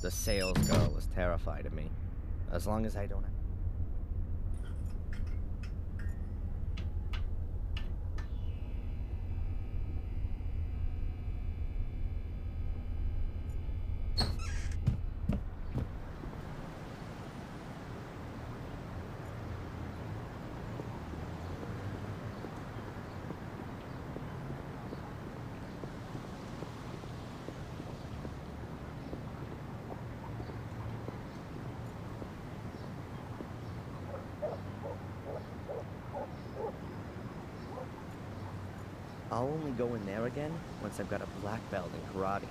The sales girl is terrified of me. As long as I don't... I'll only go in there again once I've got a black belt in karate.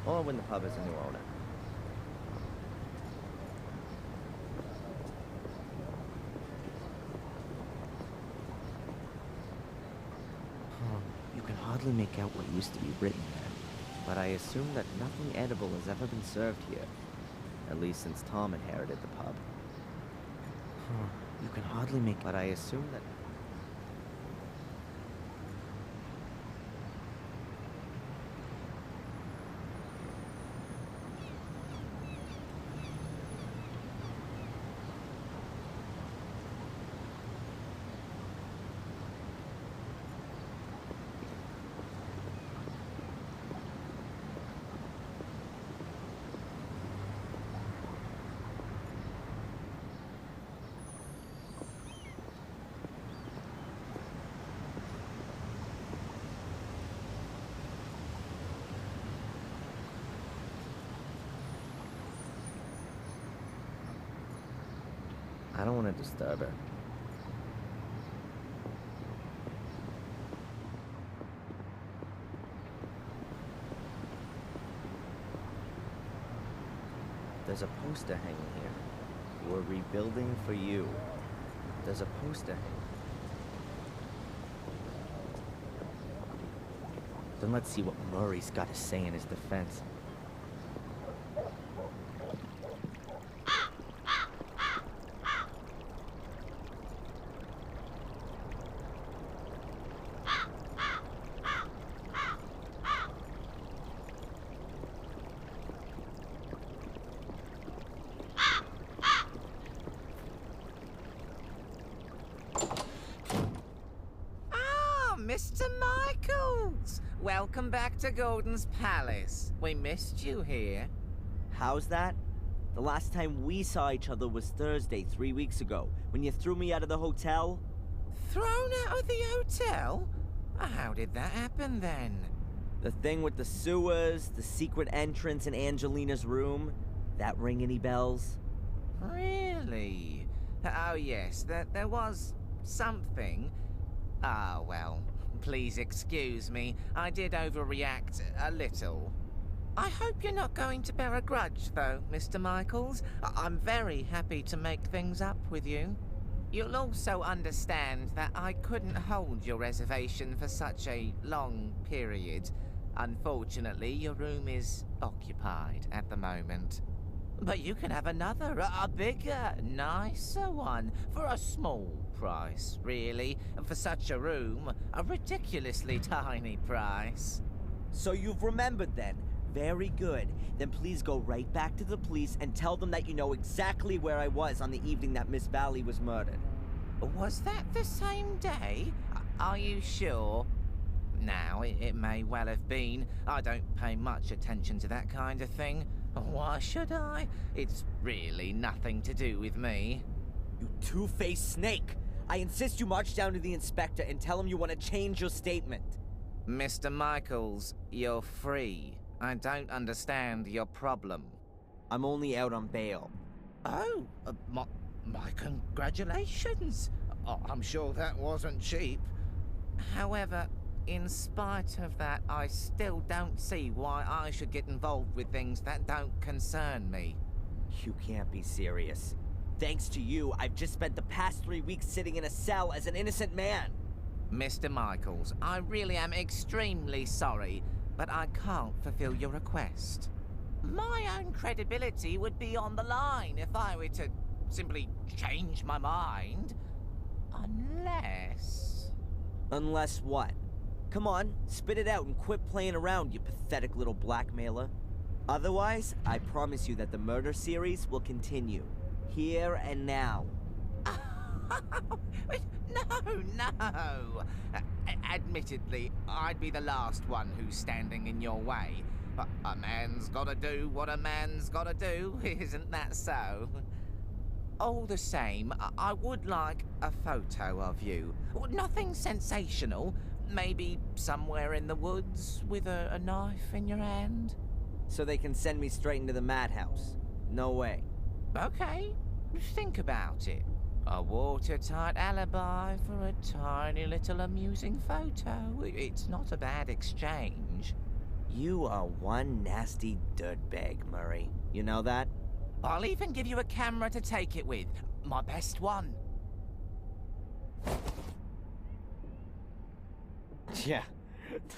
Or when the pub has a new owner. You can hardly make out what used to be written there, but I assume that nothing edible has ever been served here. At least since Tom inherited the pub. You can hardly make... But I assume that... I don't want to disturb her. There's a poster hanging here. We're rebuilding for you. There's a poster hanging. Then let's see what Murray's got to say in his defense. Mr. Michaels! Welcome back to Gordon's Palace. We missed you here. How's that? The last time we saw each other was Thursday, 3 weeks ago, when you threw me out of the hotel. Thrown out of the hotel? How did that happen then? The thing with the sewers, the secret entrance in Angelina's room. That ring any bells? Really? Oh yes, there was something. Ah, well, please excuse me. I did overreact a little. I hope you're not going to bear a grudge, though, Mr. Michaels. I'm very happy to make things up with you. You'll also understand that I couldn't hold your reservation for such a long period. Unfortunately, your room is occupied at the moment. But you can have another, a bigger, nicer one, for a small price, really. For such a room, a ridiculously tiny price. So you've remembered then. Very good. Then please go right back to the police and tell them that you know exactly where I was on the evening that Miss Valley was murdered. Was that the same day? Are you sure? Now, it may well have been. I don't pay much attention to that kind of thing. Why should I? It's really nothing to do with me. You two-faced snake! I insist you march down to the inspector and tell him you want to change your statement. Mr. Michaels, you're free. I don't understand your problem. I'm only out on bail. Oh, my congratulations. I'm sure that wasn't cheap. However, in spite of that, I still don't see why I should get involved with things that don't concern me. You can't be serious. Thanks to you, I've just spent the past 3 weeks sitting in a cell as an innocent man. Mr. Michaels, I really am extremely sorry, but I can't fulfill your request. My own credibility would be on the line if I were to simply change my mind. Unless... Unless what? Come on, spit it out and quit playing around, you pathetic little blackmailer. Otherwise, I promise you that the murder series will continue. Here and now. No. Admittedly, I'd be the last one who's standing in your way. But a man's gotta do what a man's gotta do, isn't that so? All the same, I would like a photo of you. Nothing sensational. Maybe somewhere in the woods with a knife in your hand. So they can send me straight into the madhouse. No way. Okay, think about it. A watertight alibi for a tiny little amusing photo. It's not a bad exchange. You are one nasty dirtbag, Murray. You know that? I'll even give you a camera to take it with. My best one. Yeah.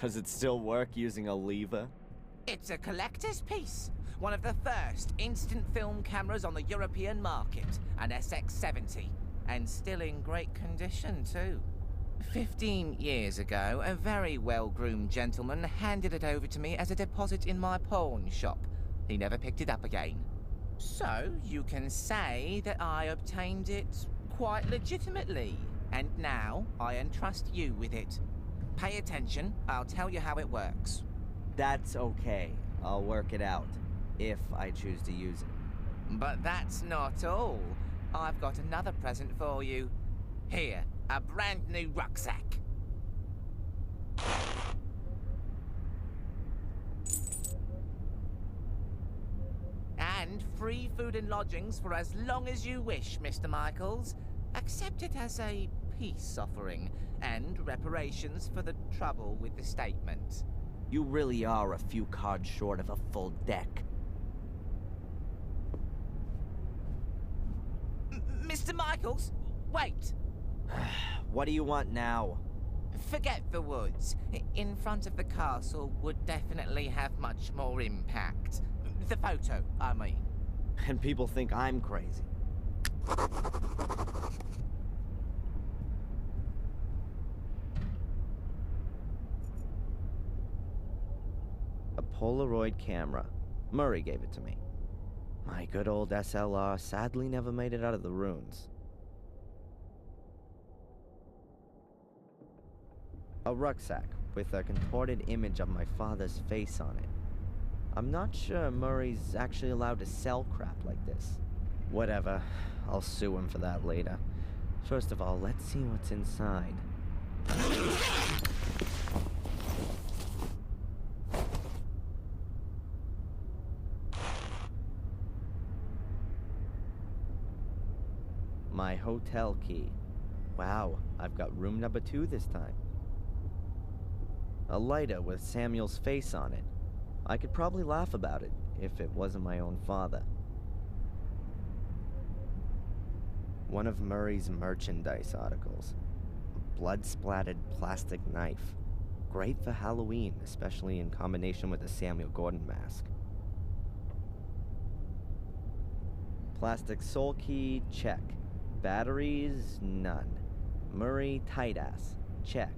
Does it still work using a lever? It's a collector's piece. One of the first instant film cameras on the European market. An SX-70. And still in great condition, too. 15 years ago, a very well-groomed gentleman handed it over to me as a deposit in my pawn shop. He never picked it up again. So, you can say that I obtained it quite legitimately. And now, I entrust you with it. Pay attention, I'll tell you how it works. That's okay. I'll work it out. If I choose to use it. But that's not all. I've got another present for you. Here, a brand new rucksack. And free food and lodgings for as long as you wish, Mr. Michaels. Accept it as a peace offering and reparations for the trouble with the statement. You really are a few cards short of a full deck. Mr. Michaels, wait! What do you want now? Forget the woods. In front of the castle would definitely have much more impact. The photo, I mean. And people think I'm crazy. A Polaroid camera. Murray gave it to me. My good old SLR sadly never made it out of the ruins. A rucksack with a contorted image of my father's face on it. I'm not sure Murray's actually allowed to sell crap like this. Whatever, I'll sue him for that later. First of all, let's see what's inside. My hotel key. Wow, I've got room number 2 this time. A lighter with Samuel's face on it. I could probably laugh about it if it wasn't my own father. One of Murray's merchandise articles. A blood-splattered plastic knife. Great for Halloween, especially in combination with the Samuel Gordon mask. Plastic soul key, check. Batteries, none. Murray tight ass, check.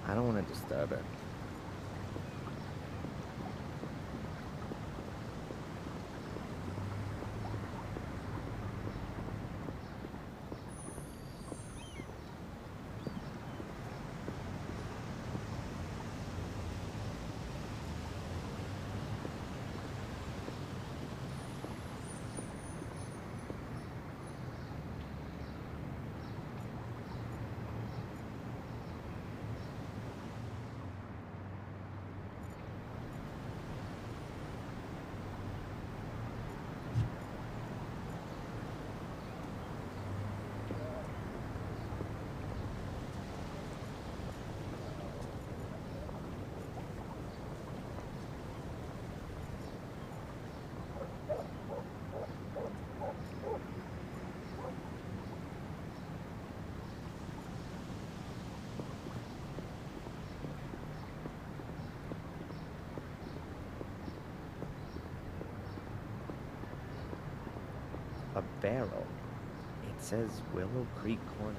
I don't want to disturb her. A barrel. It says Willow Creek Corner.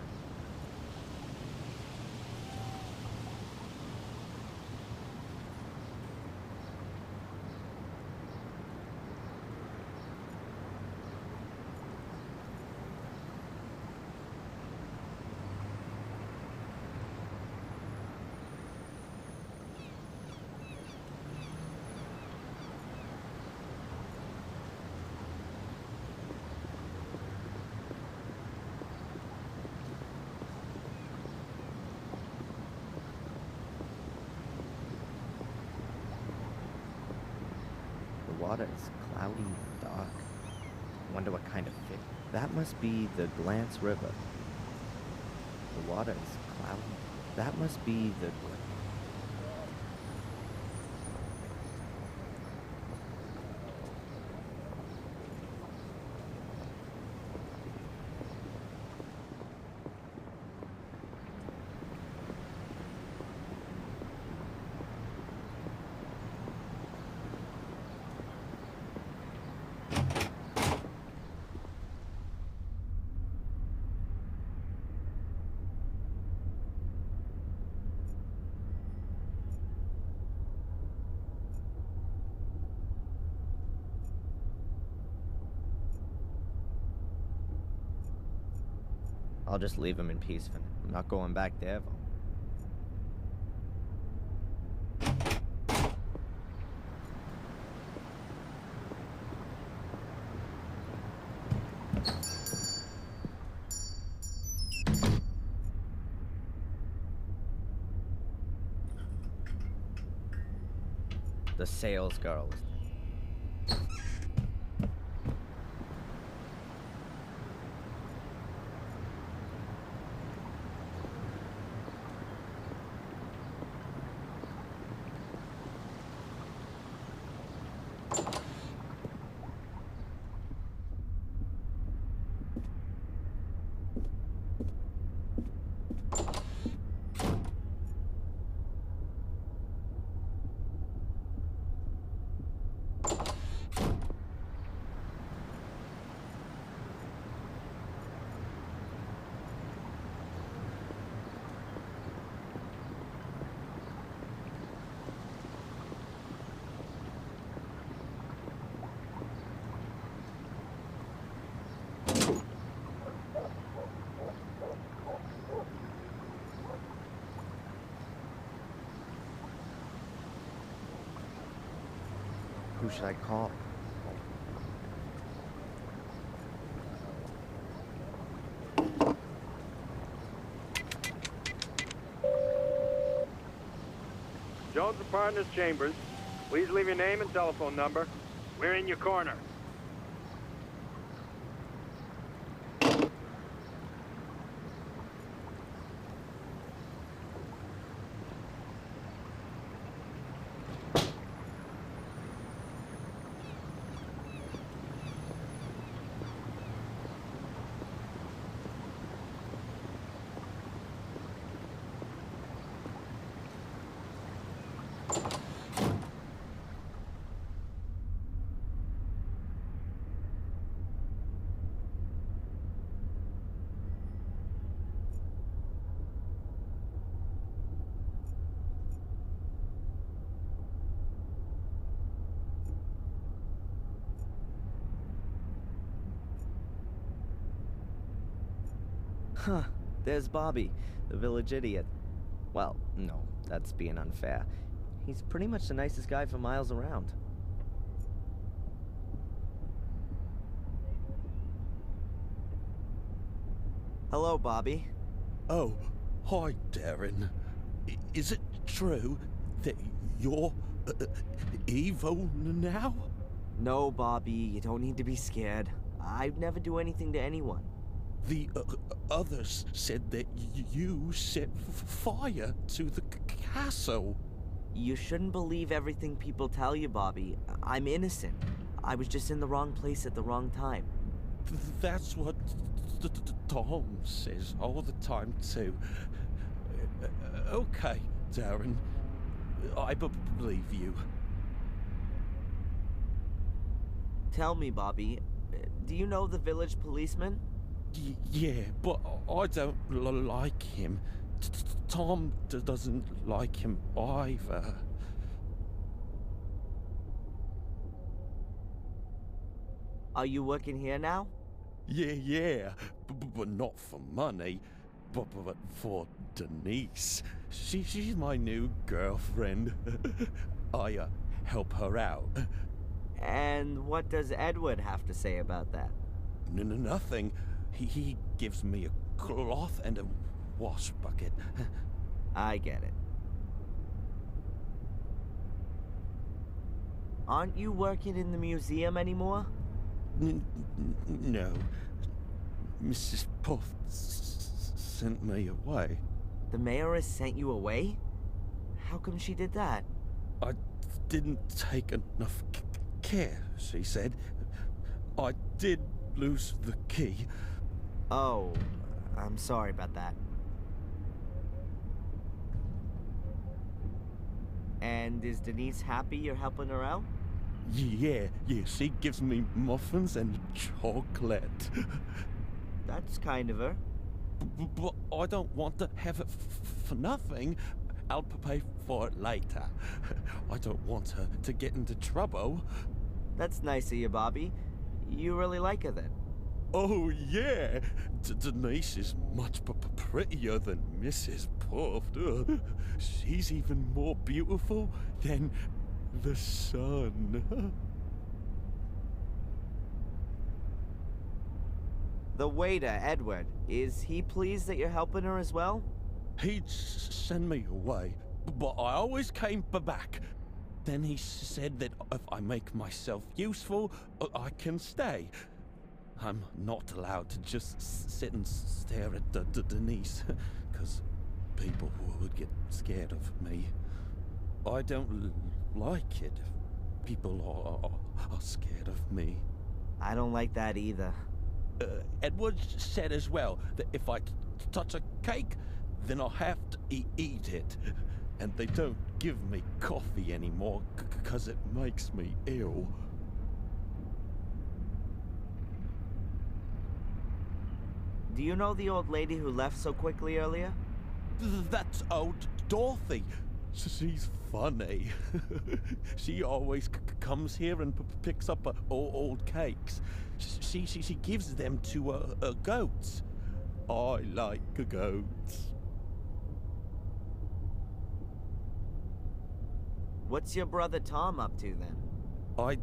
The water is cloudy and dark. Wonder what kind of fish. That must be the Glance River. The water is cloudy. That must be the... I'll just leave him in peace for now. I'm not going back there, though. The sales girl is... Who should I call? Jones and Partners Chambers. Please leave your name and telephone number. We're in your corner. Huh, there's Bobby, the village idiot. Well, no, that's being unfair. He's pretty much the nicest guy for miles around. Hello, Bobby. Oh, hi, Darren. Is it true that you're evil now? No, Bobby, you don't need to be scared. I'd never do anything to anyone. The others said that you set fire to the castle. You shouldn't believe everything people tell you, Bobby. I'm innocent. I was just in the wrong place at the wrong time. That's what Tom says all the time, too. Okay, Darren. I believe you. Tell me, Bobby, do you know the village policeman? Yeah, but I don't like him. Tom doesn't like him either. Are you working here now? Yeah, but not for money, but for Denise. She's my new girlfriend. I help her out. And what does Edward have to say about that? Nothing. He gives me a cloth and a wash bucket. I get it. Aren't you working in the museum anymore? No. Mrs. Puff sent me away. The mayor has sent you away? How come she did that? I didn't take enough care, she said. I did lose the key. Oh, I'm sorry about that. And is Denise happy you're helping her out? Yeah, she gives me muffins and chocolate. That's kind of her. But I don't want to have it for nothing. I'll pay for it later. I don't want her to get into trouble. That's nice of you, Bobby. You really like her then? Oh, yeah. Denise is much prettier than Mrs. Puff. She's even more beautiful than the sun. The waiter, Edward, is he pleased that you're helping her as well? He'd send me away, but I always came back. Then he said that if I make myself useful, I can stay. I'm not allowed to just sit and stare at Denise, because people would get scared of me. I don't like it. People are scared of me. I don't like that either. Edward said as well that if I touch a cake, then I'll have to eat it. And they don't give me coffee anymore because it makes me ill. Do you know the old lady who left so quickly earlier? That's old Dorothy. She's funny. She always comes here and picks up old cakes. She gives them to goats. I like goats. What's your brother Tom up to then? I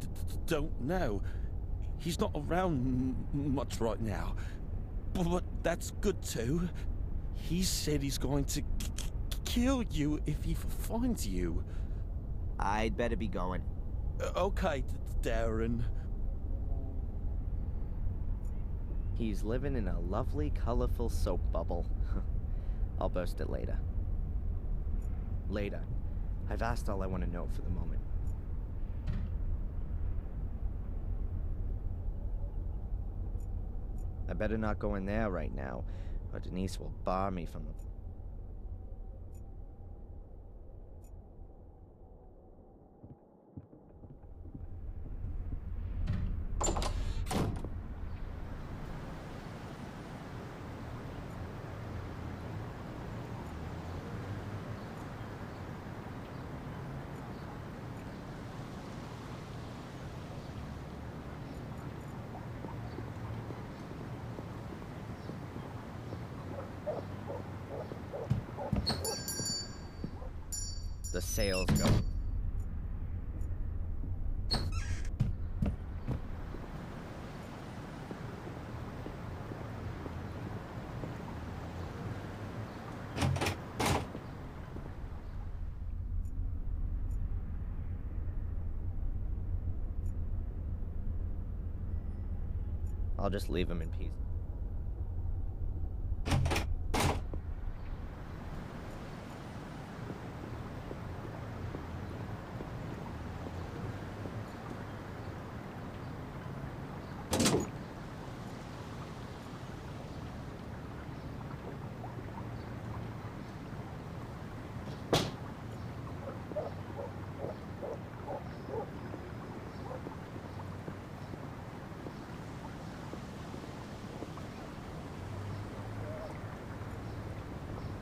don't know. He's not around much right now. But that's good too. He said he's going to kill you if he finds you. I'd better be going. Okay, Darren. He's living in a lovely, colorful soap bubble. I'll burst it later. Later. I've asked all I want to know for the moment. I better not go in there right now, or Denise will bar me from the... the sales go. I'll just leave him in peace.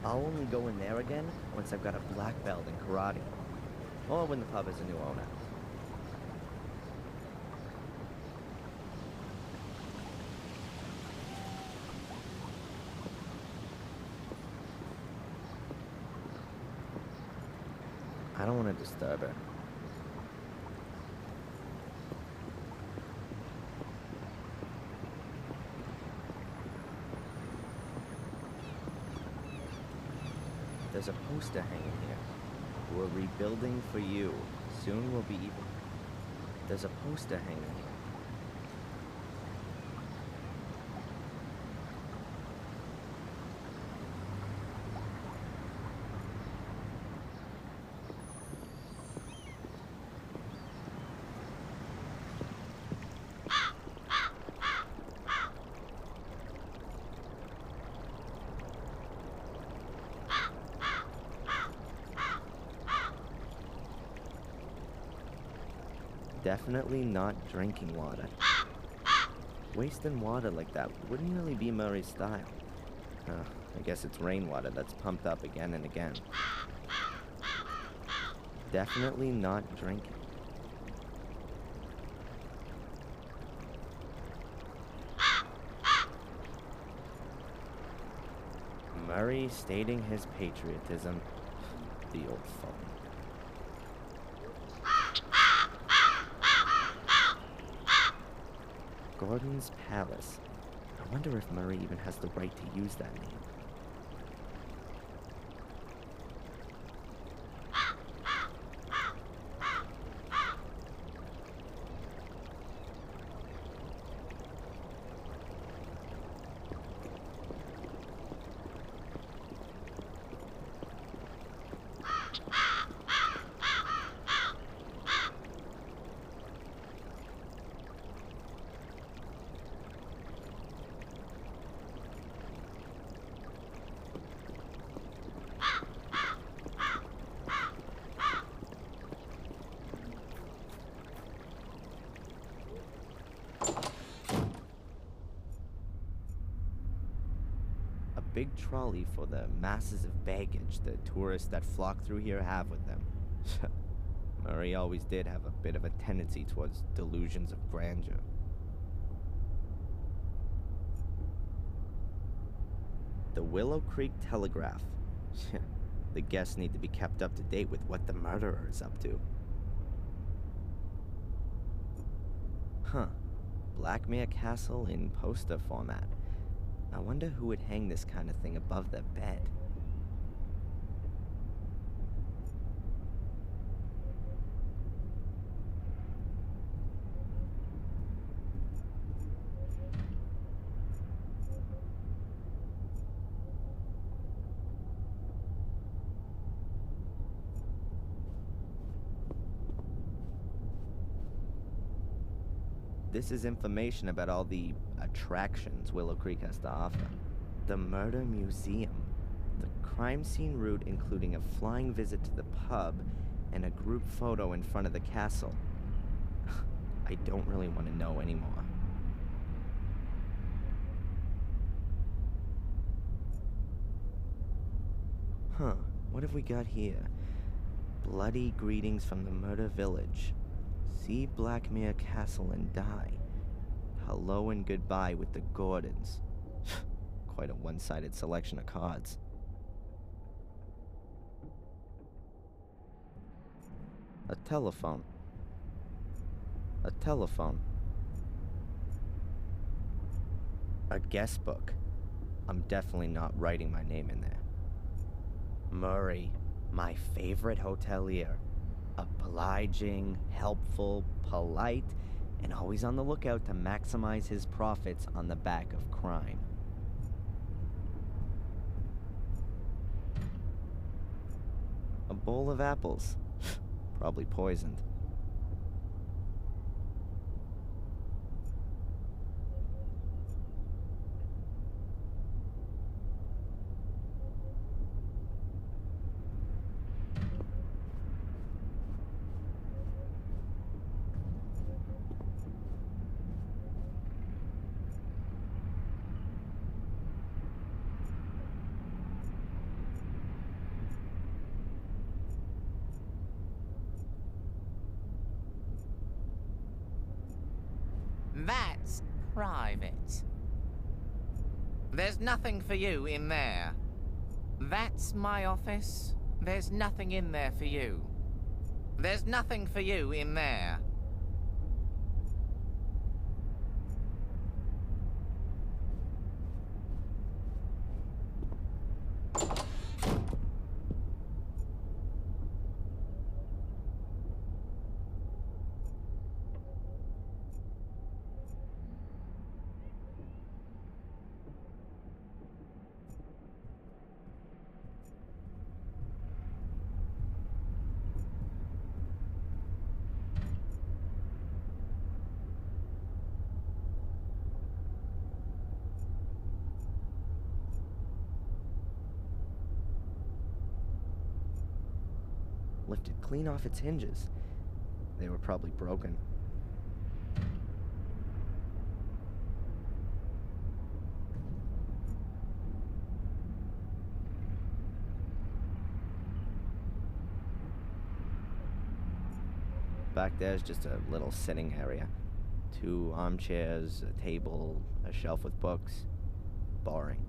I'll only go in there again once I've got a black belt in karate. Or when the pub has a new owner. I don't want to disturb her. There's a poster hanging here. We're rebuilding for you. Soon we'll be even. There's a poster hanging here. Definitely not drinking water. Wasting water like that wouldn't really be Murray's style. I guess it's rainwater that's pumped up again and again. Definitely not drinking. Murray stating his patriotism. The old phone. Gordon's Palace. I wonder if Murray even has the right to use that name. Big trolley for the masses of baggage the tourists that flock through here have with them. Murray always did have a bit of a tendency towards delusions of grandeur. The Willow Creek Telegraph. The guests need to be kept up to date with what the murderer is up to. Huh. Blackmere Castle in poster format. I wonder who would hang this kind of thing above their bed. This is information about all the attractions Willow Creek has to offer. The Murder Museum. The crime scene route including a flying visit to the pub and a group photo in front of the castle. I don't really want to know anymore. Huh, what have we got here? Bloody greetings from the Murder Village. See Blackmere Castle and die. Hello and goodbye with the Gordons. Quite a one-sided selection of cards. A telephone. A telephone. A guest book. I'm definitely not writing my name in there. Murray, my favorite hotelier. Obliging, helpful, polite, and always on the lookout to maximize his profits on the back of crime. A bowl of apples. Probably poisoned. That's private. There's nothing for you in there. That's my office. There's nothing in there for you. There's nothing for you in there. Lifted clean off its hinges. They were probably broken. Back there's just a little sitting area. 2 armchairs, a table, a shelf with books. Boring.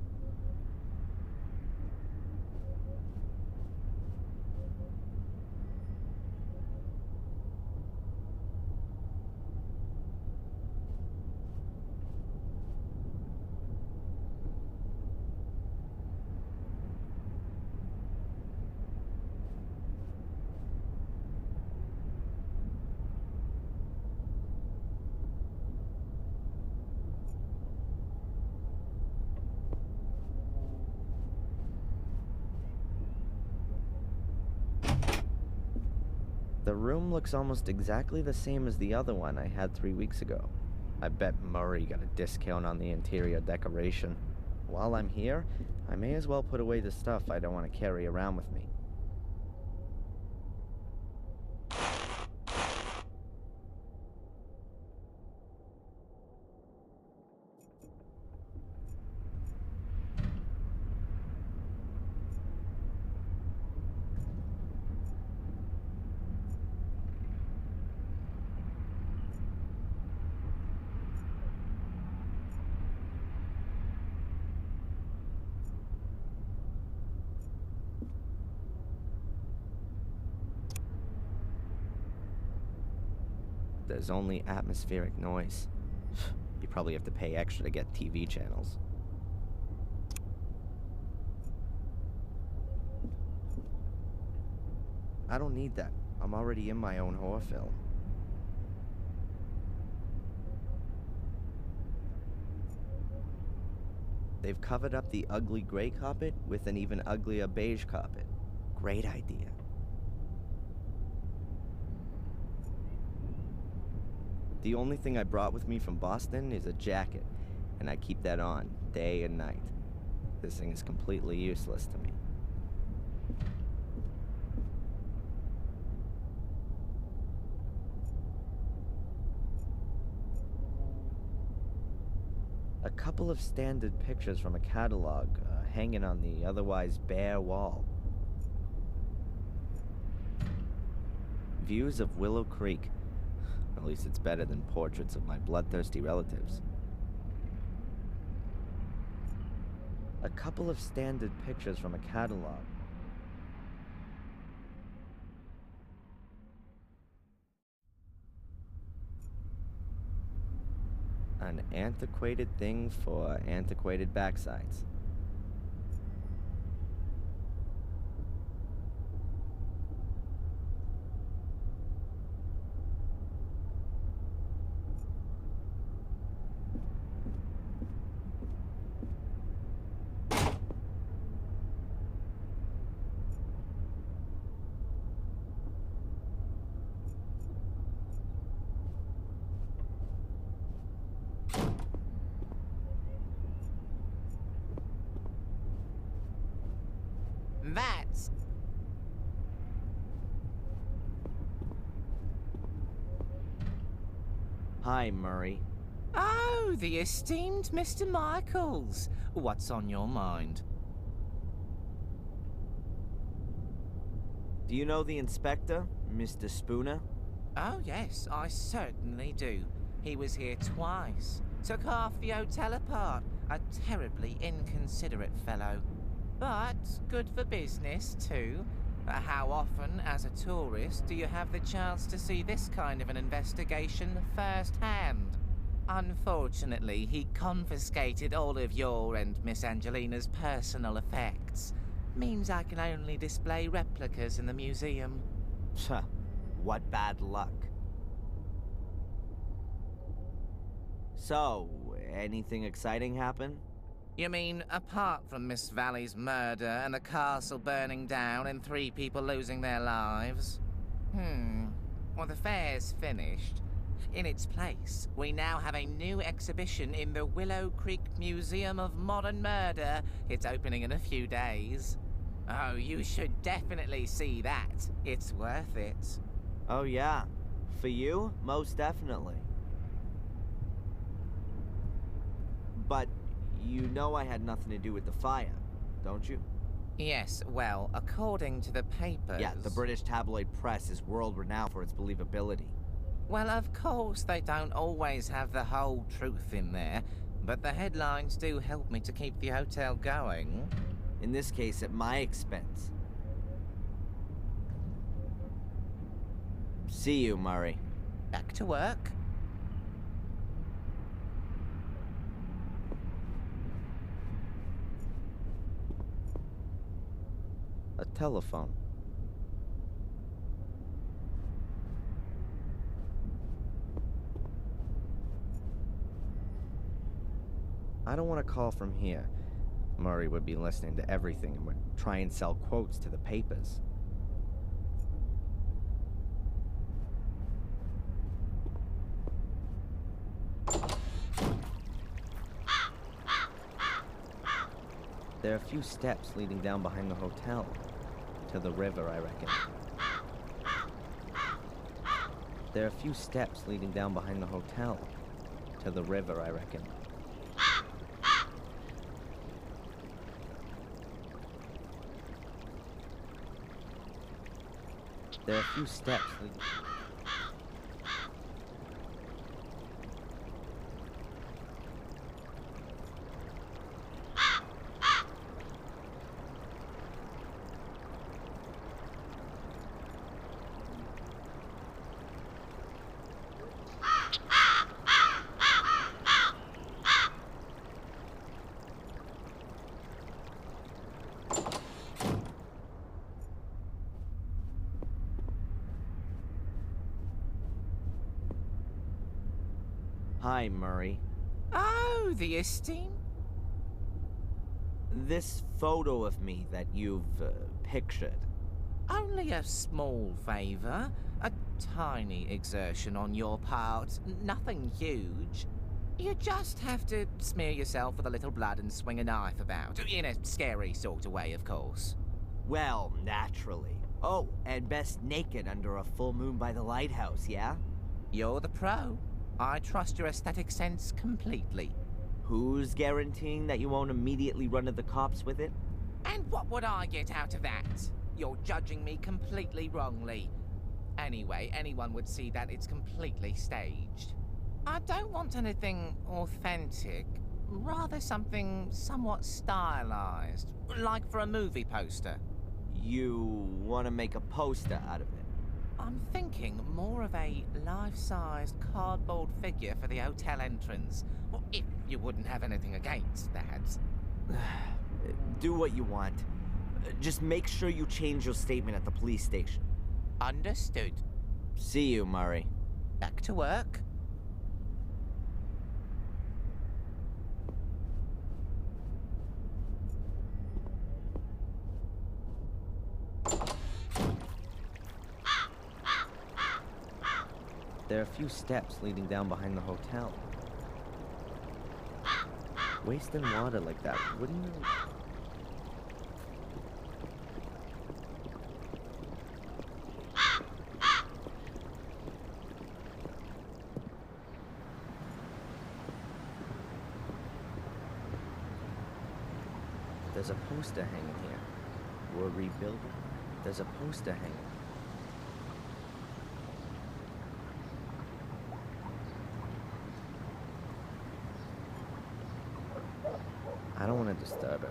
The room looks almost exactly the same as the other one I had 3 weeks ago. I bet Murray got a discount on the interior decoration. While I'm here, I may as well put away the stuff I don't want to carry around with me. There's only atmospheric noise. You probably have to pay extra to get TV channels. I don't need that. I'm already in my own horror film. They've covered up the ugly gray carpet with an even uglier beige carpet. Great idea. The only thing I brought with me from Boston is a jacket, and I keep that on day and night. This thing is completely useless to me. A couple of standard pictures from a catalog hanging on the otherwise bare wall. Views of Willow Creek. At least it's better than portraits of my bloodthirsty relatives. A couple of standard pictures from a catalog. An antiquated thing for antiquated backsides. That's... Hi, Murray. Oh, the esteemed Mr. Michaels. What's on your mind? Do you know the inspector, Mr. Spooner? Oh, yes, I certainly do. He was here twice. Took half the hotel apart. A terribly inconsiderate fellow. But good for business, too. How often, as a tourist, do you have the chance to see this kind of an investigation firsthand? Unfortunately, he confiscated all of your and Miss Angelina's personal effects. Means I can only display replicas in the museum. Psha, what bad luck. So, anything exciting happen? You mean, apart from Miss Valley's murder and the castle burning down and 3 people losing their lives? Well, the fair's finished. In its place, we now have a new exhibition in the Willow Creek Museum of Modern Murder. It's opening in a few days. Oh, you should definitely see that. It's worth it. Oh yeah, for you, most definitely. But you know I had nothing to do with the fire, don't you? Yes, well, according to the papers... Yeah, the British tabloid press is world-renowned for its believability. Well, of course, they don't always have the whole truth in there, but the headlines do help me to keep the hotel going. In this case, at my expense. See you, Murray. Back to work. A telephone. I don't want to call from here. Murray would be listening to everything and would try and sell quotes to the papers. There are a few steps leading down behind the hotel. To the river, I reckon. There are a few steps leading down behind the hotel. To the river, I reckon. There are a few steps leading... Hi, Murray. Oh, the esteem? This photo of me that you've pictured. Only a small favor. A tiny exertion on your part. Nothing huge. You just have to smear yourself with a little blood and swing a knife about. In a scary sort of way, of course. Well, naturally. Oh, and best naked under a full moon by the lighthouse, yeah? You're the pro. I trust your aesthetic sense completely. Who's guaranteeing that you won't immediately run to the cops with it? And what would I get out of that? You're judging me completely wrongly. Anyway, anyone would see that it's completely staged. I don't want anything authentic, rather something somewhat stylized, like for a movie poster. You want to make a poster out of it? I'm thinking more of a life-sized cardboard figure for the hotel entrance. Well, if you wouldn't have anything against that. Do what you want. Just make sure you change your statement at the police station. Understood. See you, Murray. Back to work. There are a few steps leading down behind the hotel. Wasting water like that wouldn't really... There's a poster hanging here. We're rebuilding. There's a poster hanging. I don't want to disturb it.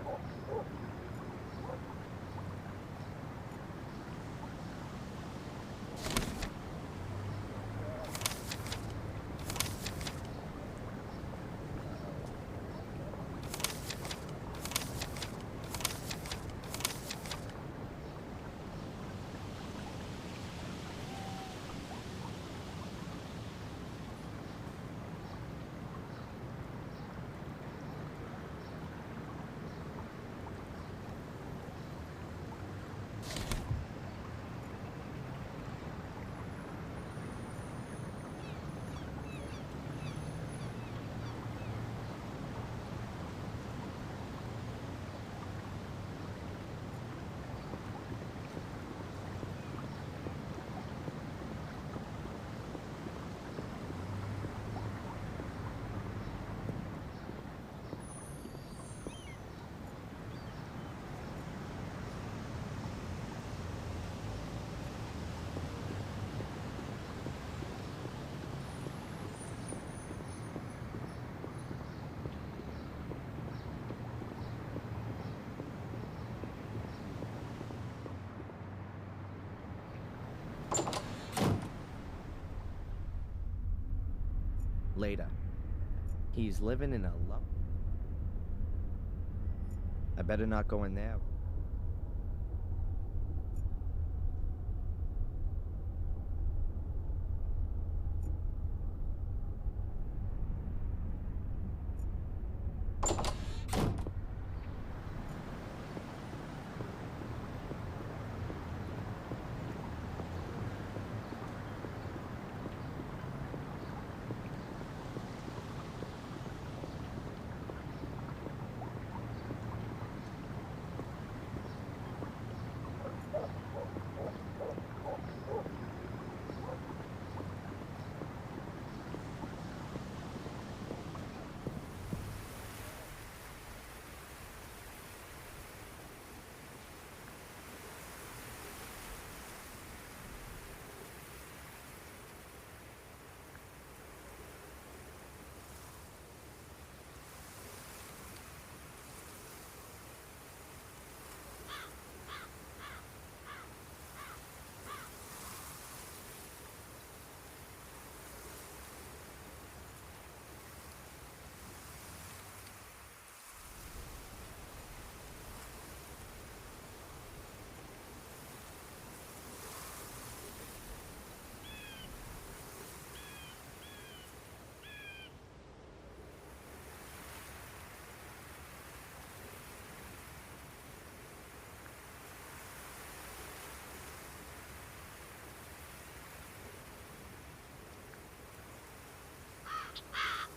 Later. He's living in a I better not go in there.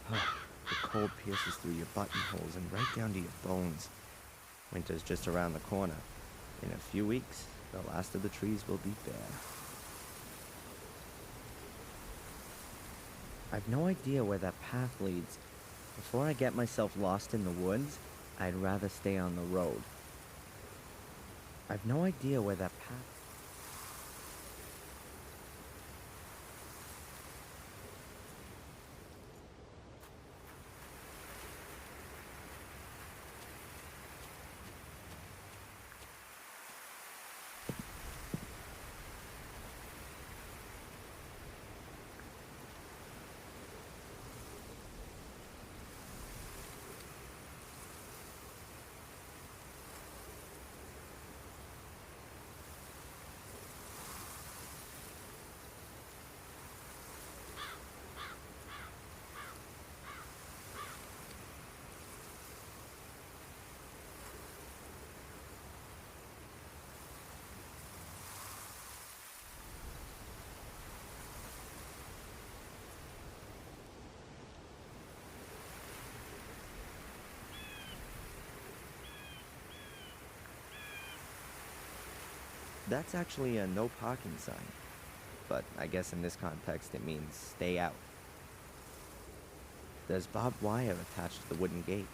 The cold pierces through your buttonholes and right down to your bones. Winter's just around the corner. In a few weeks, the last of the trees will be bare. I've no idea where that path leads. Before I get myself lost in the woods, I'd rather stay on the road. I've no idea where that path... That's actually a no parking sign. But I guess in this context it means stay out. There's barbed wire attached to the wooden gate.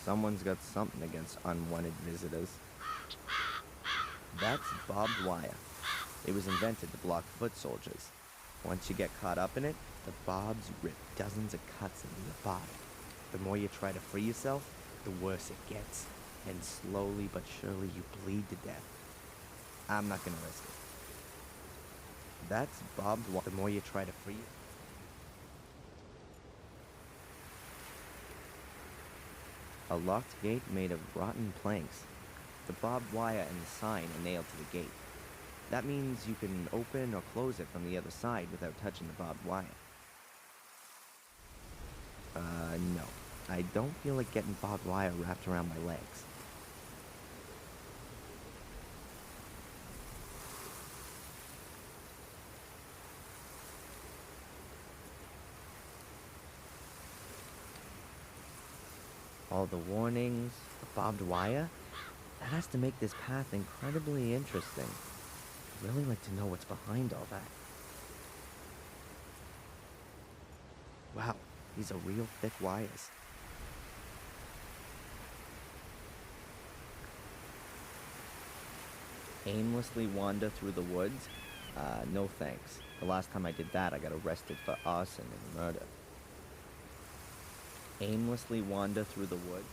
Someone's got something against unwanted visitors. That's barbed wire. It was invented to block foot soldiers. Once you get caught up in it, the barbs rip dozens of cuts into your body. The more you try to free yourself, the worse it gets. And slowly but surely you bleed to death. I'm not gonna risk it. That's barbed wire. The more you try to free it. A locked gate made of rotten planks. The barbed wire and the sign are nailed to the gate. That means you can open or close it from the other side without touching the barbed wire. No. I don't feel like getting barbed wire wrapped around my legs. All the warnings, the barbed wire, that has to make this path incredibly interesting. I'd really like to know what's behind all that. Wow, these are real thick wires. Aimlessly wander through the woods? No thanks. The last time I did that, I got arrested for arson and murder. Aimlessly wander through the woods?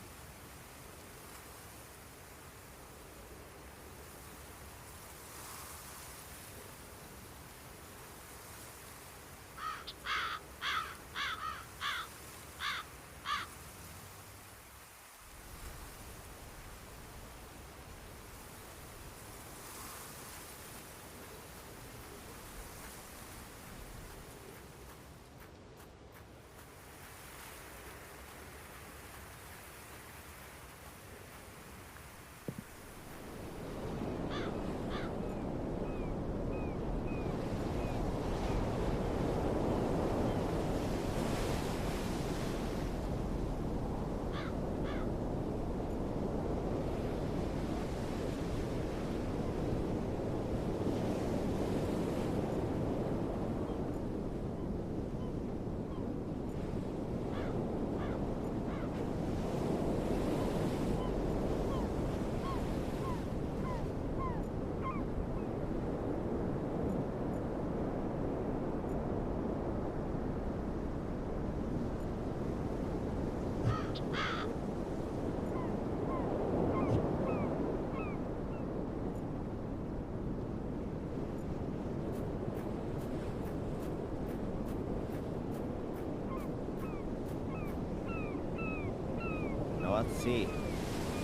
North Sea.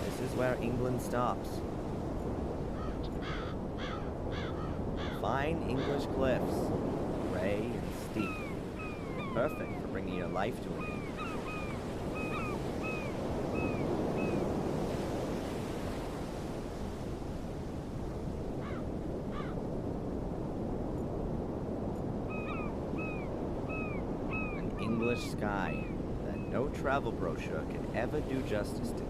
This is where England stops. Fine English cliffs, gray and steep. Perfect for bringing your life to an end. An English sky that no travel brochure can ever do justice to.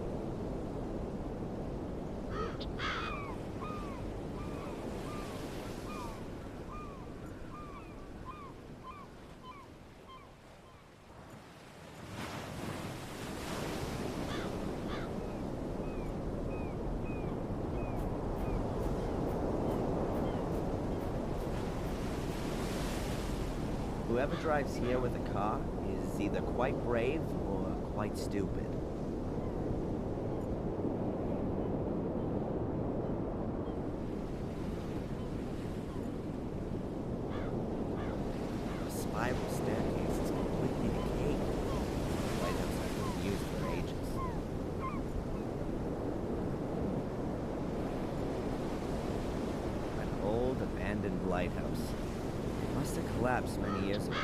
Whoever drives here with a car is either quite brave or quite stupid. The spiral staircase is completely decayed. The lighthouse has been used for ages. An old abandoned lighthouse. It must have collapsed many years ago.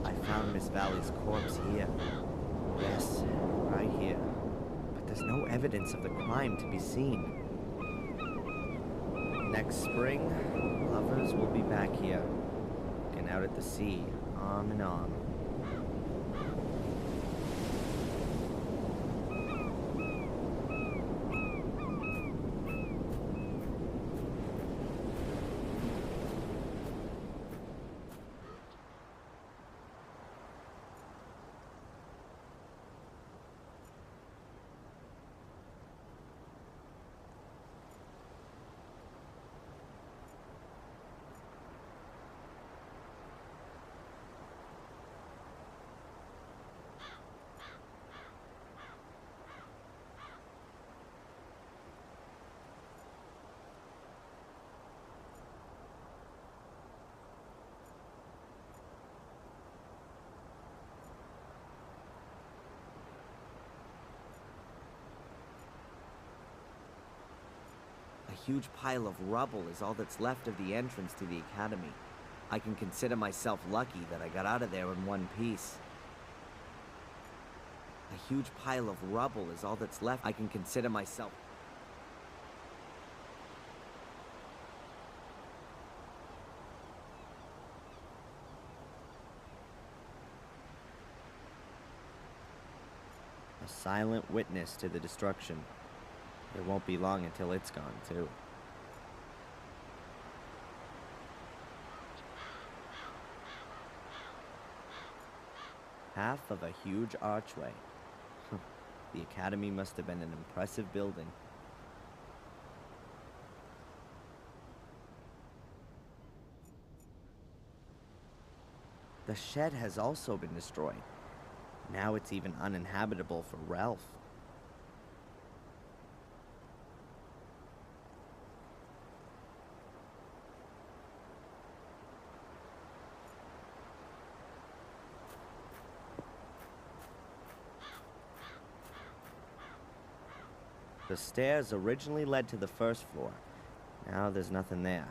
I found Miss Valley's corpse here. Yes, right here. But There's no evidence of the crime to be seen. Next spring, lovers will be back here, looking out at the sea, arm in arm. A huge pile of rubble is all that's left of the entrance to the academy. I can consider myself lucky that I got out of there in one piece. A huge pile of rubble is all that's left. I can consider myself... A silent witness to the destruction. It won't be long until it's gone, too. Half of a huge archway. The academy must have been an impressive building. The shed has also been destroyed. Now it's even uninhabitable for Ralph. The stairs originally led to the first floor. Now there's nothing there.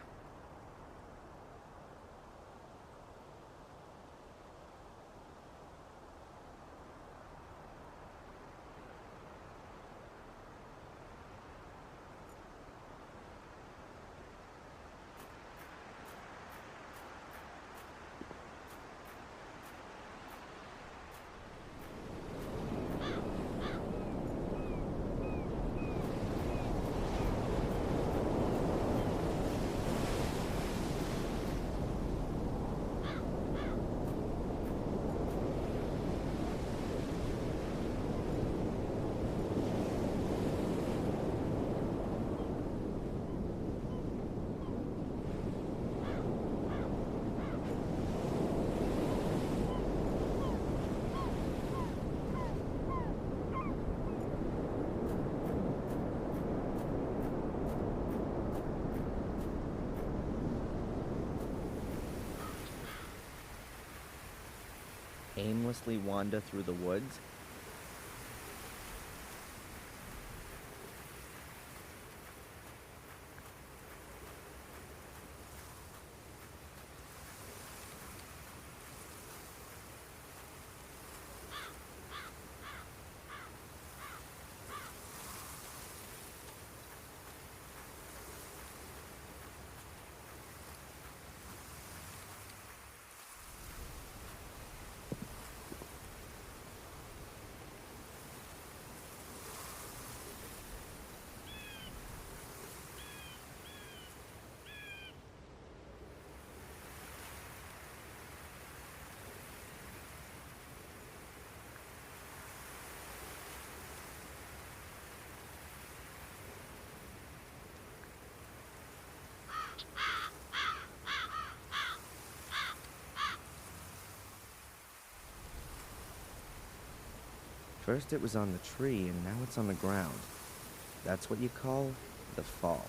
Aimlessly wander through the woods? First it was on the tree, and now it's on the ground. That's what you call the fall.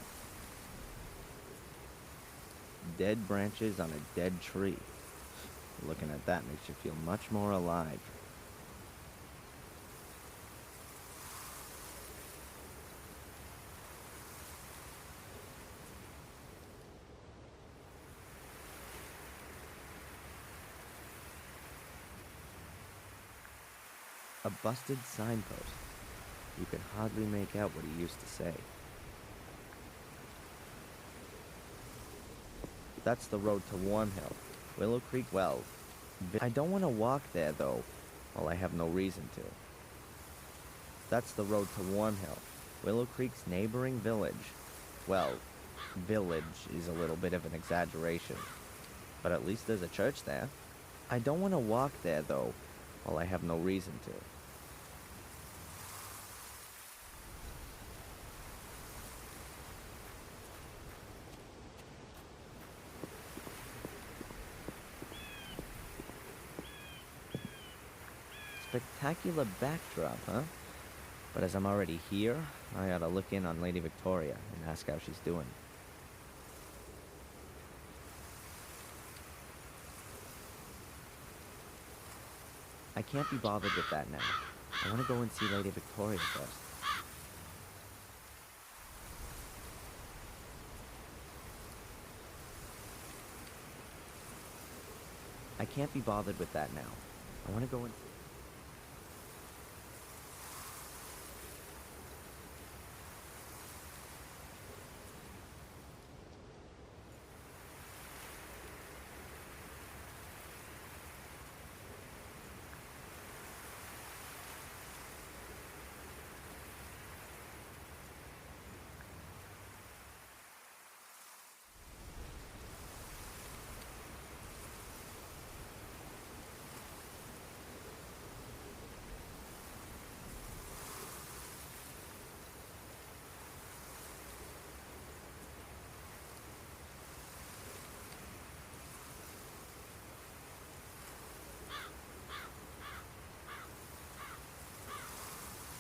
Dead branches on a dead tree. Looking at that makes you feel much more alive. A busted signpost. You could hardly make out what he used to say. That's the road to Warm Hill. Willow Creek Well. I don't want to walk there, though. Well, I have no reason to. That's the road to Warm Hill. Willow Creek's neighboring village. Well, village is a little bit of an exaggeration. But at least there's a church there. I don't want to walk there, though. Well, I have no reason to. Spectacular backdrop, huh? But as I'm already here, I ought to look in on Lady Victoria and ask how she's doing. I can't be bothered with that now. I want to go and see Lady Victoria first. I can't be bothered with that now. I want to go and...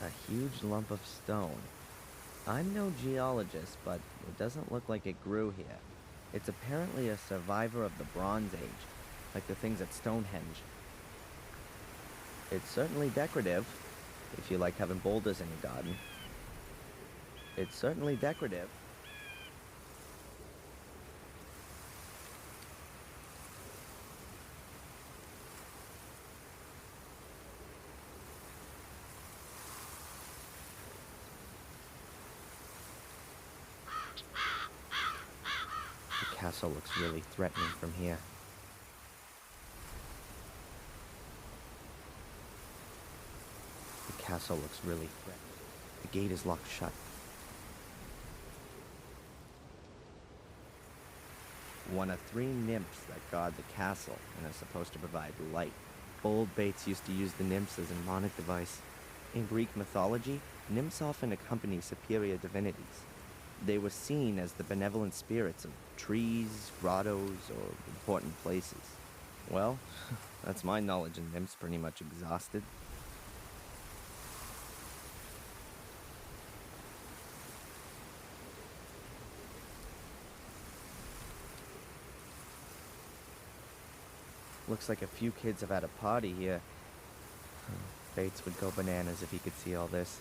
A huge lump of stone. I'm no geologist, but it doesn't look like it grew here. It's apparently a survivor of the Bronze Age, like the things at Stonehenge. It's certainly decorative, if you like having boulders in your garden. It's certainly decorative. The castle looks really threatening from here. The castle looks really threatening. The gate is locked shut. One of 3 nymphs that guard the castle and are supposed to provide light. Old Bates used to use the nymphs as a mnemonic device. In Greek mythology, nymphs often accompany superior divinities. They were seen as the benevolent spirits of trees, grottos, or important places. Well, that's my knowledge of nymphs pretty much exhausted. Looks like a few kids have had a party here. Bates would go bananas if he could see all this.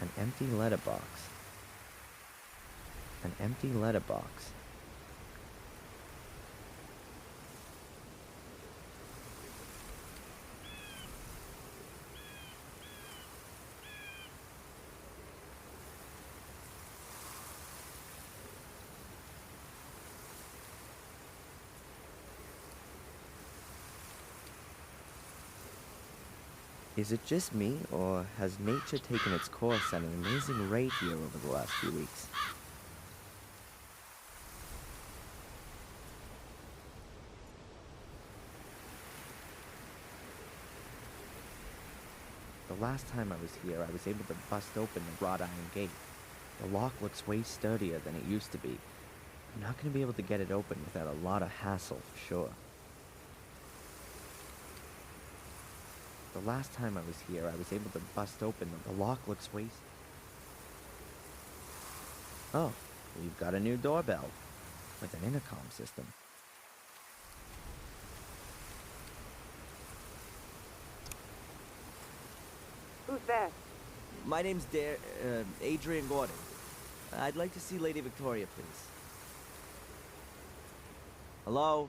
An empty letterbox. An empty letterbox. Is it just me, or has nature taken its course at an amazing rate here over the last few weeks? The last time I was here, I was able to bust open the wrought iron gate. The lock looks way sturdier than it used to be. I'm not going to be able to get it open without a lot of hassle, for sure. The last time I was here, I was able to bust open the lock looks way... Oh, we've got a new doorbell with an intercom system. Who's there? My name's Adrian Gordon. I'd like to see Lady Victoria, please. Hello?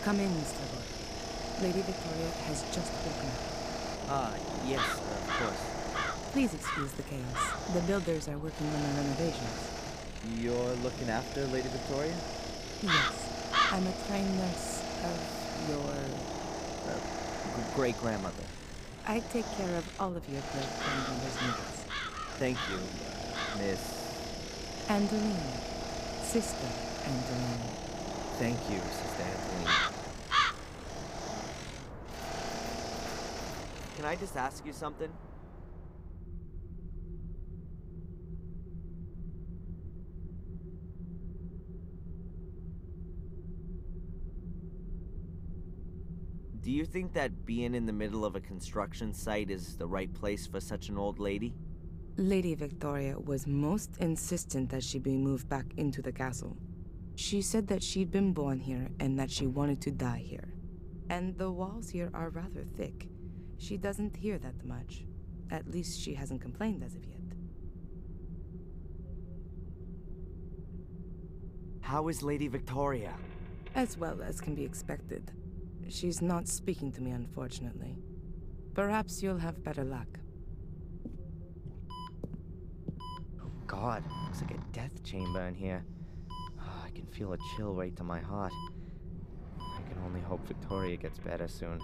Come in, Mr. Lord. Lady Victoria has just woken up. Yes, of course. Please excuse the chaos. The builders are working on the renovations. You're looking after Lady Victoria? Yes, I'm a trained nurse of your... Great-grandmother. I take care of all of your great-grandmother's needs. Thank you, Miss... Angeline. Sister Angeline. Thank you, Sister Angeline. Can I just ask you something? Do you think that being in the middle of a construction site is the right place for such an old lady? Lady Victoria was most insistent that she be moved back into the castle. She said that she'd been born here and that she wanted to die here. And the walls here are rather thick. She doesn't hear that much. At least she hasn't complained as of yet. How is Lady Victoria? As well as can be expected. She's not speaking to me, unfortunately. Perhaps you'll have better luck. Oh God, looks like a death chamber in here. I can feel a chill right to my heart. I can only hope Victoria gets better soon.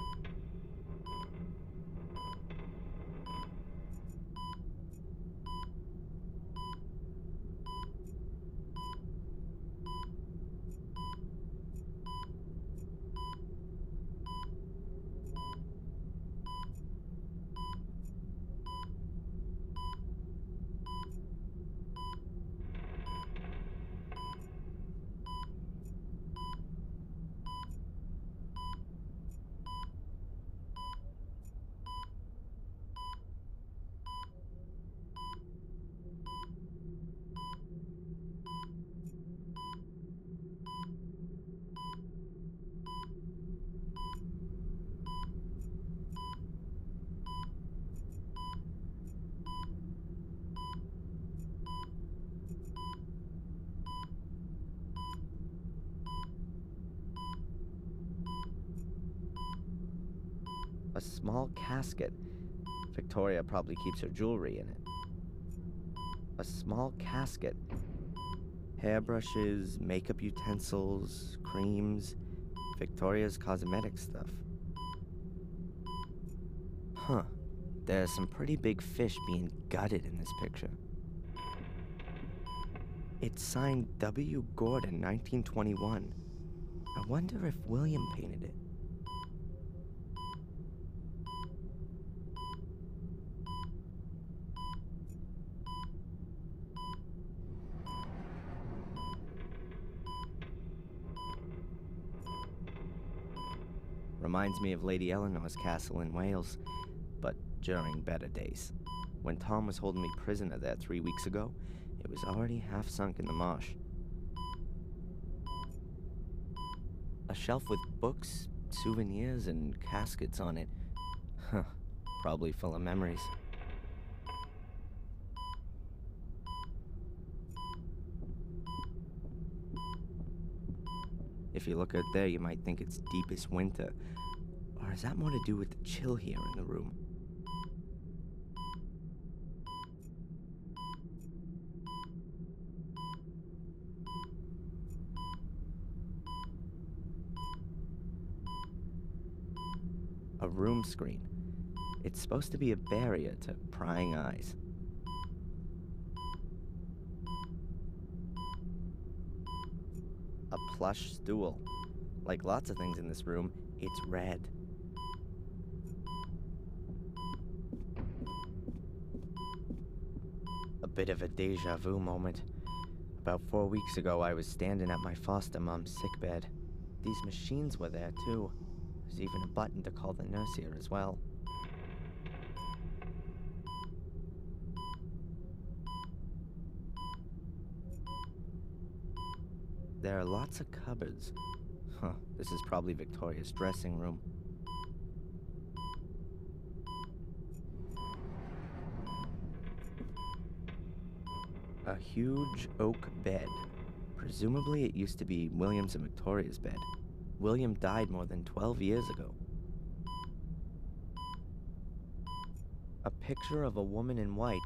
A small casket. Victoria probably keeps her jewelry in it. A small casket. Hairbrushes, makeup utensils, creams, Victoria's cosmetic stuff. Huh. There's some pretty big fish being gutted in this picture. It's signed W. Gordon, 1921. I wonder if William painted it. Reminds me of Lady Eleanor's castle in Wales, but during better days. When Tom was holding me prisoner there 3 weeks ago, it was already half sunk in the marsh. A shelf with books, souvenirs, and caskets on it. Huh, probably full of memories. If you look out there, you might think it's deepest winter. Or has that more to do with the chill here in the room? A room screen. It's supposed to be a barrier to prying eyes. A plush stool. Like lots of things in this room, it's red. A bit of a deja vu moment. About 4 weeks ago, I was standing at my foster mom's sickbed. These machines were there too. There's even a button to call the nurse here as well. There are lots of cupboards. Huh, this is probably Victoria's dressing room. A huge oak bed. Presumably it used to be William's and Victoria's bed. William died more than 12 years ago. A picture of a woman in white.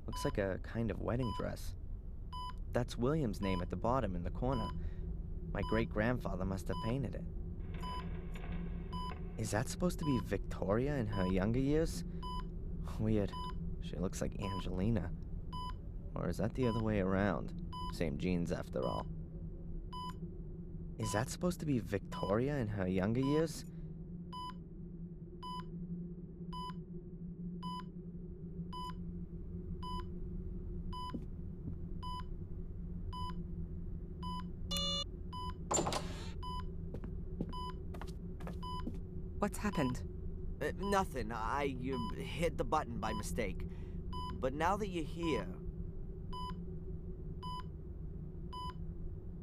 Looks like a kind of wedding dress. That's William's name at the bottom in the corner. My great-grandfather must have painted it. Is that supposed to be Victoria in her younger years? Weird. She looks like Angelina. Or is that the other way around? Same genes after all. Is that supposed to be Victoria in her younger years? What's happened? Nothing. I hit the button by mistake. But now that you're here...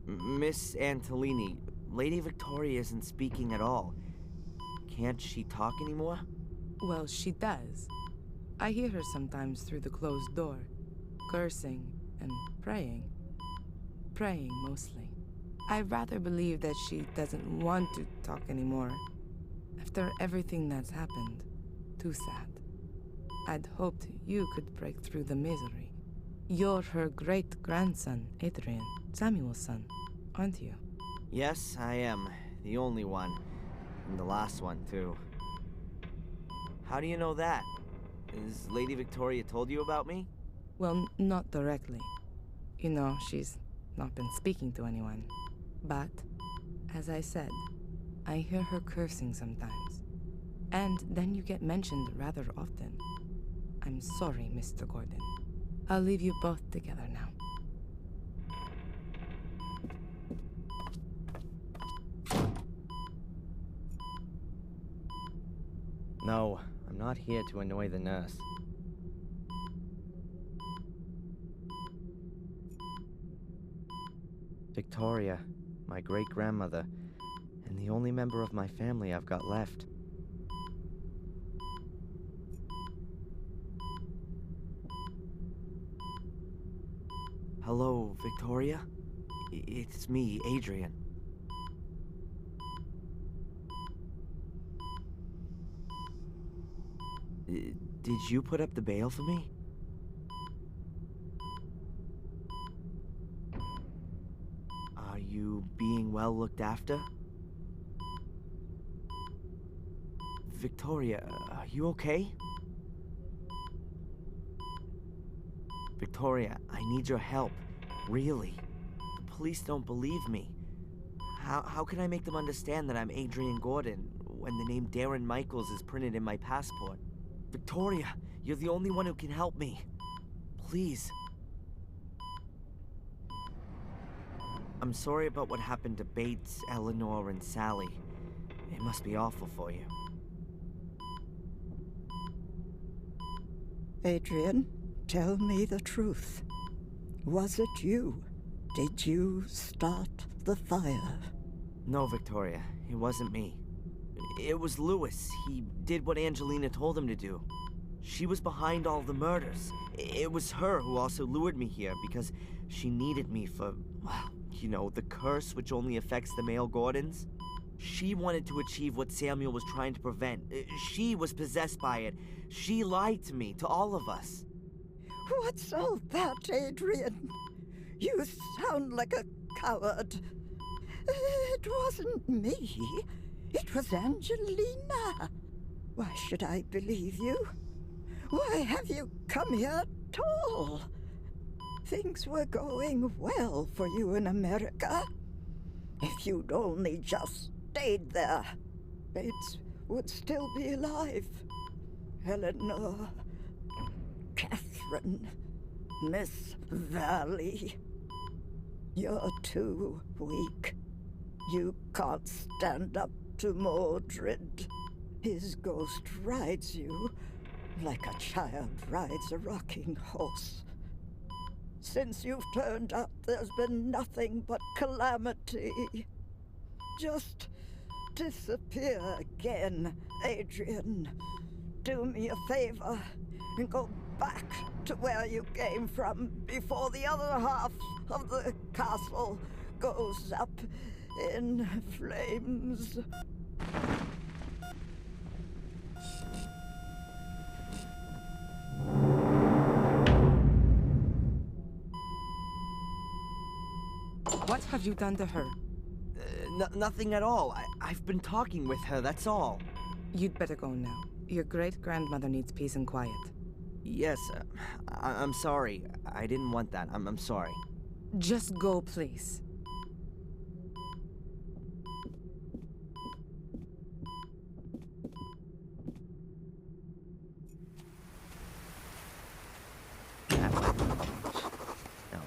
Miss Antolini, Lady Victoria isn't speaking at all. Can't she talk anymore? Well, she does. I hear her sometimes through the closed door, cursing and praying. Praying, mostly. I rather believe that she doesn't want to talk anymore. After everything that's happened, too sad. I'd hoped you could break through the misery. You're her great-grandson, Adrian, Samuel's son, aren't you? Yes, I am. The only one. And the last one, too. How do you know that? Has Lady Victoria told you about me? Well, not directly. You know, she's not been speaking to anyone. But, as I said, I hear her cursing sometimes. And then you get mentioned rather often. I'm sorry, Mr. Gordon. I'll leave you both together now. No, I'm not here to annoy the nurse. Victoria, my great-grandmother, and the only member of my family I've got left. Hello, Victoria? It's me, Adrian. Did you put up the bail for me? Are you being well looked after? Victoria, are you okay? Victoria, I need your help. Really. The police don't believe me. How can I make them understand that I'm Adrian Gordon when the name Darren Michaels is printed in my passport? Victoria, you're the only one who can help me. Please. I'm sorry about what happened to Bates, Eleanor, and Sally. It must be awful for you. Adrian, tell me the truth. Was it you? Did you start the fire? No, Victoria, it wasn't me. It was Lewis. He did what Angelina told him to do. She was behind all the murders. It was her who also lured me here because she needed me for, well, you know, the curse which only affects the male Gordons. She wanted to achieve what Samuel was trying to prevent. She was possessed by it. She lied to me, to all of us. What's all that, Adrian? You sound like a coward. It wasn't me. It was Angelina. Why should I believe you? Why have you come here at all? Things were going well for you in America. If you'd only just stayed there, Bates would still be alive. Eleanor, Catherine, Miss Valley. You're too weak. You can't stand up to Mordred. His ghost rides you like a child rides a rocking horse. Since you've turned up, there's been nothing but calamity. just disappear again, Adrian. Do me a favor and go back to where you came from before the other half of the castle goes up in flames. What have you done to her? Nothing at all. I've been talking with her, that's all. You'd better go now. Your great-grandmother needs peace and quiet. Yes, I'm sorry. I didn't want that. I'm sorry. Just go, please. Now,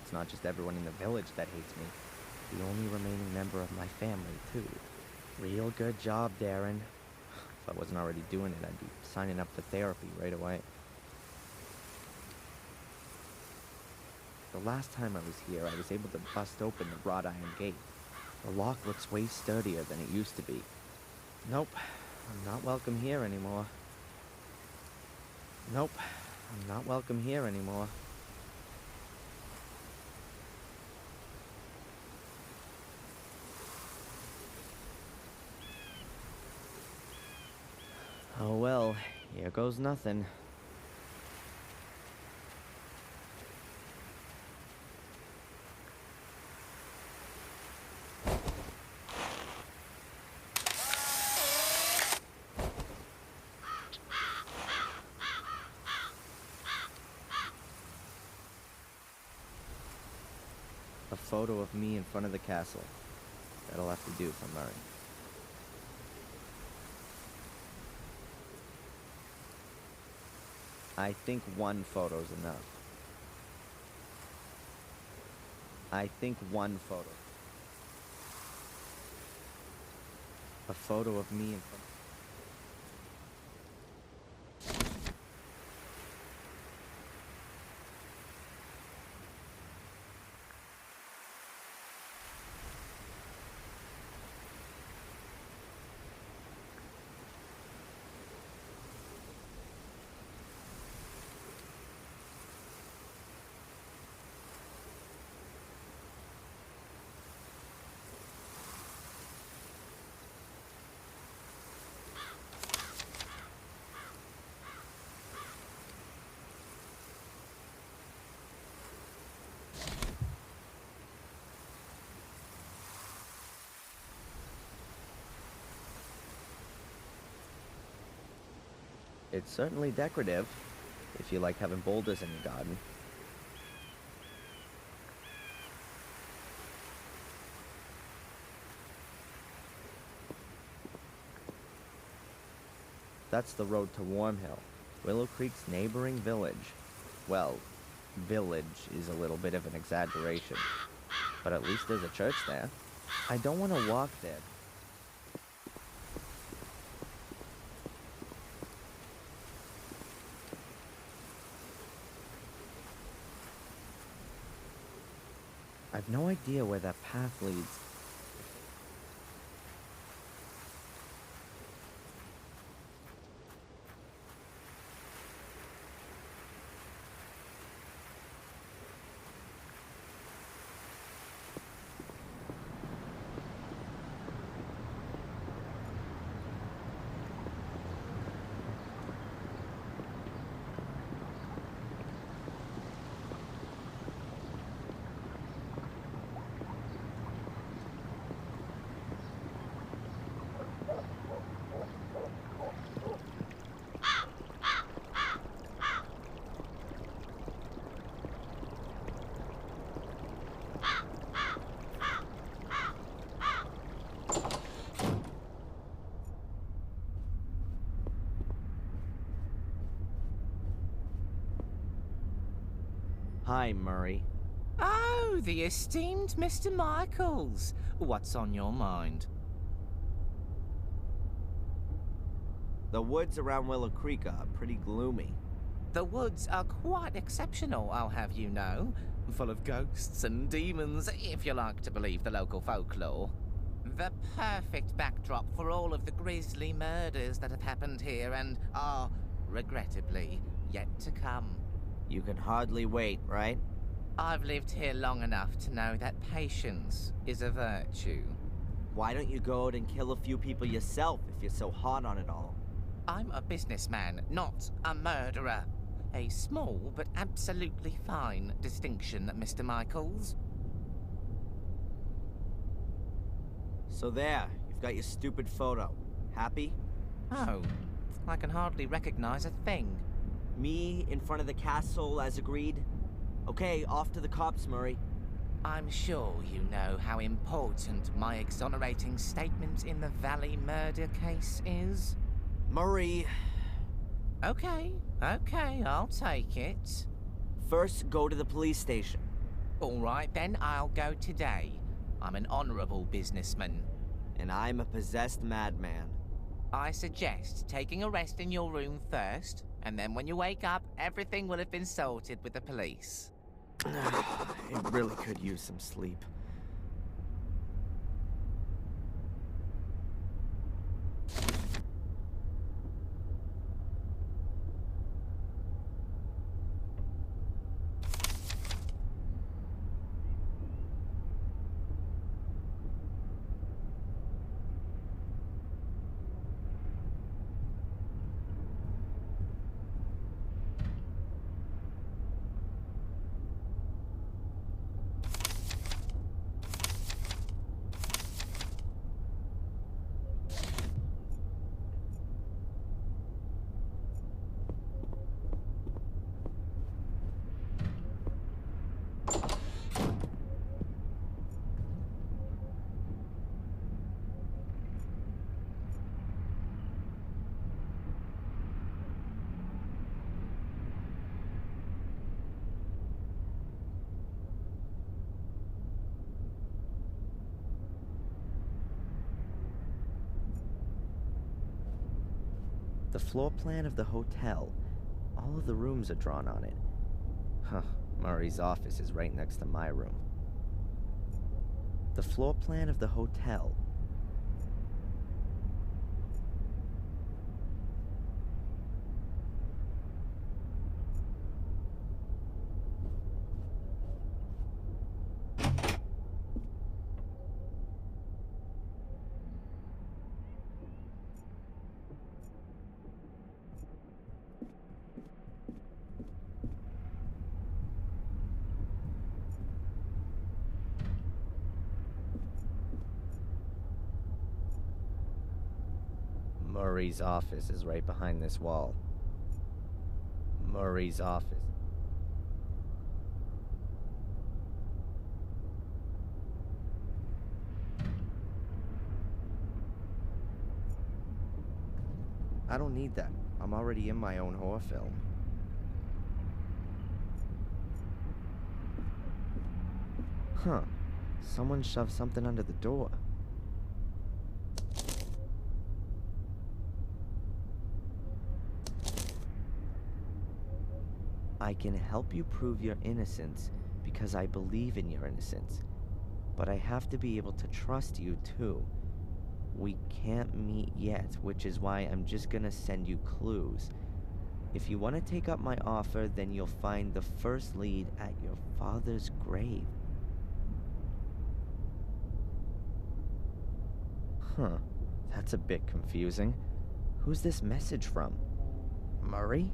it's not just everyone in the village that hates me. The only remaining member of my family, too. Real good job, Darren. If I wasn't already doing it, I'd be signing up for therapy right away. The last time I was here, I was able to bust open the wrought iron gate. The lock looks way sturdier than it used to be. Nope, I'm not welcome here anymore. Nope, I'm not welcome here anymore. Oh well, here goes nothing. A photo of me in front of the castle. That'll have to do for Murray. I think one photo's enough. I think one photo. A photo of me in front. It's certainly decorative, if you like having boulders in your garden. That's the road to Wormhill, Willow Creek's neighboring village. Well, village is a little bit of an exaggeration, but at least there's a church there. I don't want to walk there. I've no idea where that path leads. Hi, Murray. Oh, the esteemed Mr. Michaels. What's on your mind? The woods around Willow Creek are pretty gloomy. The woods are quite exceptional, I'll have you know. Full of ghosts and demons, if you like to believe the local folklore. The perfect backdrop for all of the grisly murders that have happened here and are, regrettably, yet to come. You can hardly wait, right? I've lived here long enough to know that patience is a virtue. Why don't you go out and kill a few people yourself if you're so hot on it all? I'm a businessman, not a murderer. A small but absolutely fine distinction, Mr. Michaels. So there, you've got your stupid photo. Happy? Oh, I can hardly recognize a thing. Me in front of the castle as agreed? Okay, off to the cops, Murray. I'm sure you know how important my exonerating statement in the Valley murder case is. Murray... Okay, I'll take it. First, go to the police station. All right, then, I'll go today. I'm an honorable businessman. And I'm a possessed madman. I suggest taking a rest in your room first, and then when you wake up, everything will have been sorted with the police. It really could use some sleep. The floor plan of the hotel. All of the rooms are drawn on it. Huh, Murray's office is right next to my room. The floor plan of the hotel. Murray's office is right behind this wall. Murray's office. I don't need that. I'm already in my own horror film. Huh. Someone shoved something under the door. I can help you prove your innocence because I believe in your innocence. But I have to be able to trust you too. We can't meet yet, which is why I'm just gonna send you clues. If you want to take up my offer, then you'll find the first lead at your father's grave. Huh, that's a bit confusing. Who's this message from? Murray?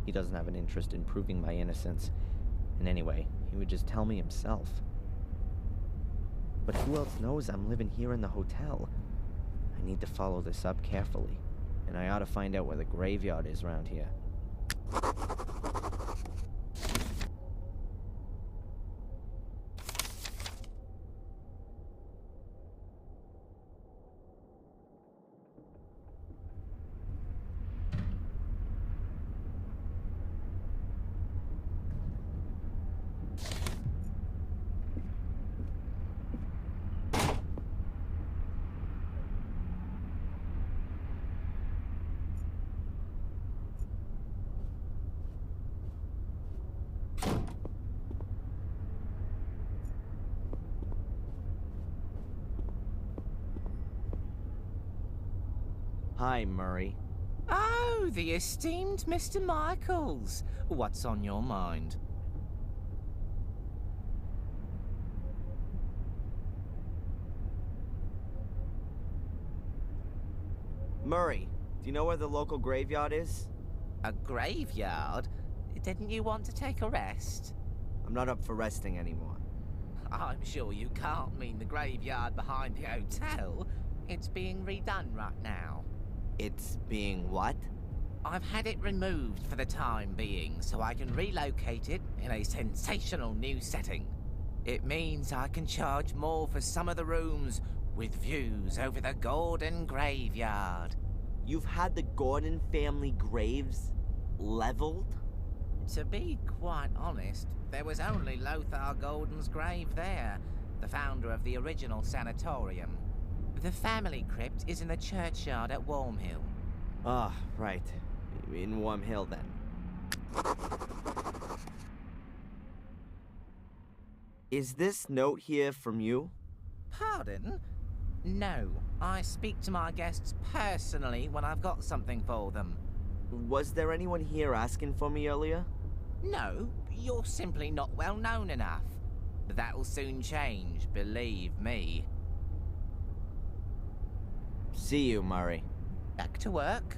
He doesn't have an interest in proving my innocence. And anyway, he would just tell me himself. But who else knows I'm living here in the hotel? I need to follow this up carefully. And I ought to find out where the graveyard is around here. Hi, Murray. Oh, the esteemed Mr. Michaels. What's on your mind? Murray, do you know where the local graveyard is? A graveyard? Didn't you want to take a rest? I'm not up for resting anymore. I'm sure you can't mean the graveyard behind the hotel. It's being redone right now. It's being what? I've had it removed for the time being, so I can relocate it in a sensational new setting. It means I can charge more for some of the rooms with views over the Gordon graveyard. You've had the Gordon family graves leveled? To be quite honest, there was only Lothar Gordon's grave there, the founder of the original sanatorium. The family crypt is in the churchyard at Wormhill. Ah, right. In Wormhill, then. Is this note here from you? Pardon? No, I speak to my guests personally when I've got something for them. Was there anyone here asking for me earlier? No, you're simply not well known enough. But that'll soon change, believe me. See you, Murray. Back to work.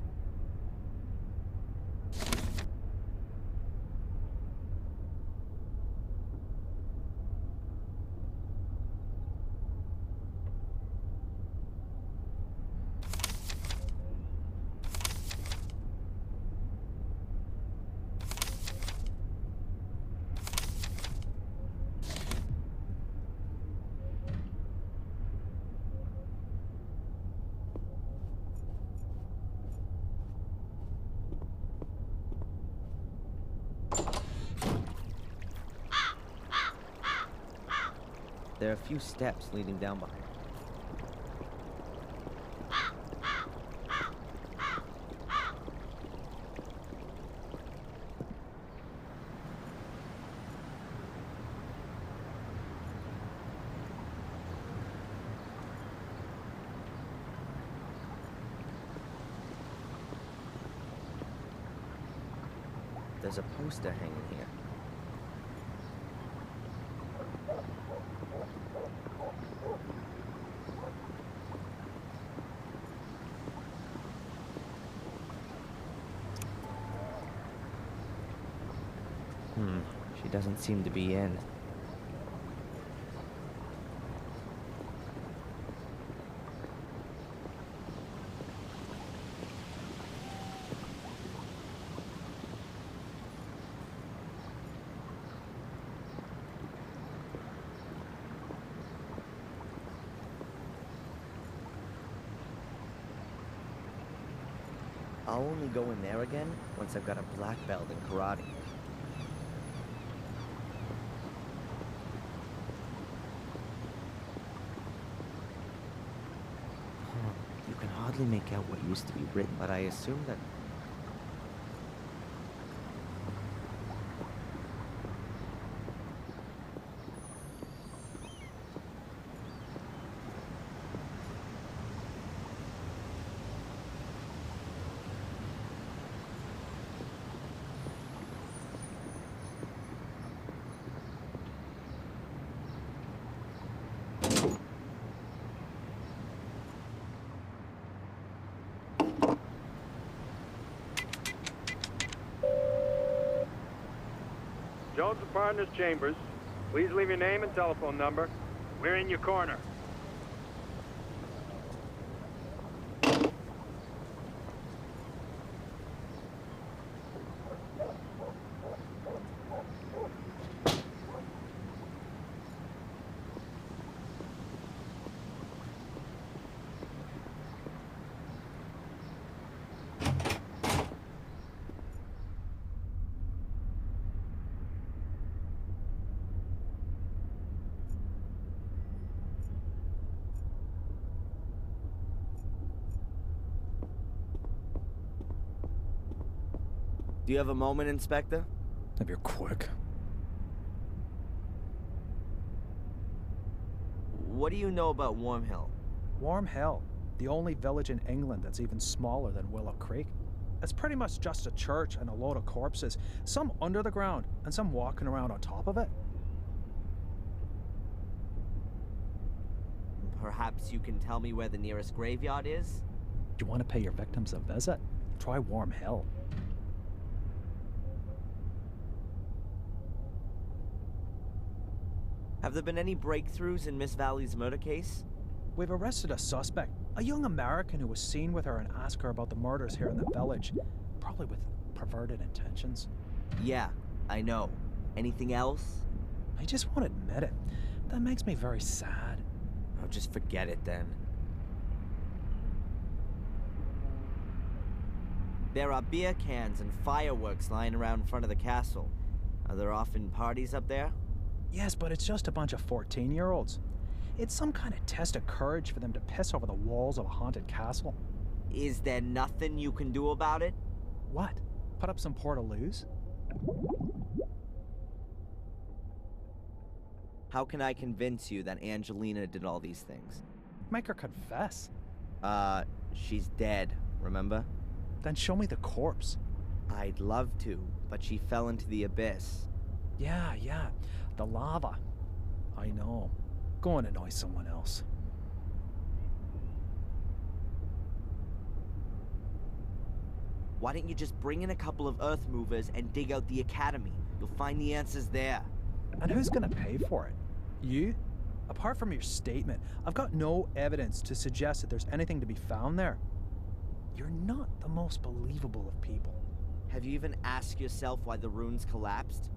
There are a few steps leading down behind. There's a poster hanging here. She doesn't seem to be in. I'll only go in there again once I've got a black belt in karate. You can hardly make out what used to be written, but I assume that... Jones and Partners Chambers. Please leave your name and telephone number. We're in your corner. Do you have a moment, Inspector? If you're quick. What do you know about Wormhill? Warm hell. the only village in England that's even smaller than Willow Creek. It's pretty much just a church and a load of corpses, some under the ground and some walking around on top of it. Perhaps you can tell me where the nearest graveyard is? Do you want to pay your victims a visit? Try Warm Hill. Have there been any breakthroughs in Miss Valley's murder case? We've arrested a suspect, a young American who was seen with her and asked her about the murders here in the village, probably with perverted intentions. Yeah, I know. Anything else? I just won't admit it. That makes me very sad. Oh, just forget it then. There are beer cans and fireworks lying around in front of the castle. Are there often parties up there? Yes, but it's just a bunch of 14-year-olds. It's some kind of test of courage for them to piss over the walls of a haunted castle. Is there nothing you can do about it? What? Put up some portaloos? How can I convince you that Angelina did all these things? Make her confess. She's dead, remember? Then show me the corpse. I'd love to, but she fell into the abyss. Yeah. The lava. I know. Go and annoy someone else. Why don't you just bring in a couple of earth movers and dig out the academy? You'll find the answers there. And who's gonna pay for it? You? Apart from your statement, I've got no evidence to suggest that there's anything to be found there. You're not the most believable of people. Have you even asked yourself why the ruins collapsed?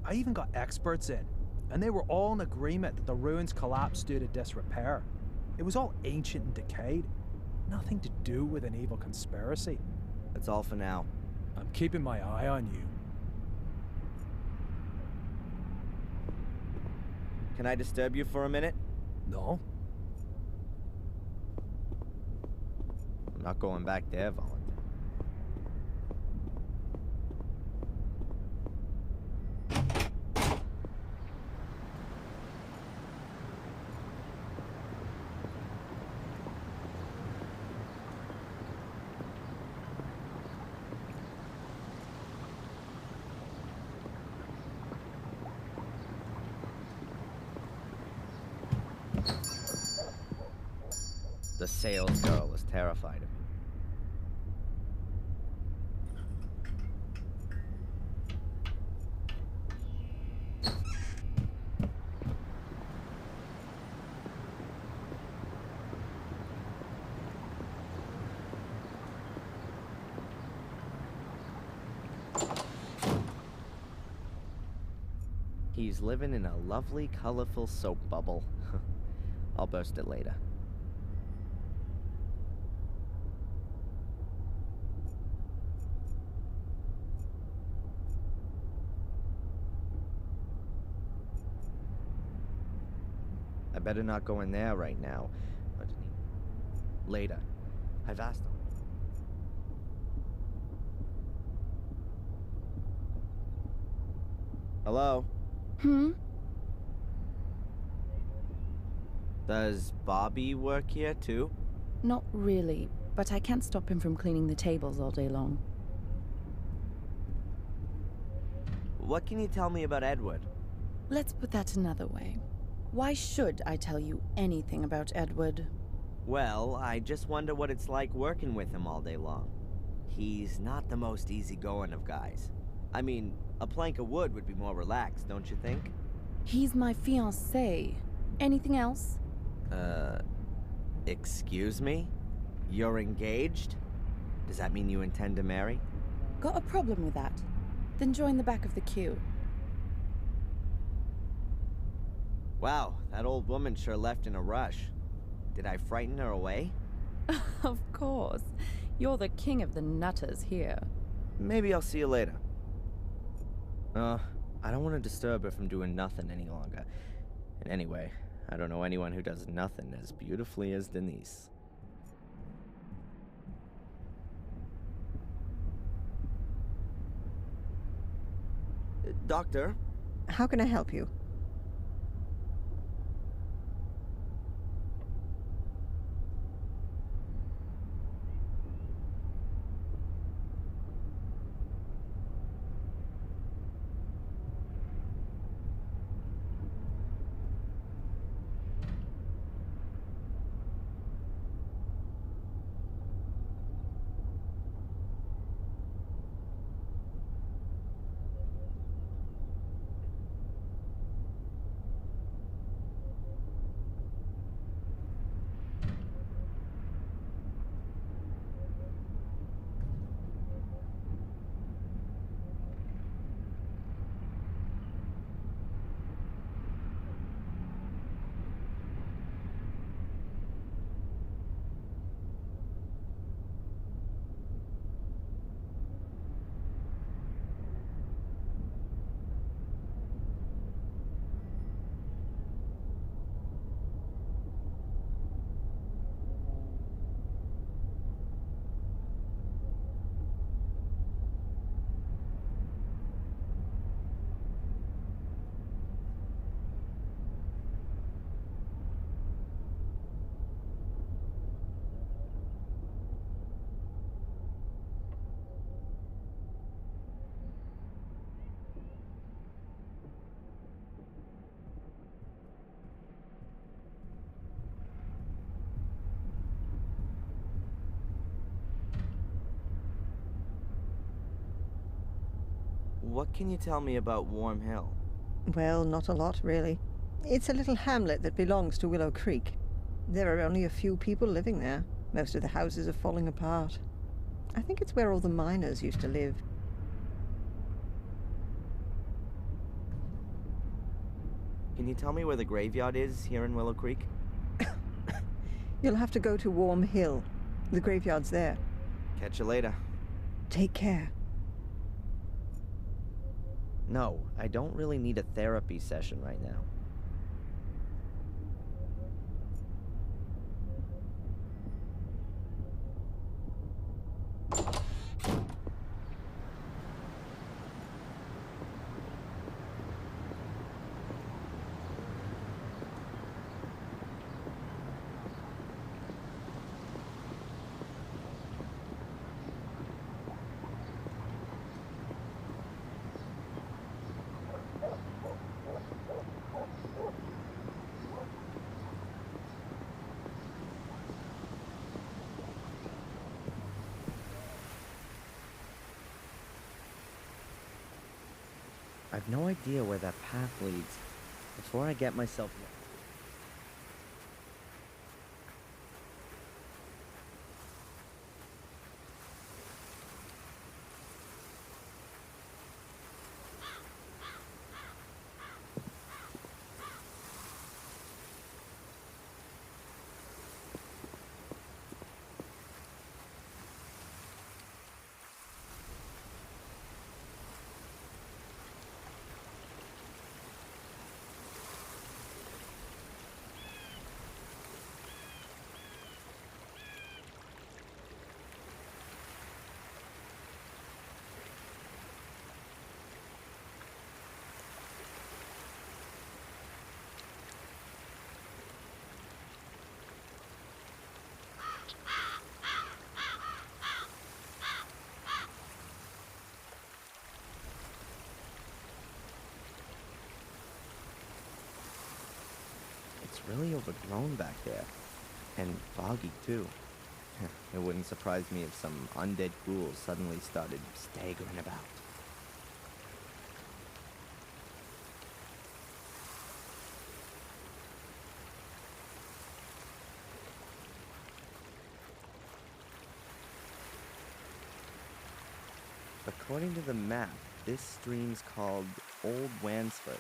I even got experts in, and they were all in agreement that the ruins collapsed due to disrepair. It was all ancient and decayed. Nothing to do with an evil conspiracy. That's all for now. I'm keeping my eye on you. Can I disturb you for a minute? No? I'm not going back there, Volunteer. The sales girl was terrified of me. He's living in a lovely, colorful soap bubble. I'll burst it later. I better not go in there right now. But later. I've asked him. Hello? Does Bobby work here too? Not really, but I can't stop him from cleaning the tables all day long. What can you tell me about Edward? Let's put that another way. Why should I tell you anything about Edward? Well, I just wonder what it's like working with him all day long. He's not the most easygoing of guys. I mean, a plank of wood would be more relaxed, don't you think? He's my fiancé. Anything else? Excuse me? You're engaged? Does that mean you intend to marry? Got a problem with that? Then join the back of the queue. Wow, that old woman sure left in a rush. Did I frighten her away? Of course. You're the king of the nutters here. Maybe I'll see you later. I don't want to disturb her from doing nothing any longer. And anyway, I don't know anyone who does nothing as beautifully as Denise. Doctor? How can I help you? What can you tell me about Warm Hill? Well, not a lot, really. It's a little hamlet that belongs to Willow Creek. There are only a few people living there. Most of the houses are falling apart. I think it's where all the miners used to live. Can you tell me where the graveyard is here in Willow Creek? You'll have to go to Warm Hill. The graveyard's there. Catch you later. Take care. No, I don't really need a therapy session right now. I've no idea where that path leads. Before I get myself... It's really overgrown back there. And foggy, too. It wouldn't surprise me if some undead ghouls suddenly started staggering about. According to the map, this stream's called Old Wansford.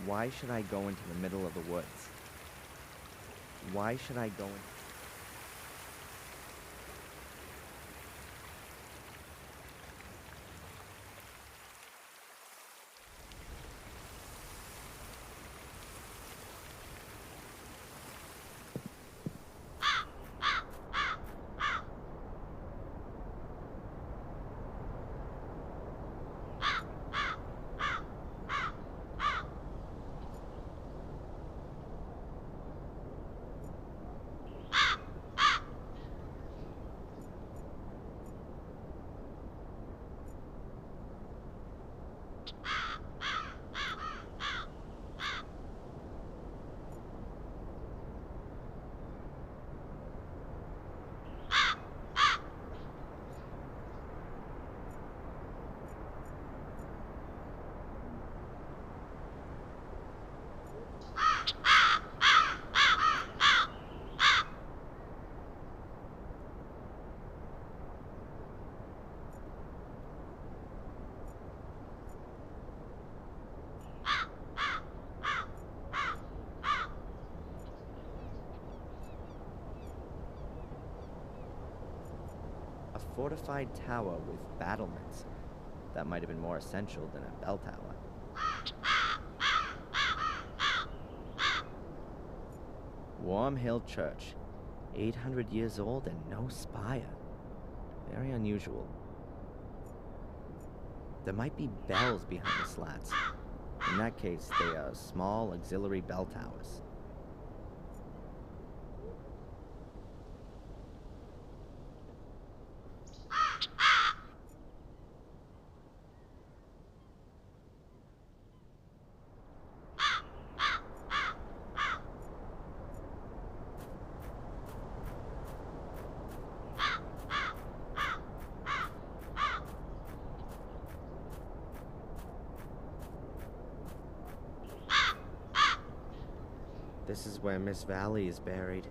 Why should I go into the middle of the woods? Why should I go in? A fortified tower with battlements. That might have been more essential than a bell tower. Worm Hill Church. 800 years old and no spire. Very unusual. There might be bells behind the slats. In that case, they are small auxiliary bell towers. This is where Miss Valley is buried,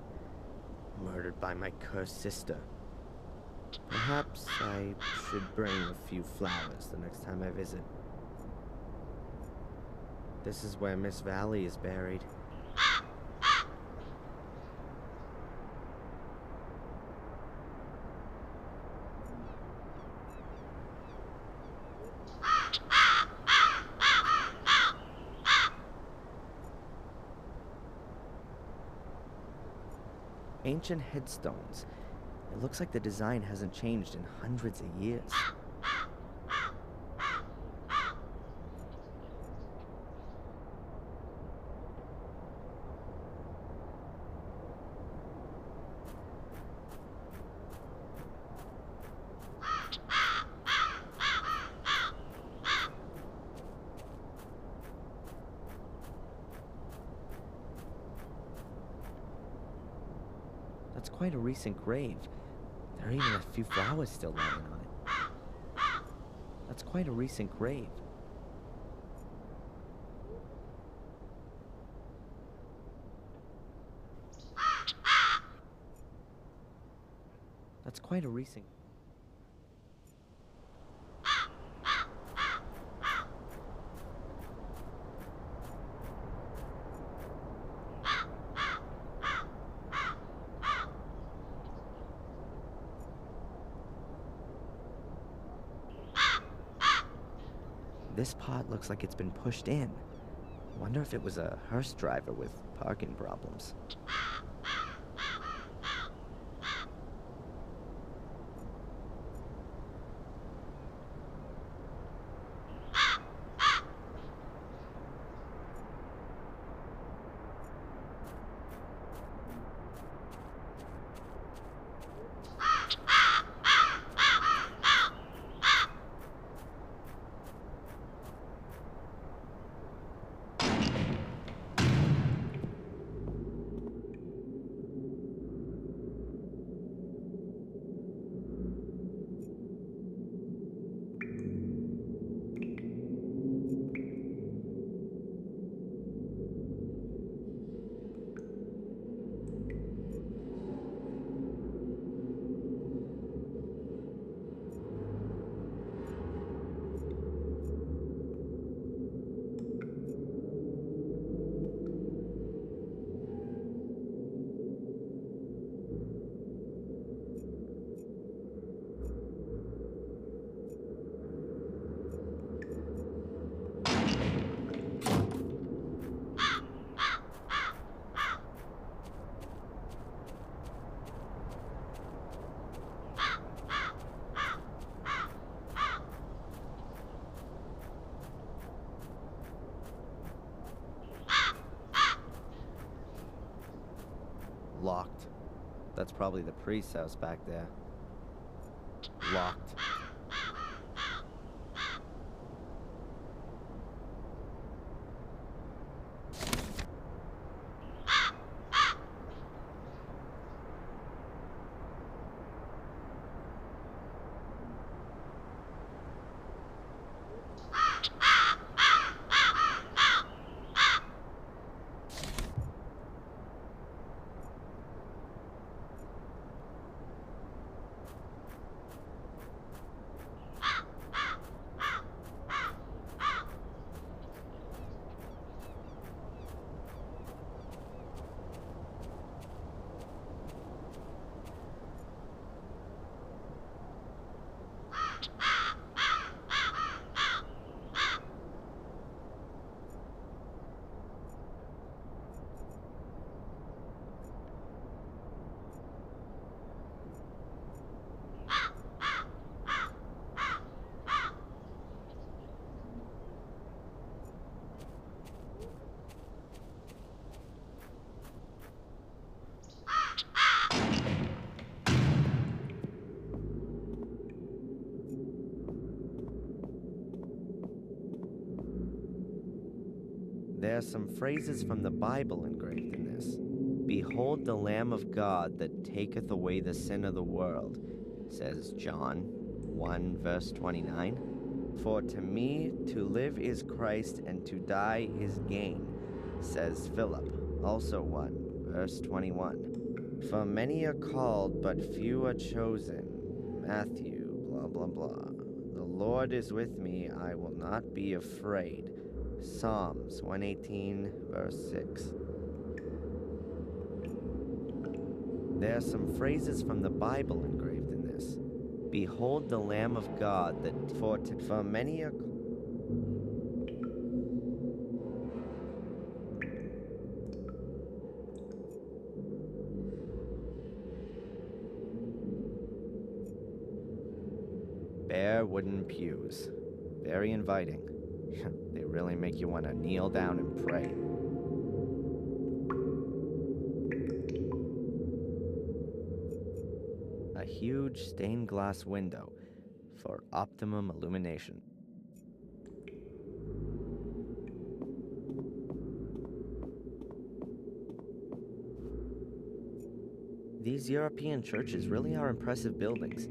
murdered by my cursed sister. Perhaps I should bring a few flowers the next time I visit. This is where Miss Valley is buried. Ancient headstones. It looks like the design hasn't changed in hundreds of years. That's quite a recent grave. There are even a few flowers still lying on it. That's quite a recent grave. That's quite a recent... This part looks like it's been pushed in. Wonder if it was a hearse driver with parking problems. Locked. That's probably the priest's house back there. Locked. There are some phrases from the Bible engraved in this. Behold the Lamb of God that taketh away the sin of the world, says John 1 verse 29. For to me to live is Christ and to die is gain, says Philip, also 1 verse 21. For many are called, but few are chosen, Matthew, blah blah blah. The Lord is with me, I will not be afraid, Psalms 118 verse 6. There are some phrases from the Bible engraved in this. Behold the Lamb of God that for many are... Bare wooden pews. Very inviting. They really make you want to kneel down and pray. A huge stained glass window for optimum illumination. These European churches really are impressive buildings.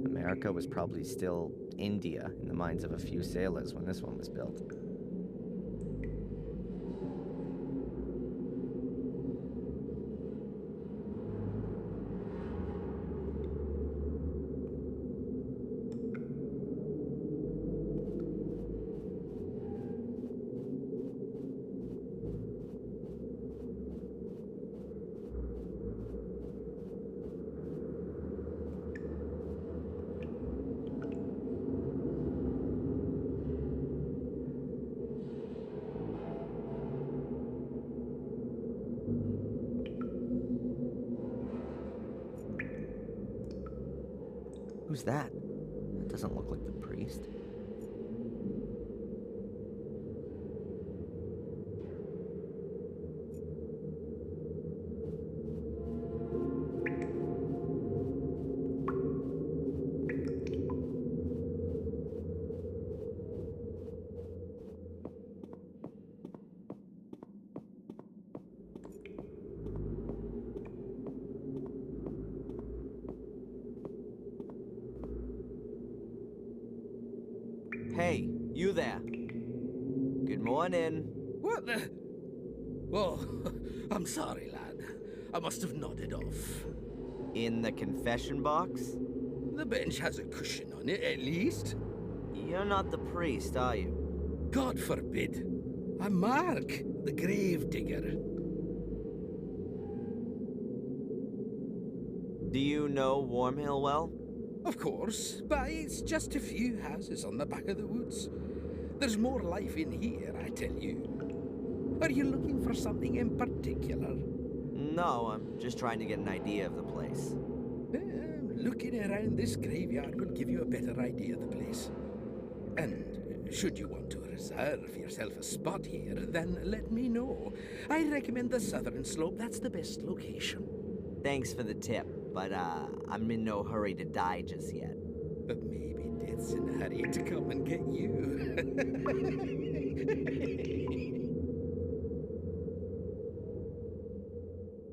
America was probably still India in the minds of a few sailors when this one was built. Who's that? That doesn't look like the priest. Hey, you there. Good morning. What the? Oh, I'm sorry, lad. I must have nodded off. In the confession box? The bench has a cushion on it, at least. You're not the priest, are you? God forbid. I'm Mark, the grave digger. Do you know Wormhill well? Of course, but it's just a few houses on the back of the woods. There's more life in here, I tell you. Are you looking for something in particular? No, I'm just trying to get an idea of the place. Looking around this graveyard will give you a better idea of the place. And should you want to reserve yourself a spot here, then let me know. I recommend the southern slope. That's the best location. Thanks for the tip, but I'm in no hurry to die just yet. But maybe death's in a hurry to come and get you.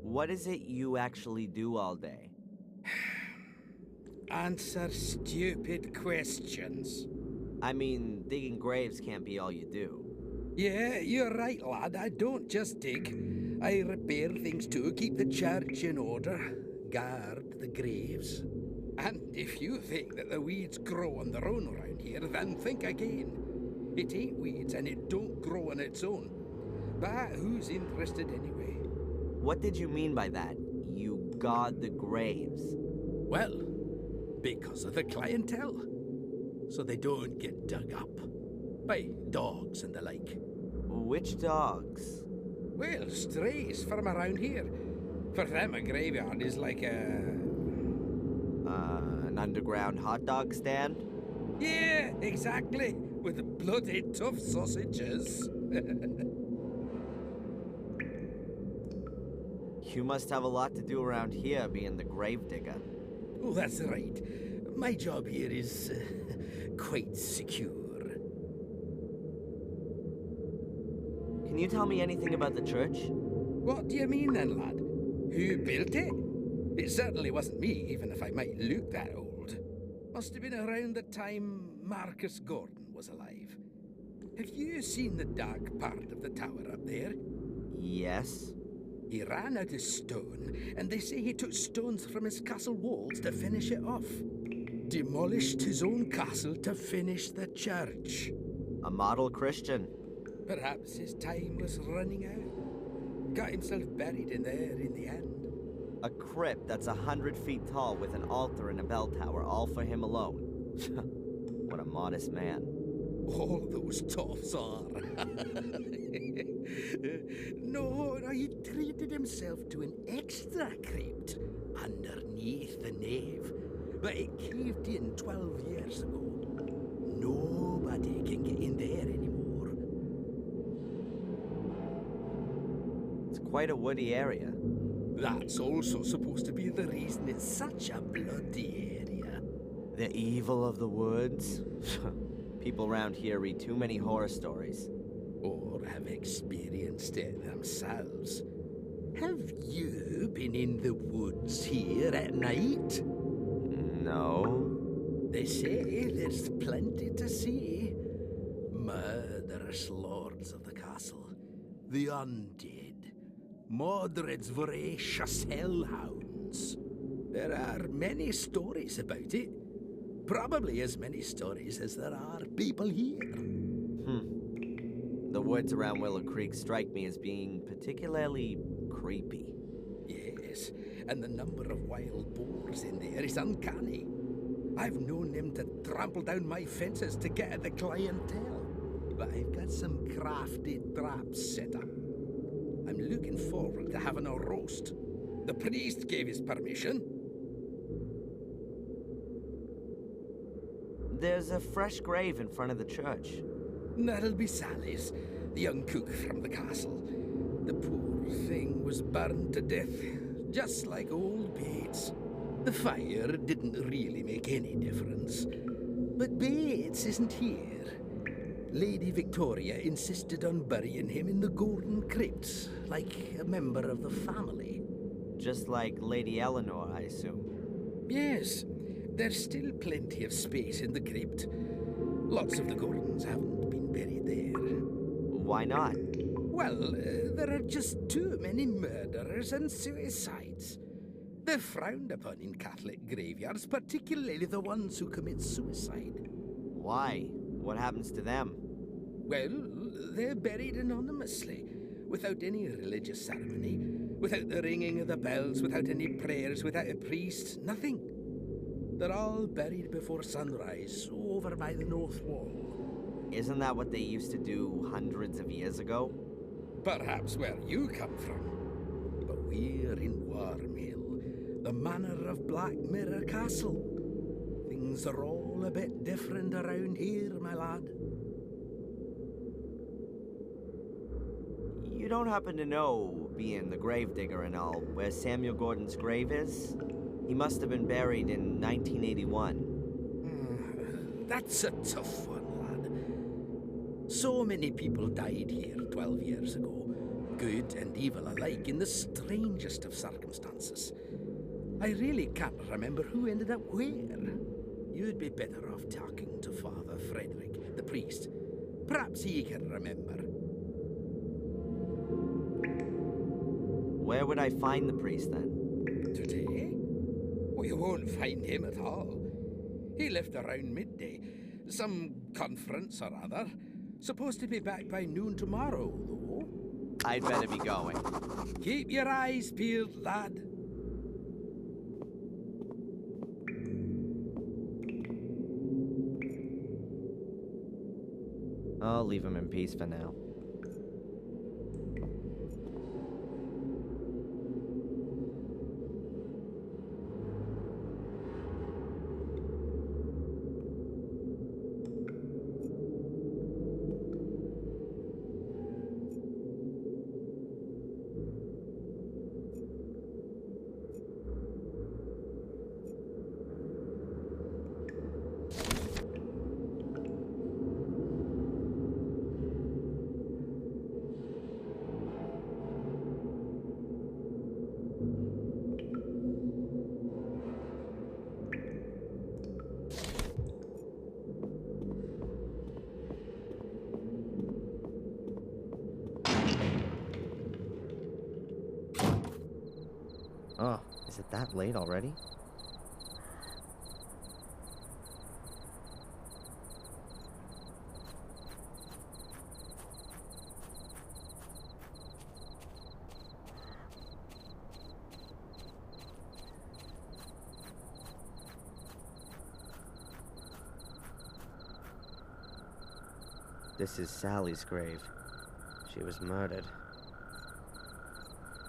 What is it you actually do all day? Answer stupid questions. I mean, digging graves can't be all you do. Yeah, you're right, lad. I don't just dig. I repair things too, keep the church in order, guard the graves. And if you think that the weeds grow on their own around here, then think again. It ain't weeds and it don't grow on its own. But who's interested anyway? What did you mean by that? You guard the graves? Well, because of the clientele. So they don't get dug up by dogs and the like. Which dogs? Well, strays from around here. For them, a graveyard is like an underground hot dog stand? Yeah, exactly. With the bloody tough sausages. You must have a lot to do around here, being the gravedigger. Oh, that's right. My job here is quite secure. Can you tell me anything about the church? What do you mean then, lad? Who built it? It certainly wasn't me, even if I might look that old. Must have been around the time Marcus Gordon was alive. Have you seen the dark part of the tower up there? Yes. He ran out of stone, and they say he took stones from his castle walls to finish it off. Demolished his own castle to finish the church. A model Christian. Perhaps his time was running out. Got himself buried in there in the end. A crypt that's 100 feet tall with an altar and a bell tower, all for him alone. What a modest man. All those toffs are. No, he treated himself to an extra crypt underneath the nave. But it caved in 12 years ago. Nobody can get in there anymore. It's quite a woody area. That's also supposed to be the reason it's such a bloody area. The evil of the woods? People around here read too many horror stories. Or have experienced it themselves. Have you been in the woods here at night? No. They say there's plenty to see. Murderous lords of the castle. The undead. Mordred's voracious hellhounds. There are many stories about it. Probably as many stories as there are people here. The woods around Willow Creek strike me as being particularly creepy. Yes, and the number of wild boars in there is uncanny. I've known them to trample down my fences to get at the clientele. But I've got some crafty traps set up. I'm looking forward to having a roast. The priest gave his permission. There's a fresh grave in front of the church. That'll be Sally's, the young cook from the castle. The poor thing was burned to death, just like old Bates. The fire didn't really make any difference. But Bates isn't here. Lady Victoria insisted on burying him in the Golden Crypt, like a member of the family. Just like Lady Eleanor, I assume. Yes, there's still plenty of space in the crypt. Lots of the Gordons haven't been buried there. Why not? Well, there are just too many murderers and suicides. They're frowned upon in Catholic graveyards, particularly the ones who commit suicide. Why? What happens to them? Well, they're buried anonymously, without any religious ceremony, without the ringing of the bells, without any prayers, without a priest, nothing. They're all buried before sunrise, over by the north wall. Isn't that what they used to do hundreds of years ago? Perhaps where you come from. But we're in Wormhill, the manor of Black Mirror Castle. Things are all a bit different around here, my lad. You don't happen to know, being the gravedigger and all, where Samuel Gordon's grave is? He must have been buried in 1981. That's a tough one, lad. So many people died here 12 years ago, good and evil alike, in the strangest of circumstances. I really can't remember who ended up where. You'd be better off talking to Father Frederick, the priest. Perhaps he can remember. Where would I find the priest then? Today? Well, you won't find him at all. He left around midday. Some conference or other. Supposed to be back by noon tomorrow, though. I'd better be going. Keep your eyes peeled, lad. I'll leave him in peace for now. that late already? This is Sally's grave. She was murdered.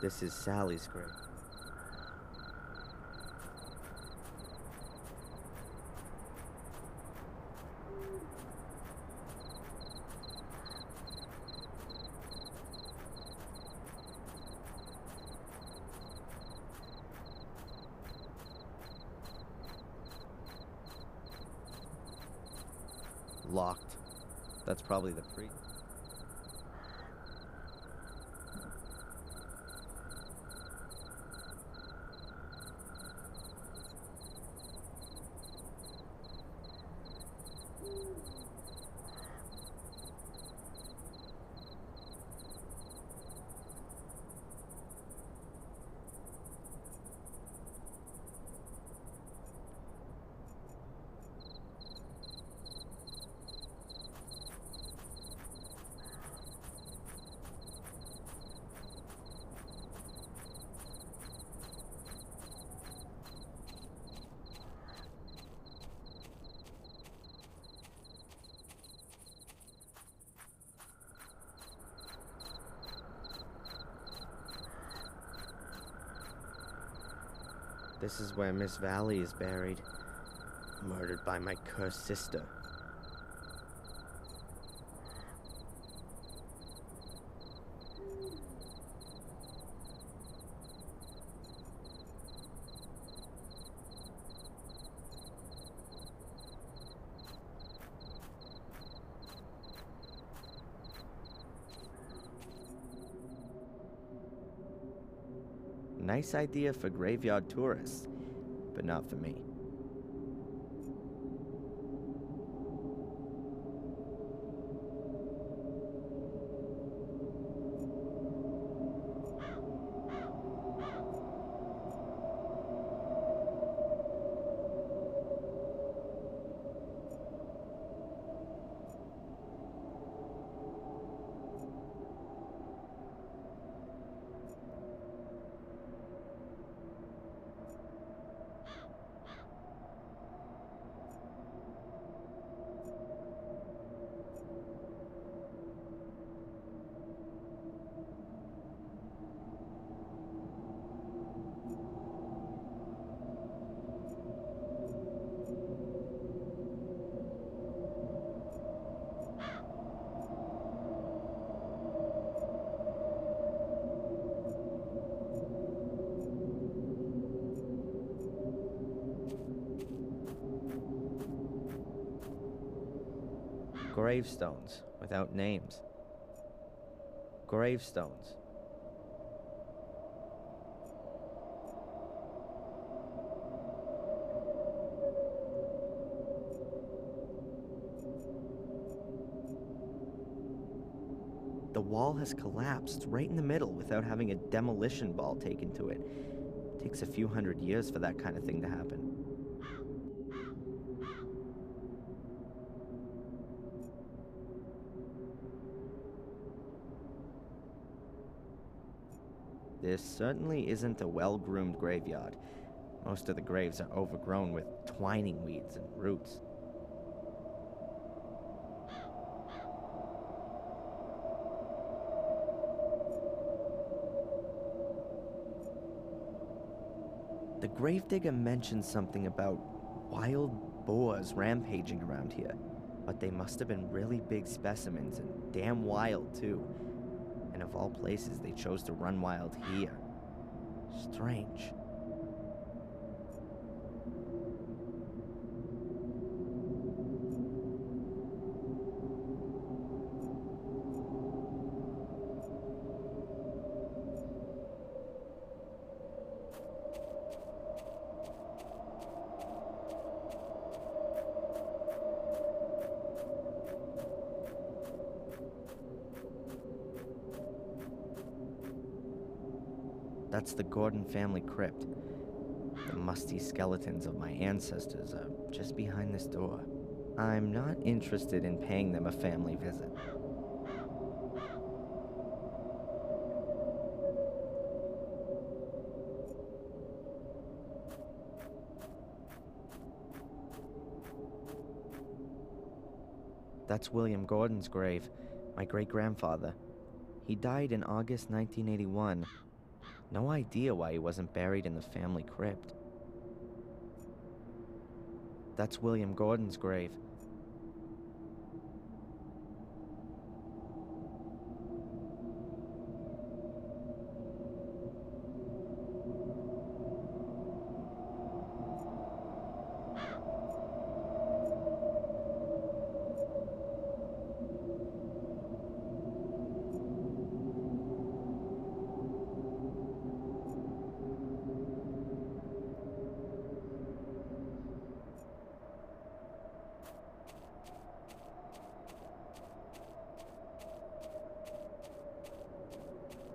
This is Sally's grave. Locked. That's probably the priest. This is where Miss Valley is buried, murdered by my cursed sister. Nice idea for graveyard tourists, but not for me. Gravestones without names. Gravestones. The wall has collapsed right in the middle without having a demolition ball taken to it. It takes a few hundred years for that kind of thing to happen. This certainly isn't a well-groomed graveyard. Most of the graves are overgrown with twining weeds and roots. The gravedigger mentioned something about wild boars rampaging around here, but they must have been really big specimens and damn wild too. And of all places, they chose to run wild here. Strange. That's the Gordon family crypt. The musty skeletons of my ancestors are just behind this door. I'm not interested in paying them a family visit. That's William Gordon's grave, my great-grandfather. He died in August 1981. No idea why he wasn't buried in the family crypt. That's William Gordon's grave.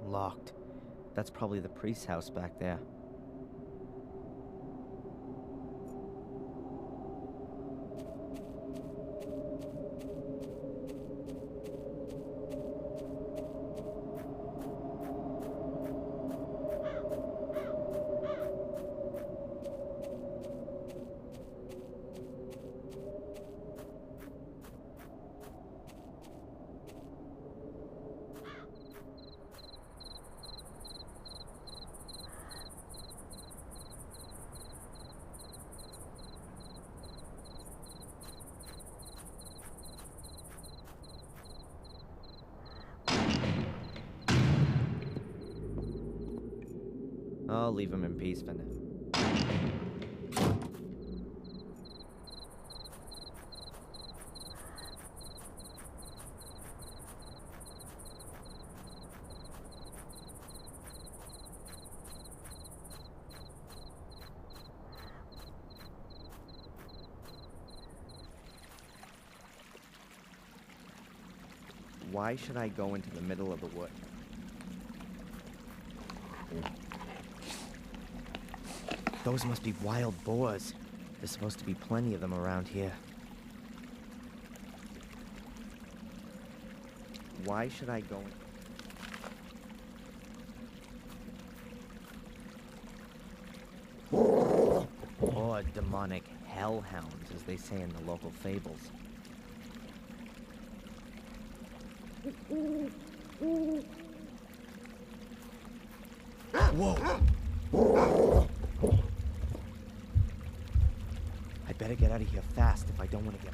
Locked. That's probably the priest's house back there. I'll leave him in peace for now. Why should I go into the middle of the wood? Those must be wild boars. There's supposed to be plenty of them around here. Why should I go in? Or demonic hellhounds, as they say in the local fables. Whoa! I better get out of here fast if I don't want to get...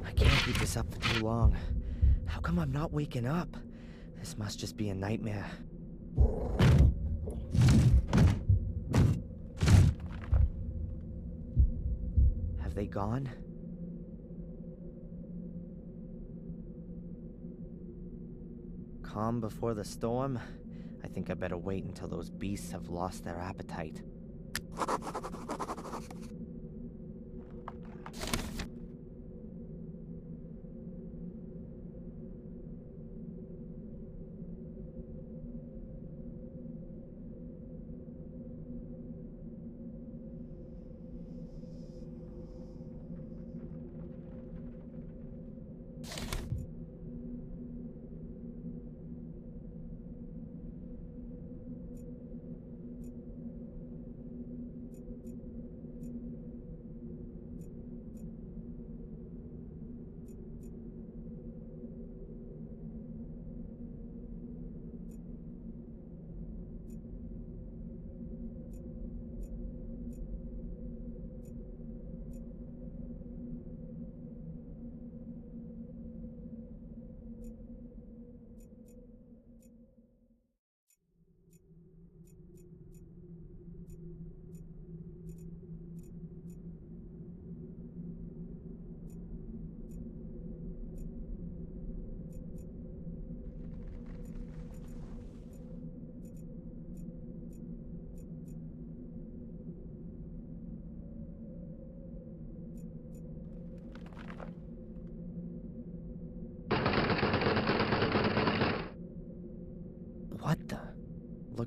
I can't keep this up for too long. How come I'm not waking up? This must just be a nightmare. Have they gone? Calm before the storm? I think I better wait until those beasts have lost their appetite.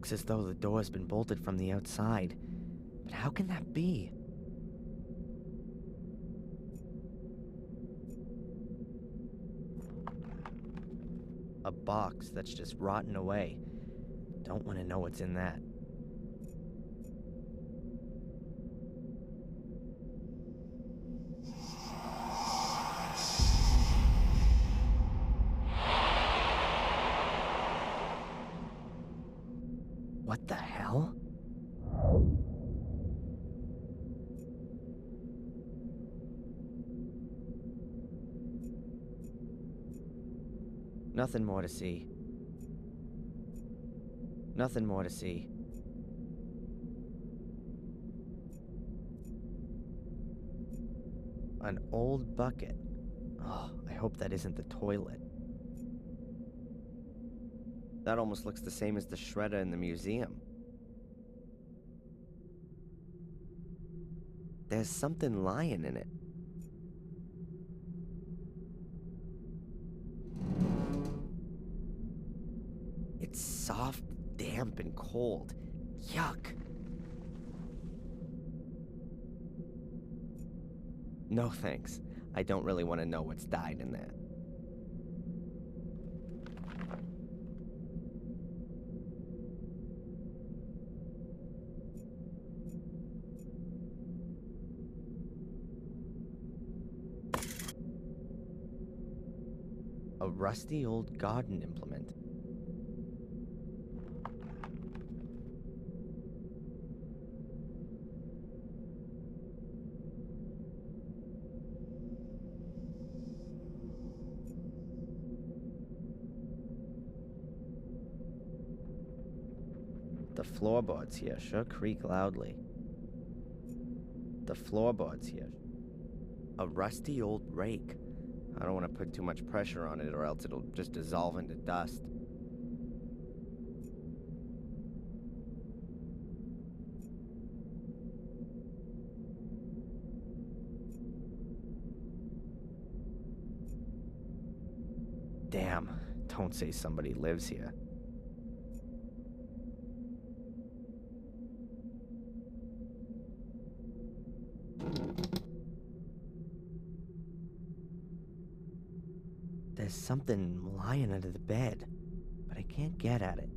Looks as though the door's been bolted from the outside. But how can that be? A box that's just rotting away. Don't want to know what's in that. What the hell? Nothing more to see. Nothing more to see. An old bucket. Oh, I hope that isn't the toilet. That almost looks the same as the shredder in the museum. There's something lying in it. It's soft, damp, and cold. Yuck. No thanks. I don't really want to know what's died in there. A rusty old garden implement. The floorboards here sure creak loudly. The floorboards here. A rusty old rake. I don't want to put too much pressure on it or else it'll just dissolve into dust. Damn, don't say somebody lives here. There's something lying under the bed, but I can't get at it.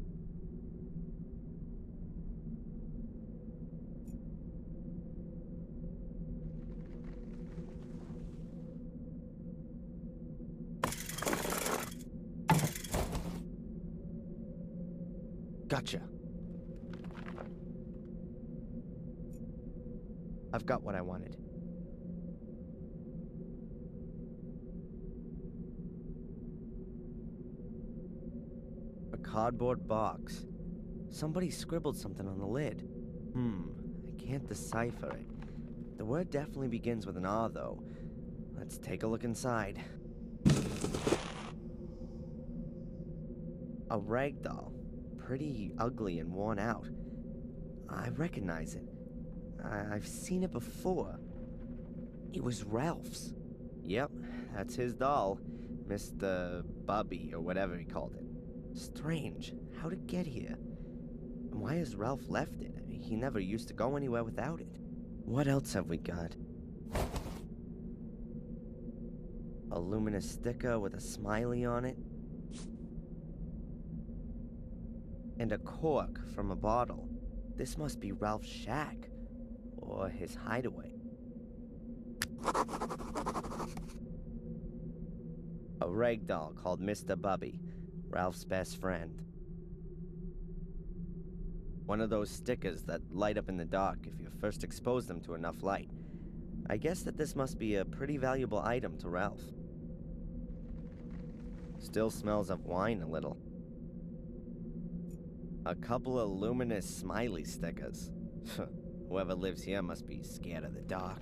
Gotcha. I've got what I wanted. A cardboard box. Somebody scribbled something on the lid. I can't decipher it. The word definitely begins with an R, though. Let's take a look inside. A rag doll. Pretty ugly and worn out. I recognize it. I've seen it before. It was Ralph's. Yep, that's his doll. Mr. Bubby, or whatever he called it. Strange. How'd it get here? And why has Ralph left it? He never used to go anywhere without it. What else have we got? A luminous sticker with a smiley on it. And a cork from a bottle. This must be Ralph's shack. Or his hideaway. A rag doll called Mr. Bubby, Ralph's best friend. One of those stickers that light up in the dark if you first expose them to enough light. I guess that this must be a pretty valuable item to Ralph. Still smells of wine a little. A couple of luminous smiley stickers. Whoever lives here must be scared of the dark.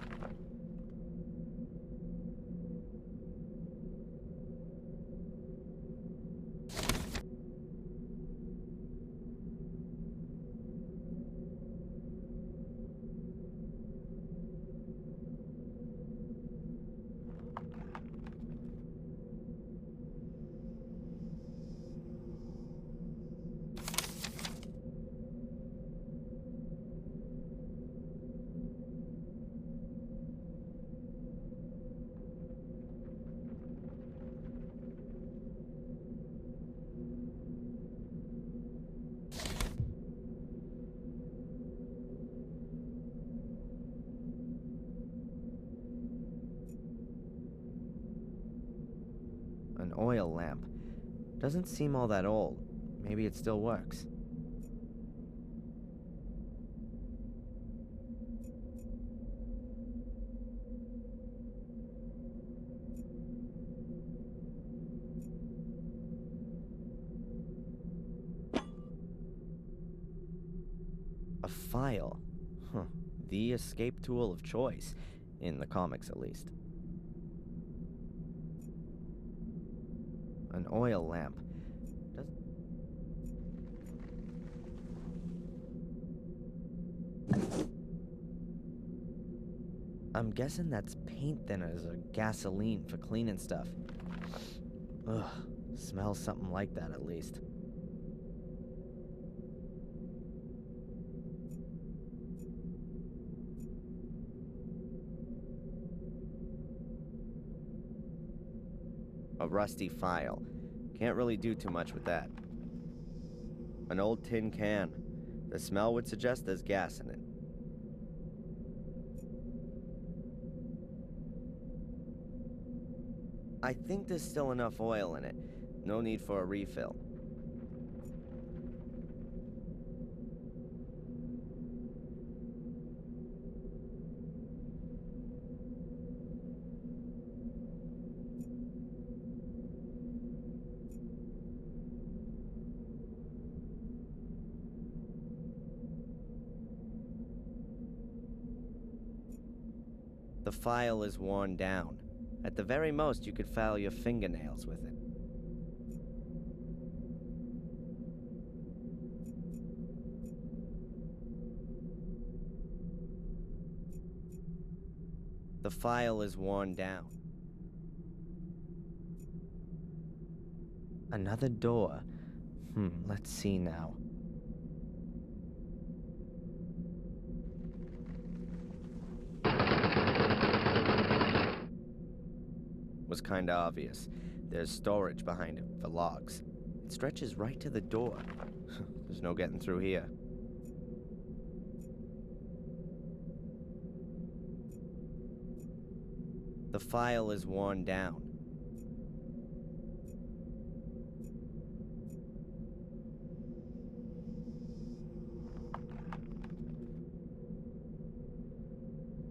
An oil lamp. Doesn't seem all that old. Maybe it still works. A file. Huh. The escape tool of choice. In the comics, at least. An oil lamp. Does... I'm guessing that's paint thinners or gasoline for cleaning stuff. Ugh. Smells something like that, at least. A rusty file. Can't really do too much with that. An old tin can. The smell would suggest there's gas in it. I think there's still enough oil in it. No need for a refill. The file is worn down. At the very most, you could file your fingernails with it. The file is worn down. Another door. Let's see now. Was kinda obvious. There's storage behind it for logs. It stretches right to the door. There's no getting through here. The file is worn down.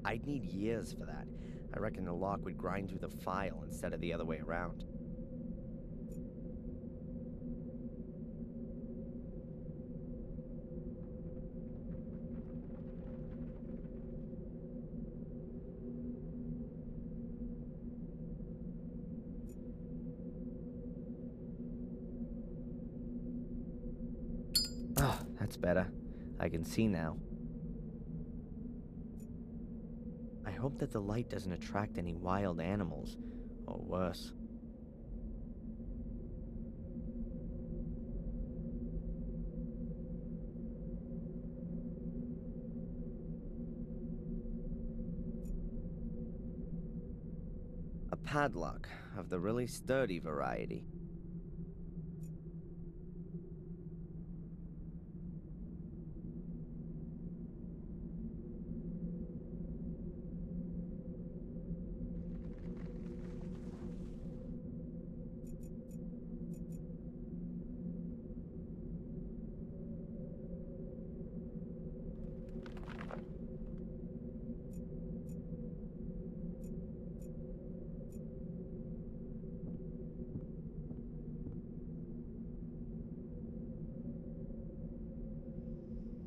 I'd need years for that. I reckon the lock would grind through the file instead of the other way around. Oh, that's better. I can see now. I hope that the light doesn't attract any wild animals, or worse. A padlock of the really sturdy variety.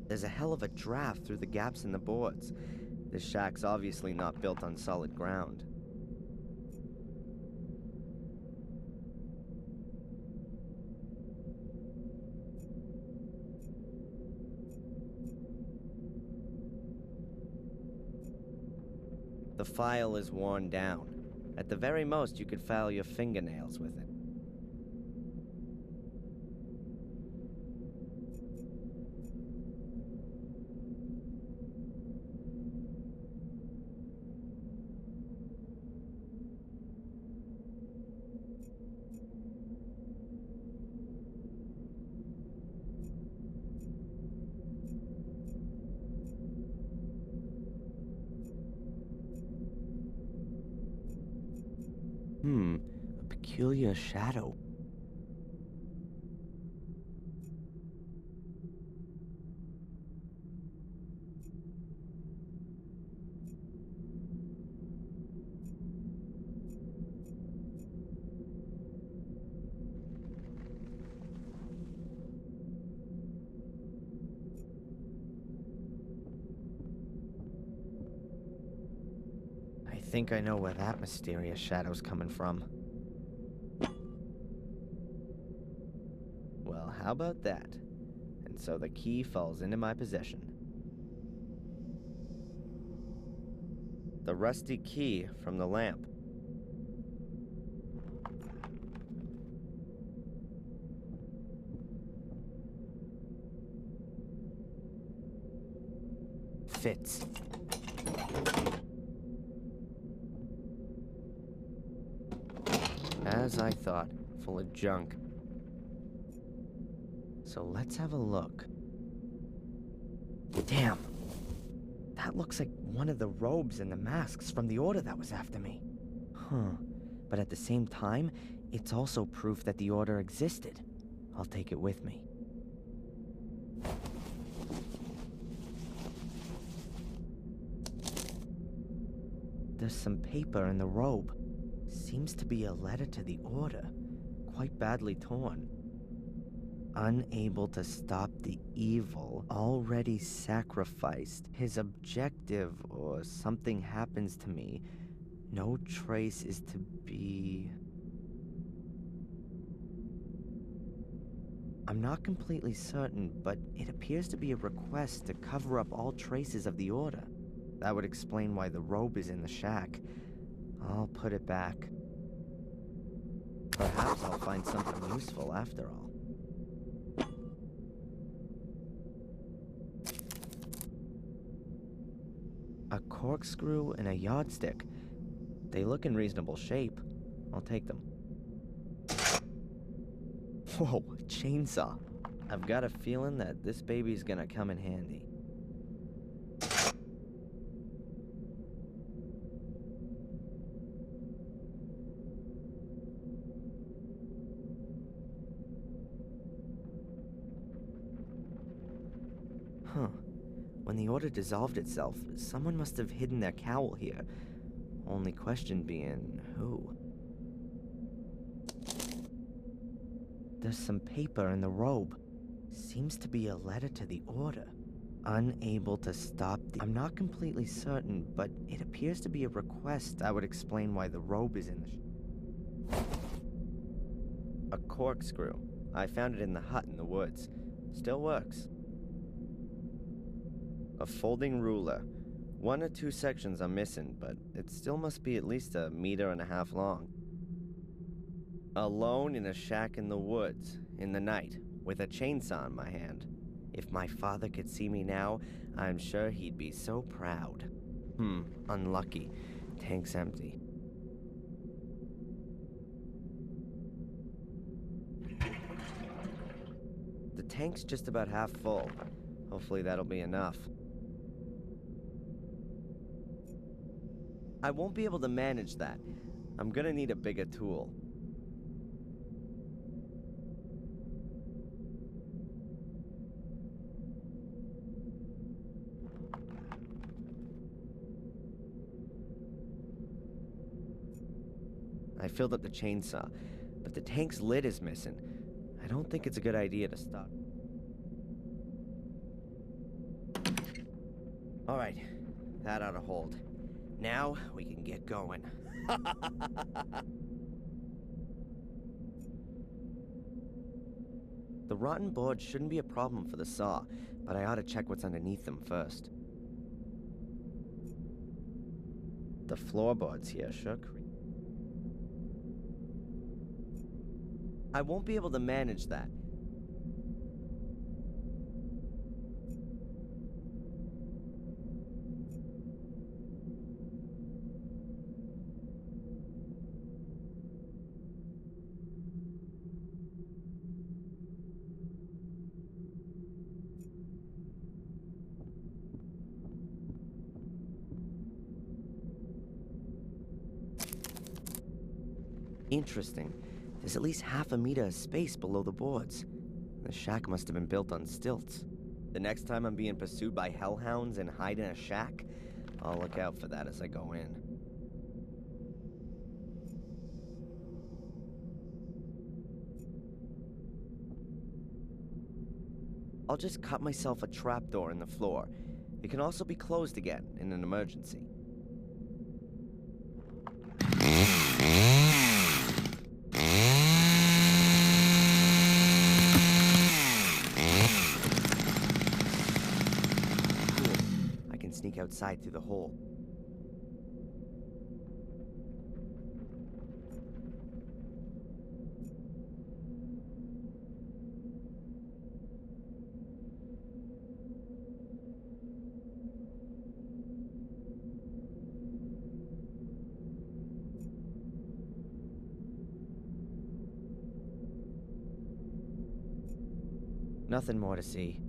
There's a hell of a draft through the gaps in the boards. This shack's obviously not built on solid ground. The file is worn down. At the very most, you could file your fingernails with it. A peculiar shadow. I think I know where that mysterious shadow's coming from. Well, how about that? And so the key falls into my possession. The rusty key from the lamp. Fits. As I thought, full of junk. So let's have a look. Damn! That looks like one of the robes and the masks from the order that was after me. Huh. But at the same time, it's also proof that the order existed. I'll take it with me. There's some paper in the robe. Seems to be a letter to the order. Quite badly torn. Unable to stop the evil, already sacrificed. His objective, or something happens to me. No trace is to be... I'm not completely certain, but it appears to be a request to cover up all traces of the order. That would explain why the robe is in the shack. I'll put it back. Perhaps I'll find something useful after all. A corkscrew and a yardstick. They look in reasonable shape. I'll take them. Whoa, a chainsaw. I've got a feeling that this baby's gonna come in handy. Huh. When the order dissolved itself, someone must have hidden their cowl here. Only question being, who? There's some paper in the robe. Seems to be a letter to the order. Unable to stop the... I'm not completely certain, but it appears to be a request that would explain why the robe is in the... A corkscrew. I found it in the hut in the woods. Still works. A folding ruler. 1 or 2 sections are missing, but it still must be at least 1.5 meters long. Alone in a shack in the woods, in the night, with a chainsaw in my hand. If my father could see me now, I'm sure he'd be so proud. Unlucky. Tank's empty. The tank's just about half full. Hopefully that'll be enough. I won't be able to manage that. I'm gonna need a bigger tool. I filled up the chainsaw, but the tank's lid is missing. I don't think it's a good idea to stop. Alright, that ought to hold. Now we can get going. The rotten boards shouldn't be a problem for the saw, but I ought to check what's underneath them first. The floorboards here sure creak. I won't be able to manage that. Interesting. There's at least half a meter of space below the boards. The shack must have been built on stilts. The next time I'm being pursued by hellhounds and hide in a shack, I'll look out for that as I go in. I'll just cut myself a trapdoor in the floor. It can also be closed again in an emergency. Cool. I can sneak outside through the hole. Nothing more to see.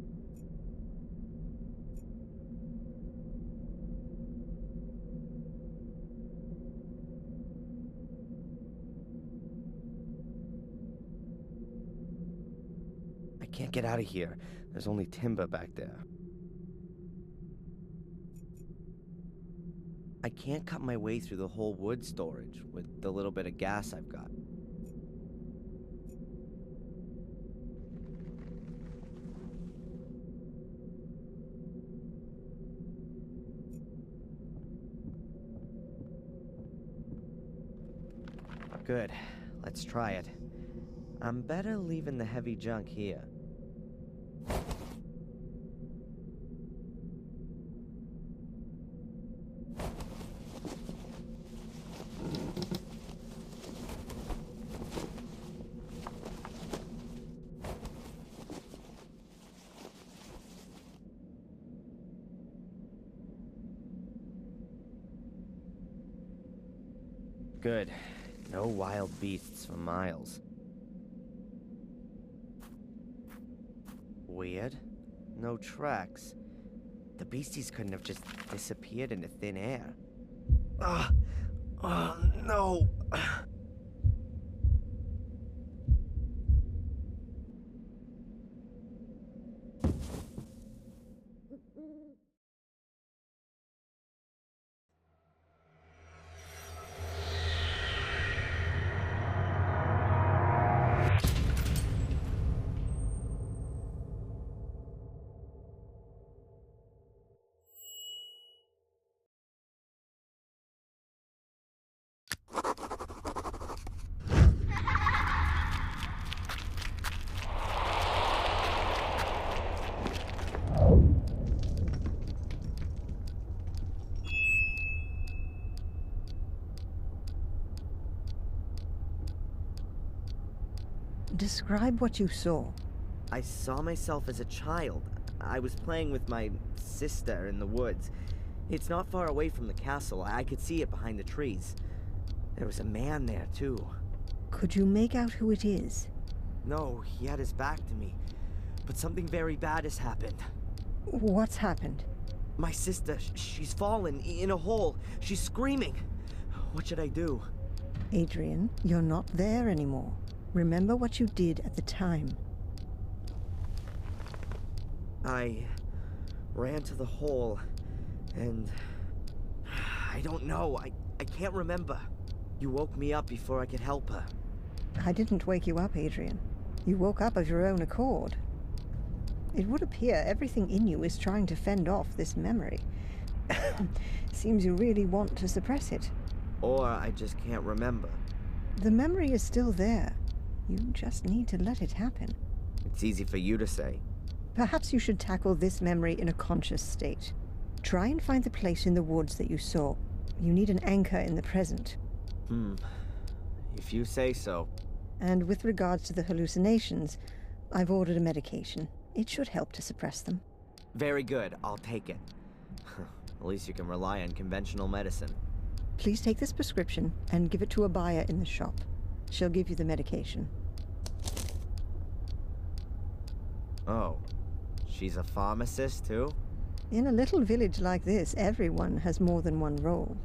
I can't get out of here. There's only timber back there. I can't cut my way through the whole wood storage with the little bit of gas I've got. Good. Let's try it. I'm better leaving the heavy junk here. Good. No wild beasts for miles. Weird. No tracks. The beasties couldn't have just disappeared into thin air. No! Describe what you saw. I saw myself as a child. I was playing with my sister in the woods. It's not far away from the castle. I could see it behind the trees. There was a man there, too. Could you make out who it is? No, he had his back to me. But something very bad has happened. What's happened? My sister, she's fallen in a hole. She's screaming. What should I do? Adrian, you're not there anymore. Remember what you did at the time. I ran to the hole, and I don't know. I can't remember. You woke me up before I could help her. I didn't wake you up, Adrian. You woke up of your own accord. It would appear everything in you is trying to fend off this memory. Seems you really want to suppress it. Or I just can't remember. The memory is still there. You just need to let it happen. It's easy for you to say. Perhaps you should tackle this memory in a conscious state. Try and find the place in the woods that you saw. You need an anchor in the present. If you say so. And with regards to the hallucinations, I've ordered a medication. It should help to suppress them. Very good. I'll take it. At least you can rely on conventional medicine. Please take this prescription and give it to a buyer in the shop. She'll give you the medication. Oh, she's a pharmacist too? In a little village like this, everyone has more than one role.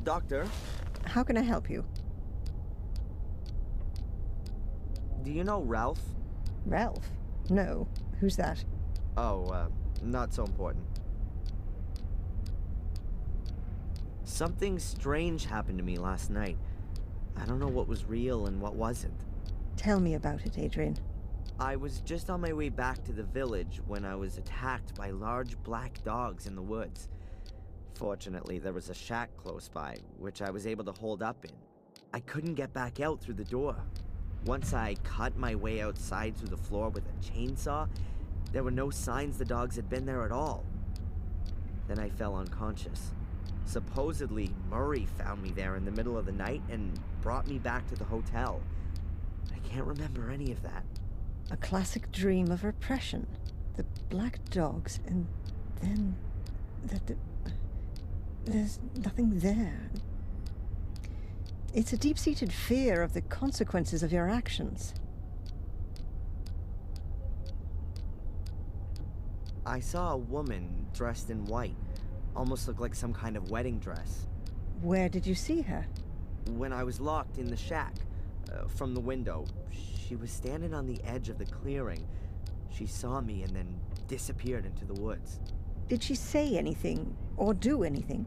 Doctor, How can I help you? do you know Ralph? Ralph? No. Who's that? Oh, not so important. Something strange happened to me last night. I don't know what was real and what wasn't. Tell me about it, Adrian. I was just on my way back to the village when I was attacked by large black dogs in the woods. Fortunately, there was a shack close by, which I was able to hold up in. I couldn't get back out through the door. Once I cut my way outside through the floor with a chainsaw, there were no signs the dogs had been there at all. Then I fell unconscious. Supposedly, Murray found me there in the middle of the night and brought me back to the hotel. I can't remember any of that. A classic dream of repression. The black dogs, and then... There's nothing there. It's a deep-seated fear of the consequences of your actions. I saw a woman dressed in white. Almost looked like some kind of wedding dress. Where did you see her? When I was locked in the shack, from the window, she was standing on the edge of the clearing. She saw me and then disappeared into the woods. Did she say anything, or do anything?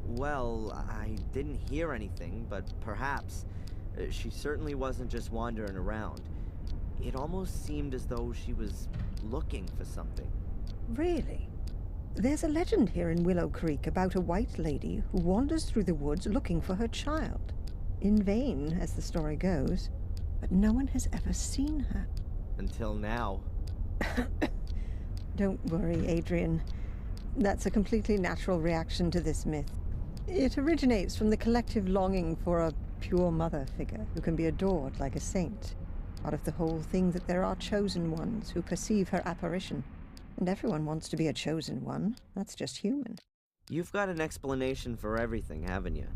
Well, I didn't hear anything, but perhaps. She certainly wasn't just wandering around. It almost seemed as though she was looking for something. Really? There's a legend here in Willow Creek about a white lady who wanders through the woods looking for her child. In vain, as the story goes, but no one has ever seen her. Until now. Don't worry, Adrian. That's a completely natural reaction to this myth. It originates from the collective longing for a pure mother figure who can be adored like a saint. Out of the whole thing that there are chosen ones who perceive her apparition. And everyone wants to be a chosen one. That's just human. You've got an explanation for everything, haven't you?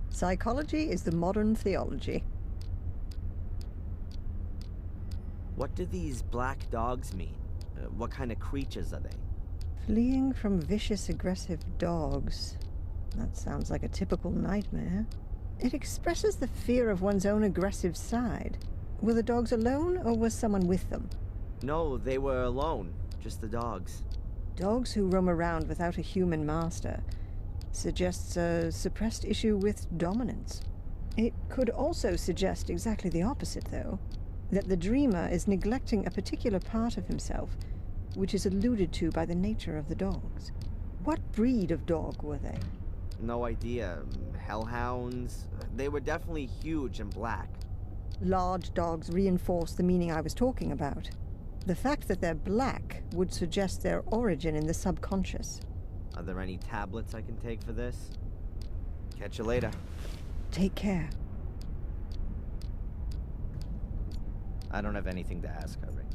Psychology is the modern theology. What do these black dogs mean? What kind of creatures are they? Fleeing from vicious, aggressive dogs. That sounds like a typical nightmare. It expresses the fear of one's own aggressive side. Were the dogs alone, or was someone with them? No, they were alone. Just the dogs. Dogs who roam around without a human master suggests a suppressed issue with dominance. It could also suggest exactly the opposite, though. That the dreamer is neglecting a particular part of himself, which is alluded to by the nature of the dogs. What breed of dog were they? No idea. Hellhounds? They were definitely huge and black. Large dogs reinforce the meaning I was talking about. The fact that they're black would suggest their origin in the subconscious. Are there any tablets I can take for this? Catch you later. Take care. I don't have anything to ask her, Rick.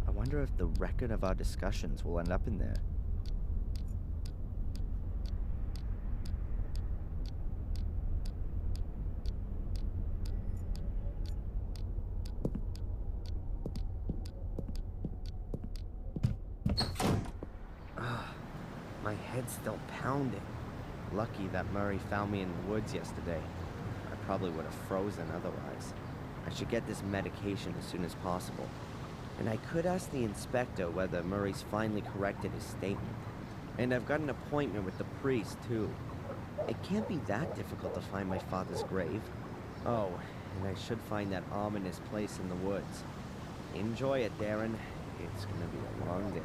I wonder if the record of our discussions will end up in there. My head's still pounding. Lucky that Murray found me in the woods yesterday. I probably would have frozen otherwise. I should get this medication as soon as possible. And I could ask the inspector whether Murray's finally corrected his statement. And I've got an appointment with the priest, too. It can't be that difficult to find my father's grave. Oh, and I should find that ominous place in the woods. Enjoy it, Darren. It's gonna be a long day.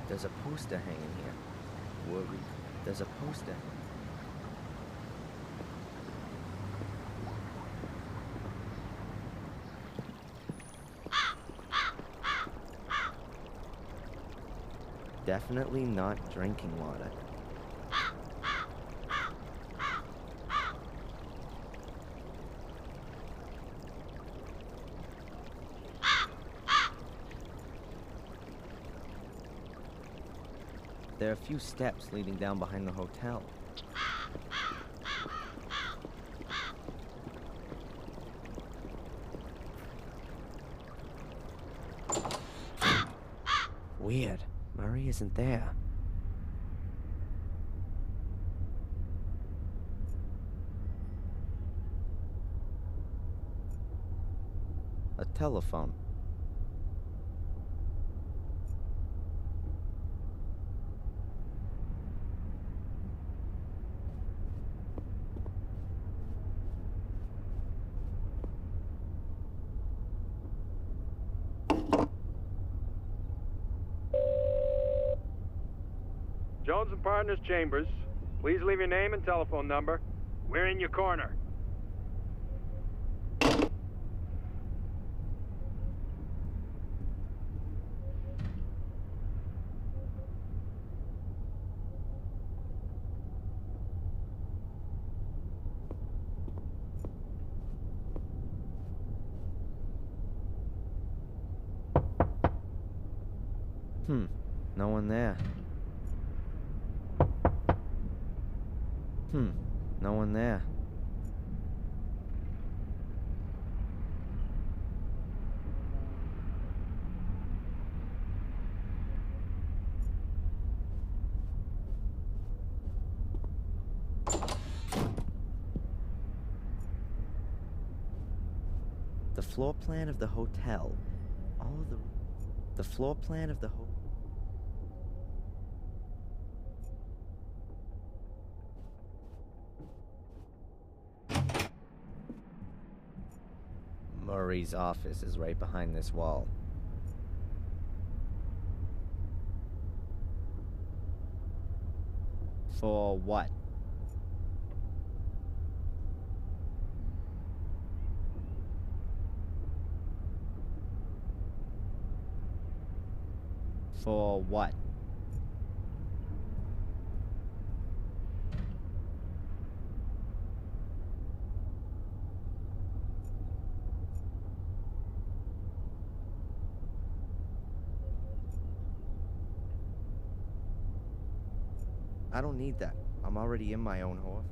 There's a poster hanging here. Worried. There's a poster. definitely not drinking water. There are a few steps leading down behind the hotel. Weird. Murray isn't there. A telephone. Jones and Partners Chambers. Please leave your name and telephone number. We're in your corner. No one there. No one there. The floor plan of the hotel. The floor plan of the hotel. Murray's office is right behind this wall. For what? For what? I don't need that. I'm already in my own horse.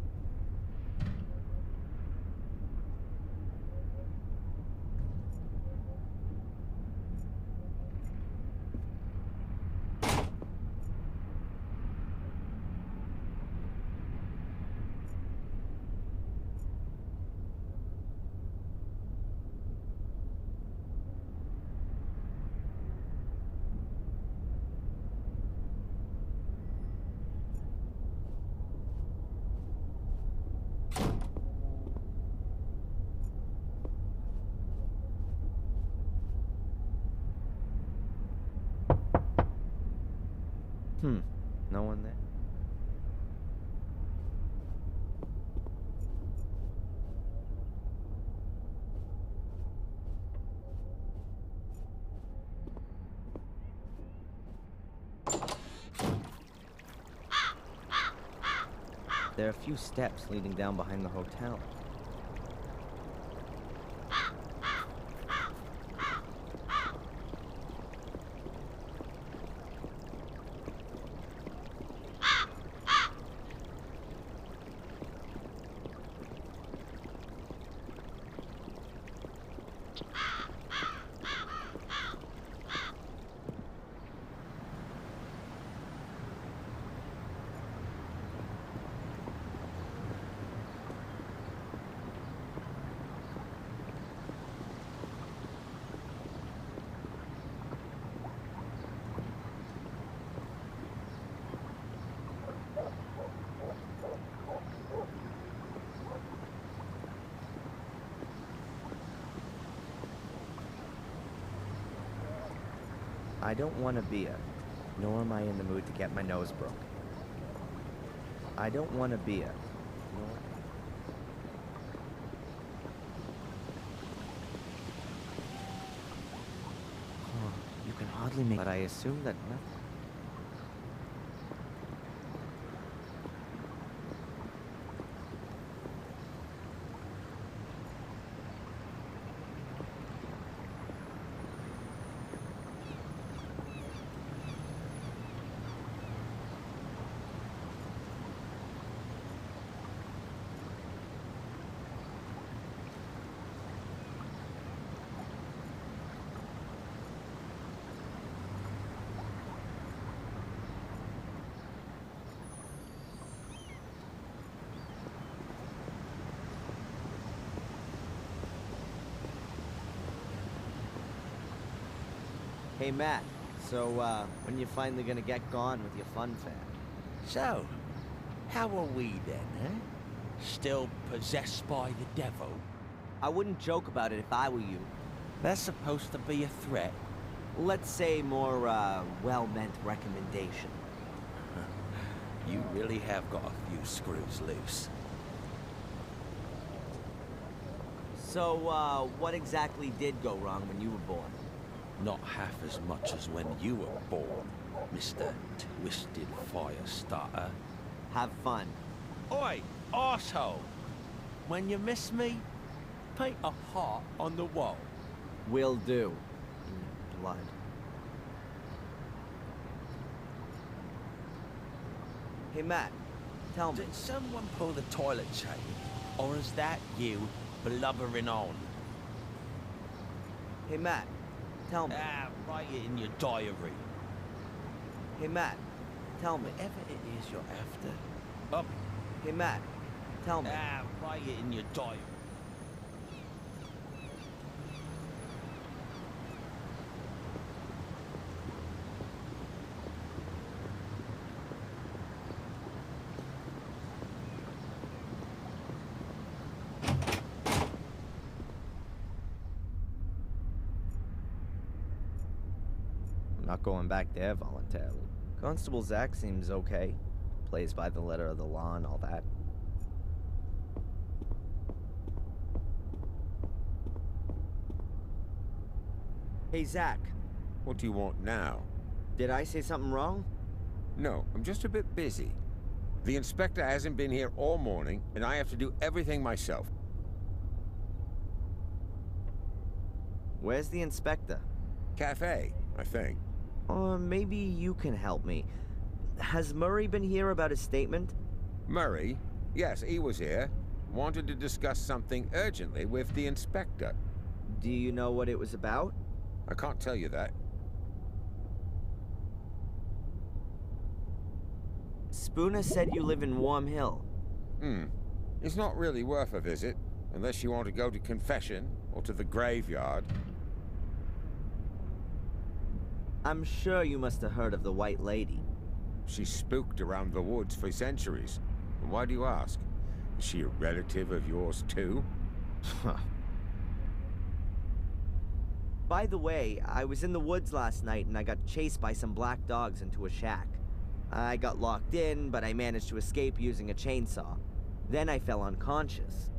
No one there. There are a few steps leading down behind the hotel. I don't want a beer, nor am I in the mood to get my nose broke. I don't want a beer, nor... Oh, you can hardly make... But I assume that nothing... Hey, Matt. So, when you finally gonna get gone with your fun fair? So, how are we then, eh? Still possessed by the devil? I wouldn't joke about it if I were you. That's supposed to be a threat. Let's say more, well-meant recommendation. You really have got a few screws loose. So, what exactly did go wrong when you were born? Not half as much as when you were born, Mr. Twisted Firestarter. Have fun. Oi, arsehole! When you miss me, paint a heart on the wall. Will do. In blood. Hey, Matt, tell me. Did someone pull the toilet chain? Or is that you blubbering on? Hey, Matt, tell me. Write it in your diary. Hey, Matt, tell me. Whatever it is you're after. Up. Hey, Matt, tell me. Write it in your diary. Not going back there voluntarily. Constable Zach seems okay. Plays by the letter of the law and all that. Hey, Zach. What do you want now? Did I say something wrong? No, I'm just a bit busy. The inspector hasn't been here all morning, and I have to do everything myself. Where's the inspector? Cafe, I think. Or maybe you can help me. Has Murray been here about his statement? Murray? Yes, he was here. Wanted to discuss something urgently with the inspector. Do you know what it was about? I can't tell you that. Spooner said you live in Warm Hill. It's not really worth a visit, unless you want to go to confession or to the graveyard. I'm sure you must have heard of the White Lady. She's spooked around the woods for centuries. Why do you ask? Is she a relative of yours too? By the way, I was in the woods last night and I got chased by some black dogs into a shack. I got locked in, but I managed to escape using a chainsaw. Then I fell unconscious.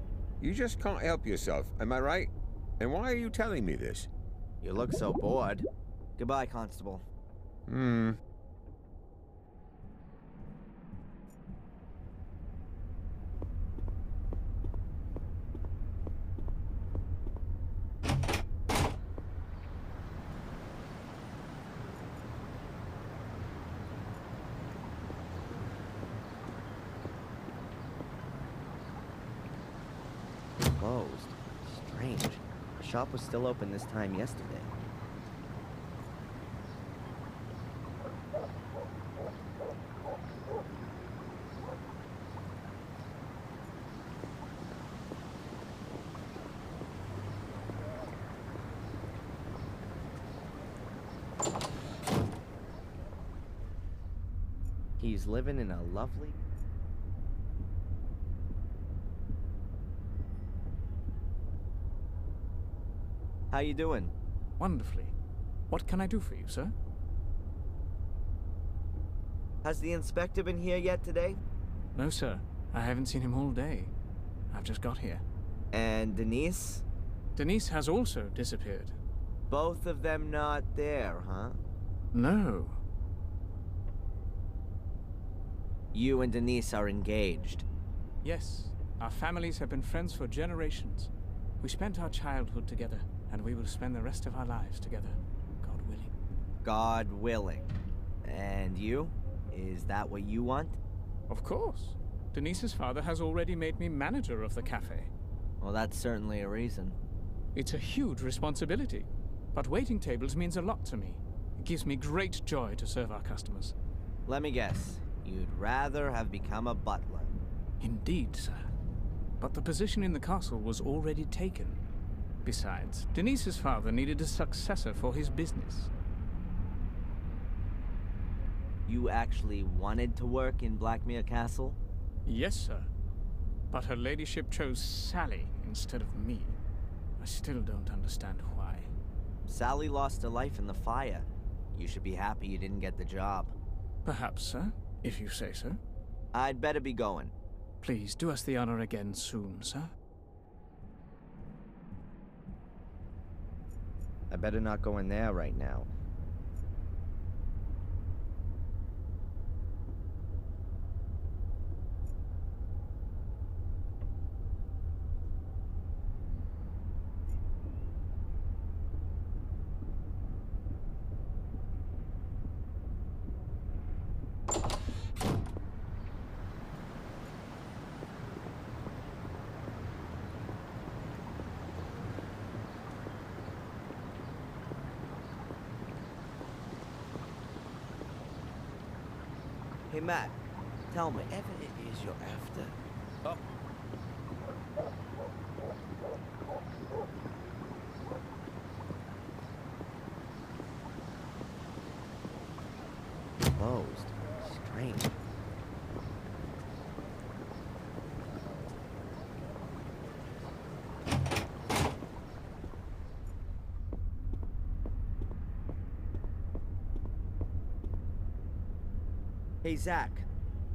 You just can't help yourself, am I right? And why are you telling me this? You look so bored. Goodbye, Constable. Closed. Strange. The shop was still open this time yesterday. He's living in a lovely... How you doing? Wonderfully. What can I do for you, sir? Has the inspector been here yet today? No, sir. I haven't seen him all day. I've just got here. And Denise? Denise has also disappeared. Both of them not there, huh? No. You and Denise are engaged. Yes. Our families have been friends for generations. We spent our childhood together, and we will spend the rest of our lives together, God willing. God willing. And you? Is that what you want? Of course. Denise's father has already made me manager of the cafe. Well, that's certainly a reason. It's a huge responsibility, but waiting tables means a lot to me. It gives me great joy to serve our customers. Let me guess. You'd rather have become a butler. Indeed, sir. But the position in the castle was already taken. Besides, Denise's father needed a successor for his business. You actually wanted to work in Blackmere Castle? Yes, sir. But her ladyship chose Sally instead of me. I still don't understand why. Sally lost her life in the fire. You should be happy you didn't get the job. Perhaps, sir, if you say so. I'd better be going. Please do us the honor again soon, sir. I better not go in there right now. Hey, Matt, tell me. Whatever it is you're after. Oh. Closed. Strange. Hey, Zach.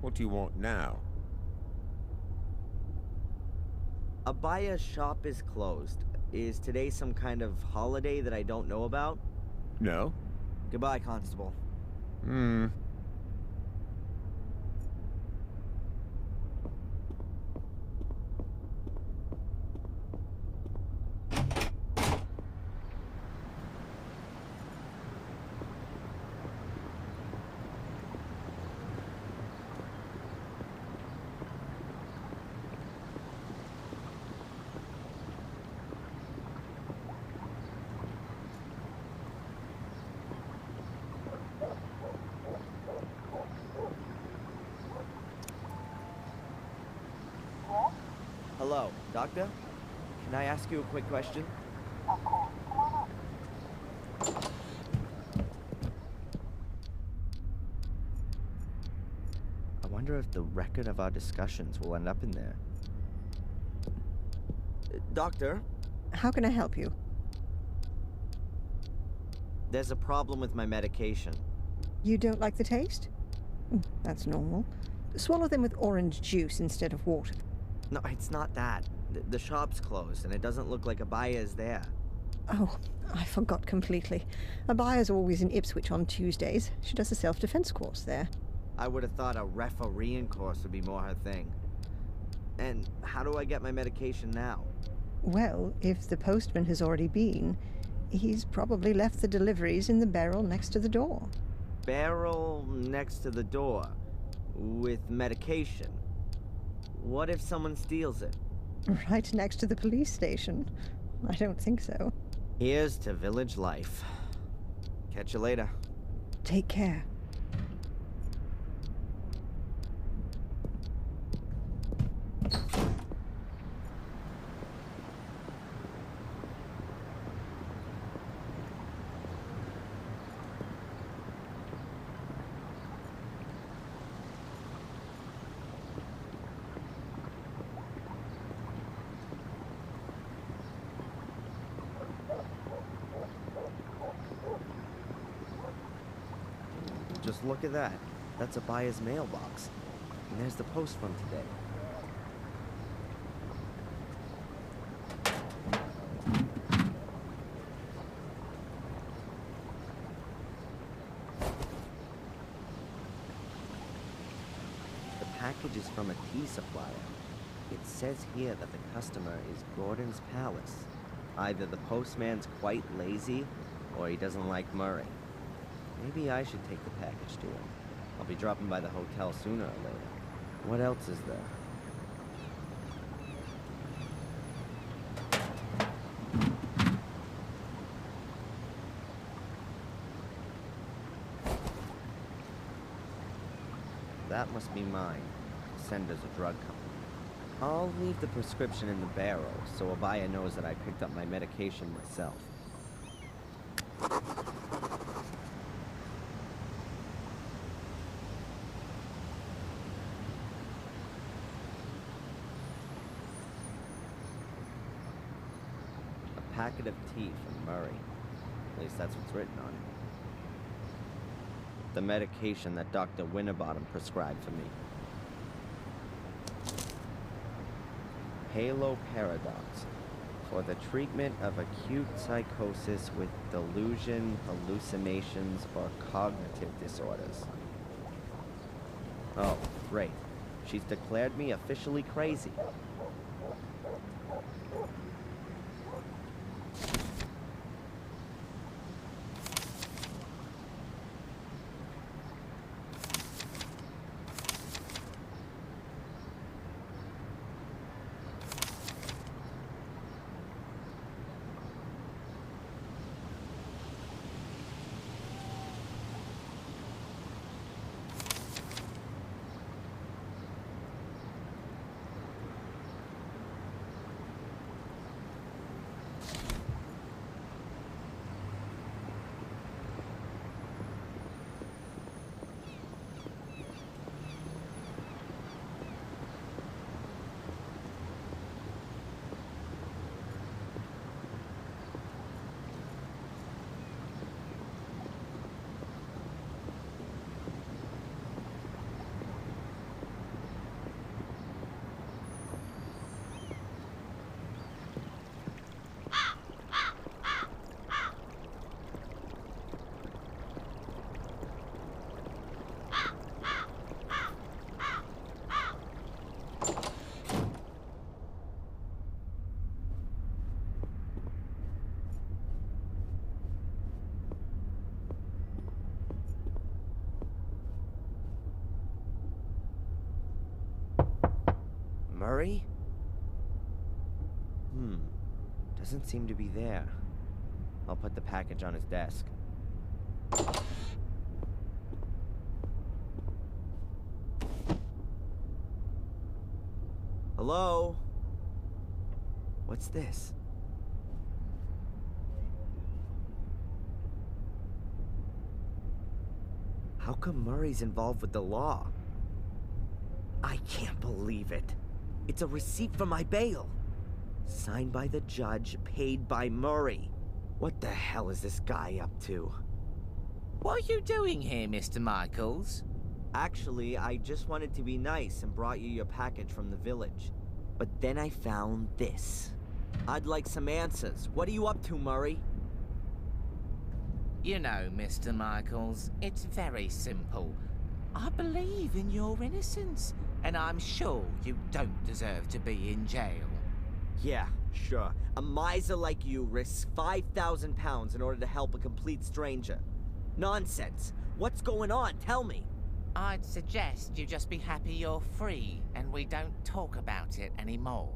What do you want now? Abaya's shop is closed. Is today some kind of holiday that I don't know about? No? Goodbye, Constable. Hello, Doctor? Can I ask you a quick question? I wonder if the record of our discussions will end up in there. Doctor? How can I help you? There's a problem with my medication. You don't like the taste? That's normal. Swallow them with orange juice instead of water. No, it's not that. The shop's closed, and it doesn't look like Abaya is there. Oh, I forgot completely. Abaya's always in Ipswich on Tuesdays. She does a self-defense course there. I would have thought a refereeing course would be more her thing. And how do I get my medication now? Well, if the postman has already been, he's probably left the deliveries in the barrel next to the door. Barrel next to the door. With medication. What if someone steals it? Right next to the police station. I don't think so. Here's to village life. Catch you later. Take care. Just look at that. That's Abaya's mailbox. And there's the post from today. The package is from a tea supplier. It says here that the customer is Gordon's Palace. Either the postman's quite lazy, or he doesn't like Murray. Maybe I should take the package to him. I'll be dropping by the hotel sooner or later. What else is there? That must be mine. Sender's a drug company. I'll leave the prescription in the barrel so Abaya knows that I picked up my medication myself. packet of tea from Murray. At least that's what's written on it. The medication that Dr. Winterbottom prescribed for me. Halo Paradox. For the treatment of acute psychosis with delusion, hallucinations, or cognitive disorders. Oh, great. She's declared me officially crazy. Murray? Doesn't seem to be there. I'll put the package on his desk. Hello? What's this? How come Murray's involved with the law? I can't believe it. It's a receipt for my bail. Signed by the judge, paid by Murray. What the hell is this guy up to? What are you doing here, Mr. Michaels? Actually, I just wanted to be nice and brought you your package from the village. But then I found this. I'd like some answers. What are you up to, Murray? You know, Mr. Michaels, it's very simple. I believe in your innocence, and I'm sure you don't deserve to be in jail. Yeah, sure. A miser like you risks 5,000 pounds in order to help a complete stranger. Nonsense. What's going on? Tell me. I'd suggest you just be happy you're free, and we don't talk about it anymore.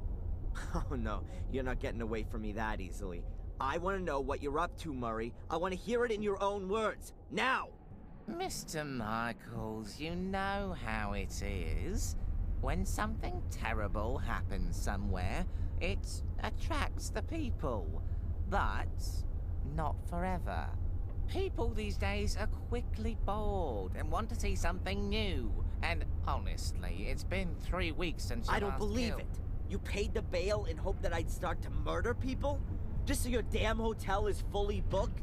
Oh no, you're not getting away from me that easily. I want to know what you're up to, Murray. I want to hear it in your own words. Now! Mr. Michaels, you know how it is. When something terrible happens somewhere, it attracts the people. But not forever. People these days are quickly bored and want to see something new. And honestly, it's been 3 weeks since you I don't last believe killed. it. You paid the bail in hope that I'd start to murder people? Just so your damn hotel is fully booked?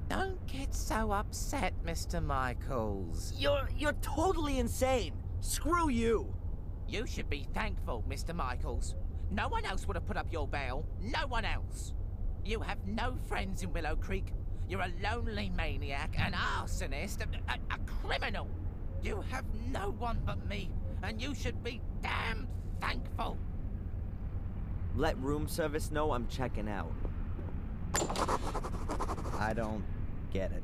Don't get so upset, Mr. Michaels. You're totally insane. Screw you. You should be thankful, Mr. Michaels. No one else would have put up your bail. No one else. You have no friends in Willow Creek. You're a lonely maniac, an arsonist, a criminal. You have no one but me, and you should be damn thankful. Let room service know I'm checking out. I don't get it.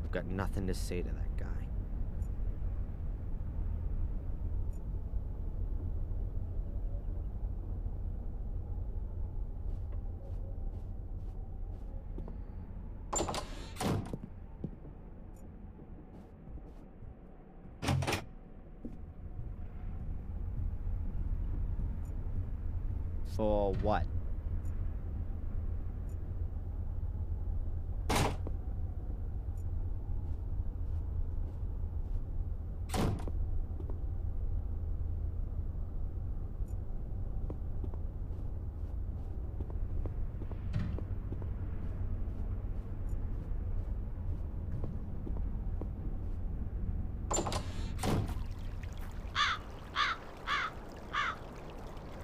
I've got nothing to say to that guy. For what?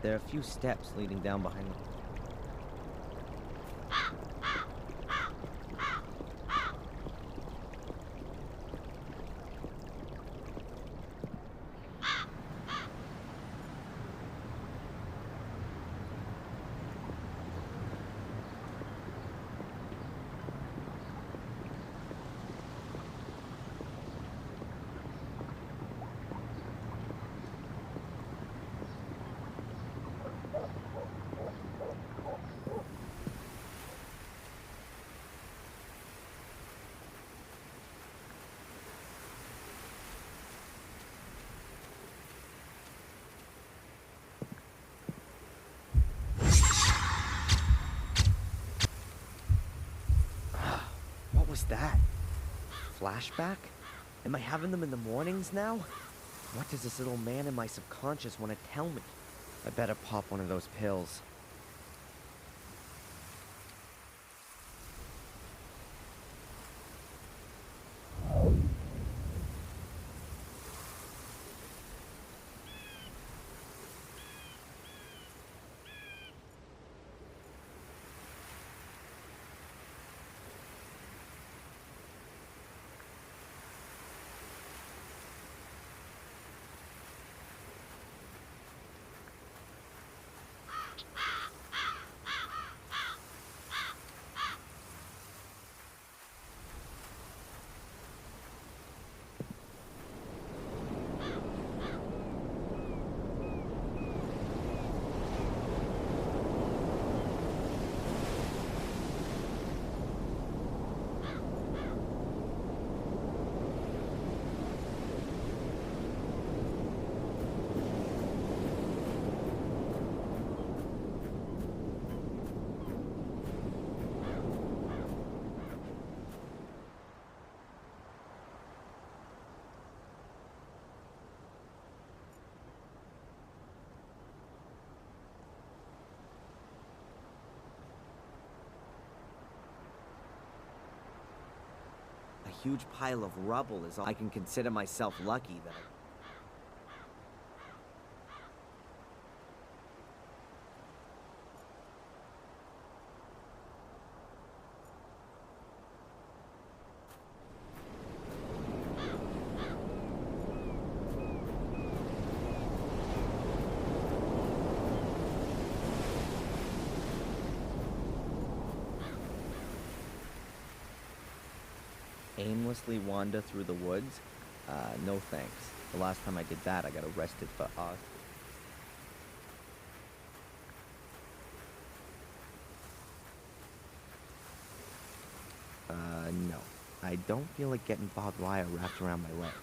There are a few steps leading down behind them. What was that? Flashback? Am I having them in the mornings now? What does this little man in my subconscious want to tell me? I better pop one of those pills. A huge pile of rubble is all. I can consider myself lucky that aimlessly wander through the woods? No thanks. The last time I did that, I got arrested for no. I don't feel like getting barbed wire wrapped around my legs.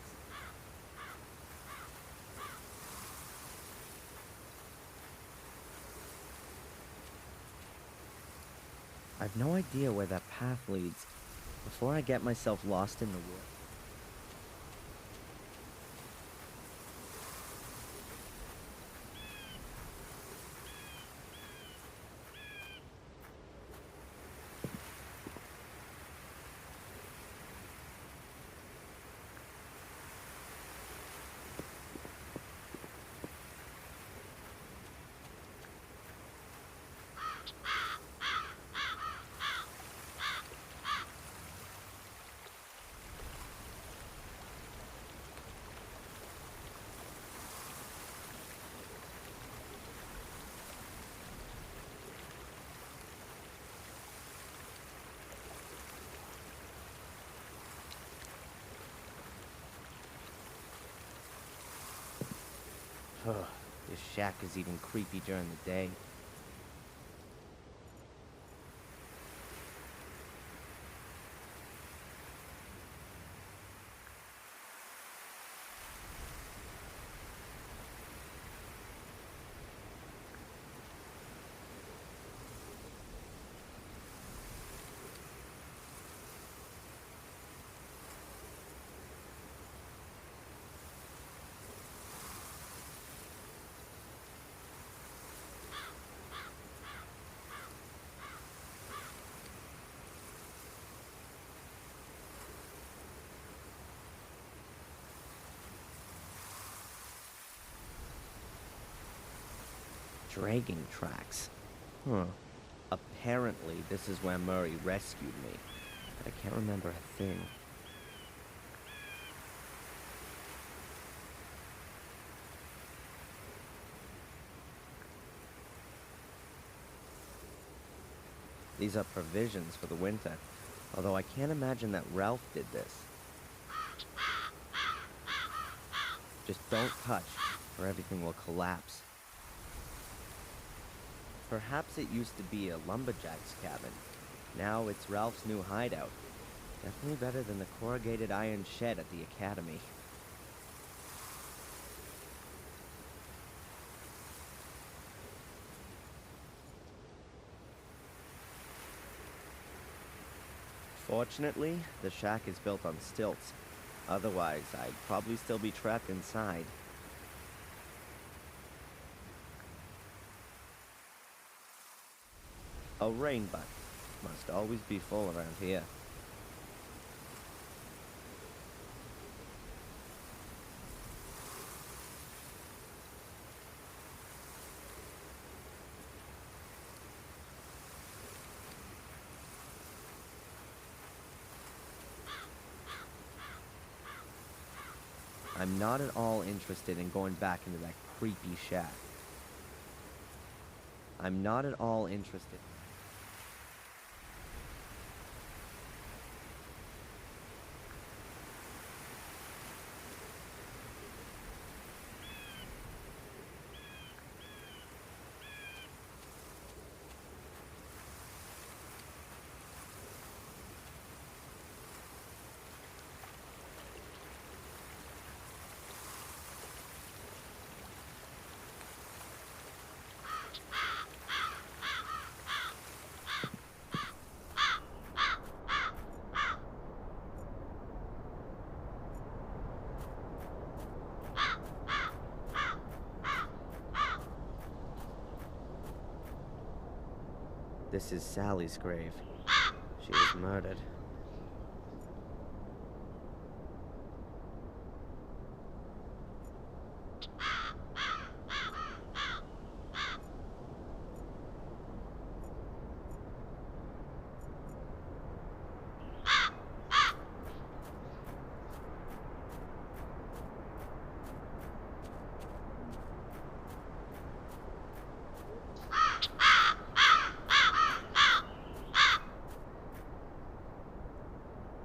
I've no idea where that path leads. Before I get myself lost in the woods. This shack is even creepy during the day. dragging tracks. Huh. Apparently, this is where Murray rescued me, but I can't remember a thing. These are provisions for the winter, although I can't imagine that Ralph did this. Just don't touch, or everything will collapse. Perhaps it used to be a lumberjack's cabin. Now it's Ralph's new hideout. Definitely better than the corrugated iron shed at the academy. Fortunately, the shack is built on stilts. Otherwise, I'd probably still be trapped inside. A rain butt. Must always be full around here. I'm not at all interested in going back into that creepy shack. I'm not at all interested. This is Sally's grave. She was murdered.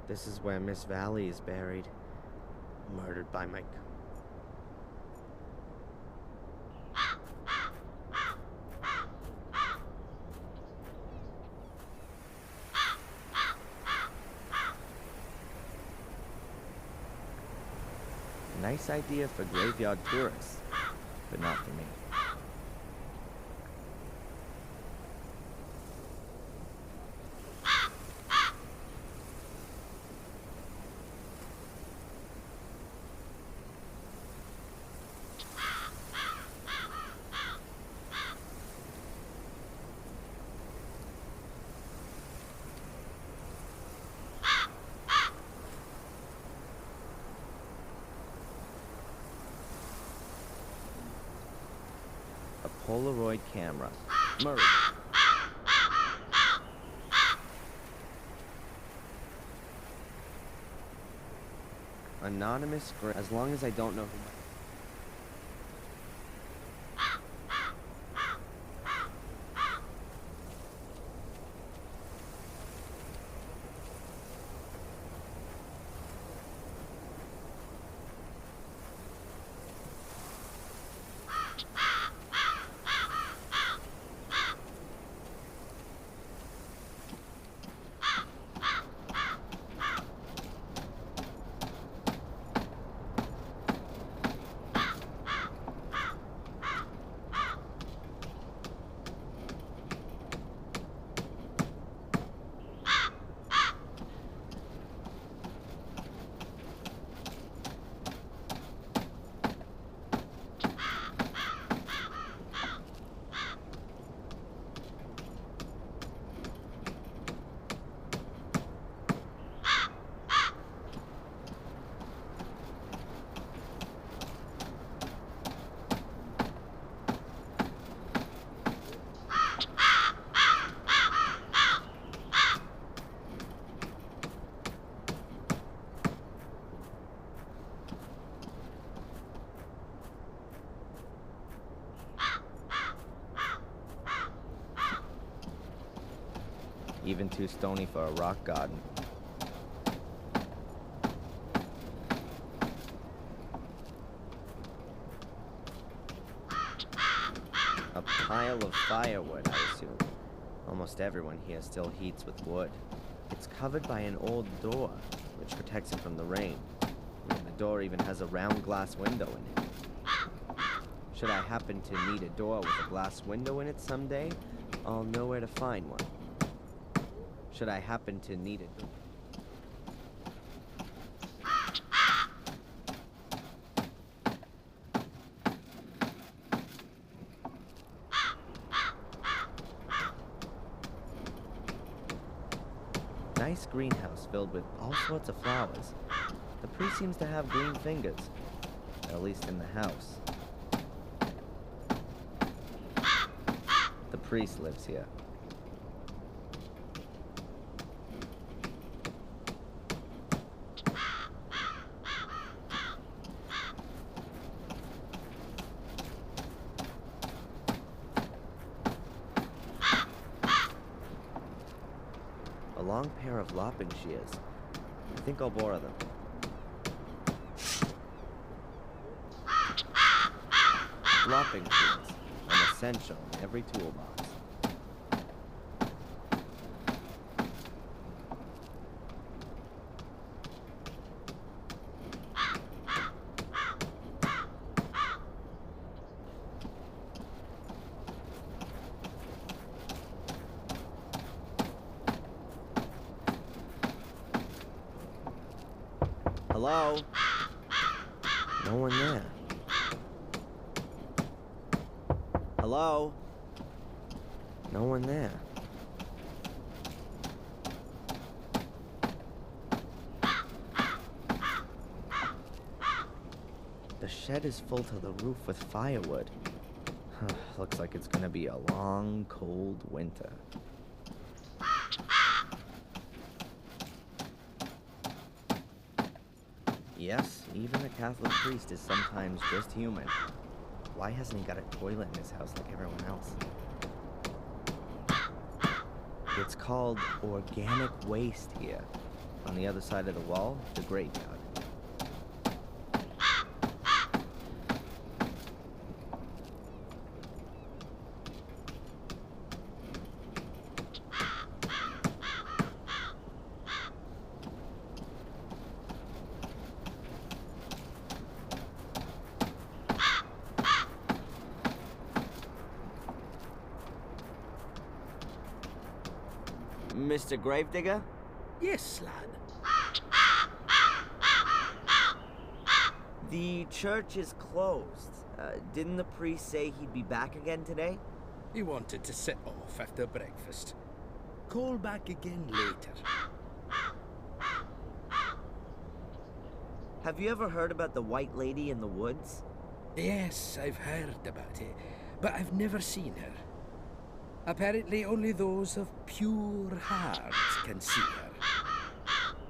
This is where Miss Valley is buried. Murdered by my... Nice idea for graveyard tourists, but not for me. Polaroid camera. Murray. Anonymous, as long as I don't know who my... Even too stony for a rock garden. A pile of firewood, I assume. Almost everyone here still heats with wood. It's covered by an old door, which protects it from the rain. The door even has a round glass window in it. Should I happen to need a door with a glass window in it someday, I'll know where to find one. Should I happen to need a door... Nice greenhouse filled with all sorts of flowers. The priest seems to have green fingers, at least in the house. The priest lives here. A long pair of lopping shears. I think I'll borrow them. Lopping shears, an essential in every toolbox. Hello? No one there. Hello? No one there. The shed is full to the roof with firewood. Looks like it's gonna be a long, cold winter. Yes, even a Catholic priest is sometimes just human. Why hasn't he got a toilet in his house like everyone else? It's called organic waste here. On the other side of the wall, the graveyard. Mr. Gravedigger? Yes, lad. The church is closed. Didn't the priest say he'd be back again today? He wanted to sit off after breakfast. Call back again later. Have you ever heard about the White Lady in the woods? Yes, I've heard about it, but I've never seen her. Apparently only those of pure hearts can see her.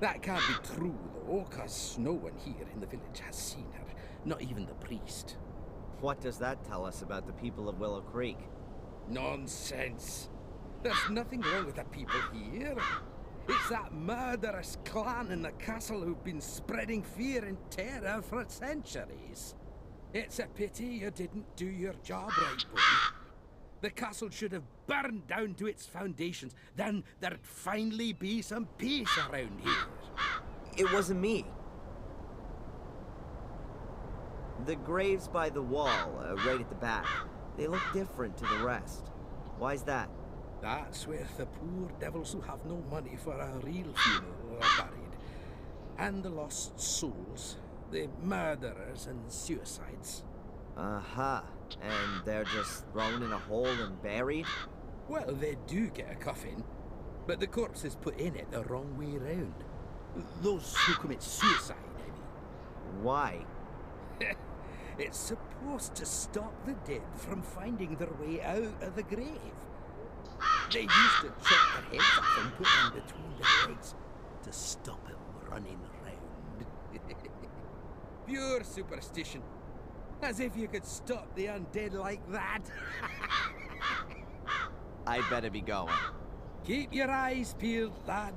That can't be true, though, because no one here in the village has seen her, not even the priest. What does that tell us about the people of Willow Creek? Nonsense. There's nothing wrong with the people here. It's that murderous clan in the castle who've been spreading fear and terror for centuries. It's a pity you didn't do your job right, boy. The castle should have burned down to its foundations. Then there'd finally be some peace around here. It wasn't me. The graves by the wall, right at the back, they look different to the rest. Why's that? That's where the poor devils who have no money for a real funeral are buried. And the lost souls, the murderers and suicides. Uh-huh. And they're just thrown in a hole and buried? Well, they do get a coffin, but the corpse is put in it the wrong way round. Those who commit suicide, I mean. Why? It's supposed to stop the dead from finding their way out of the grave. They used to chop their heads off and put them between their legs to stop them running around. Pure superstition. As if you could stop the undead like that. I'd better be going. Keep your eyes peeled, lad.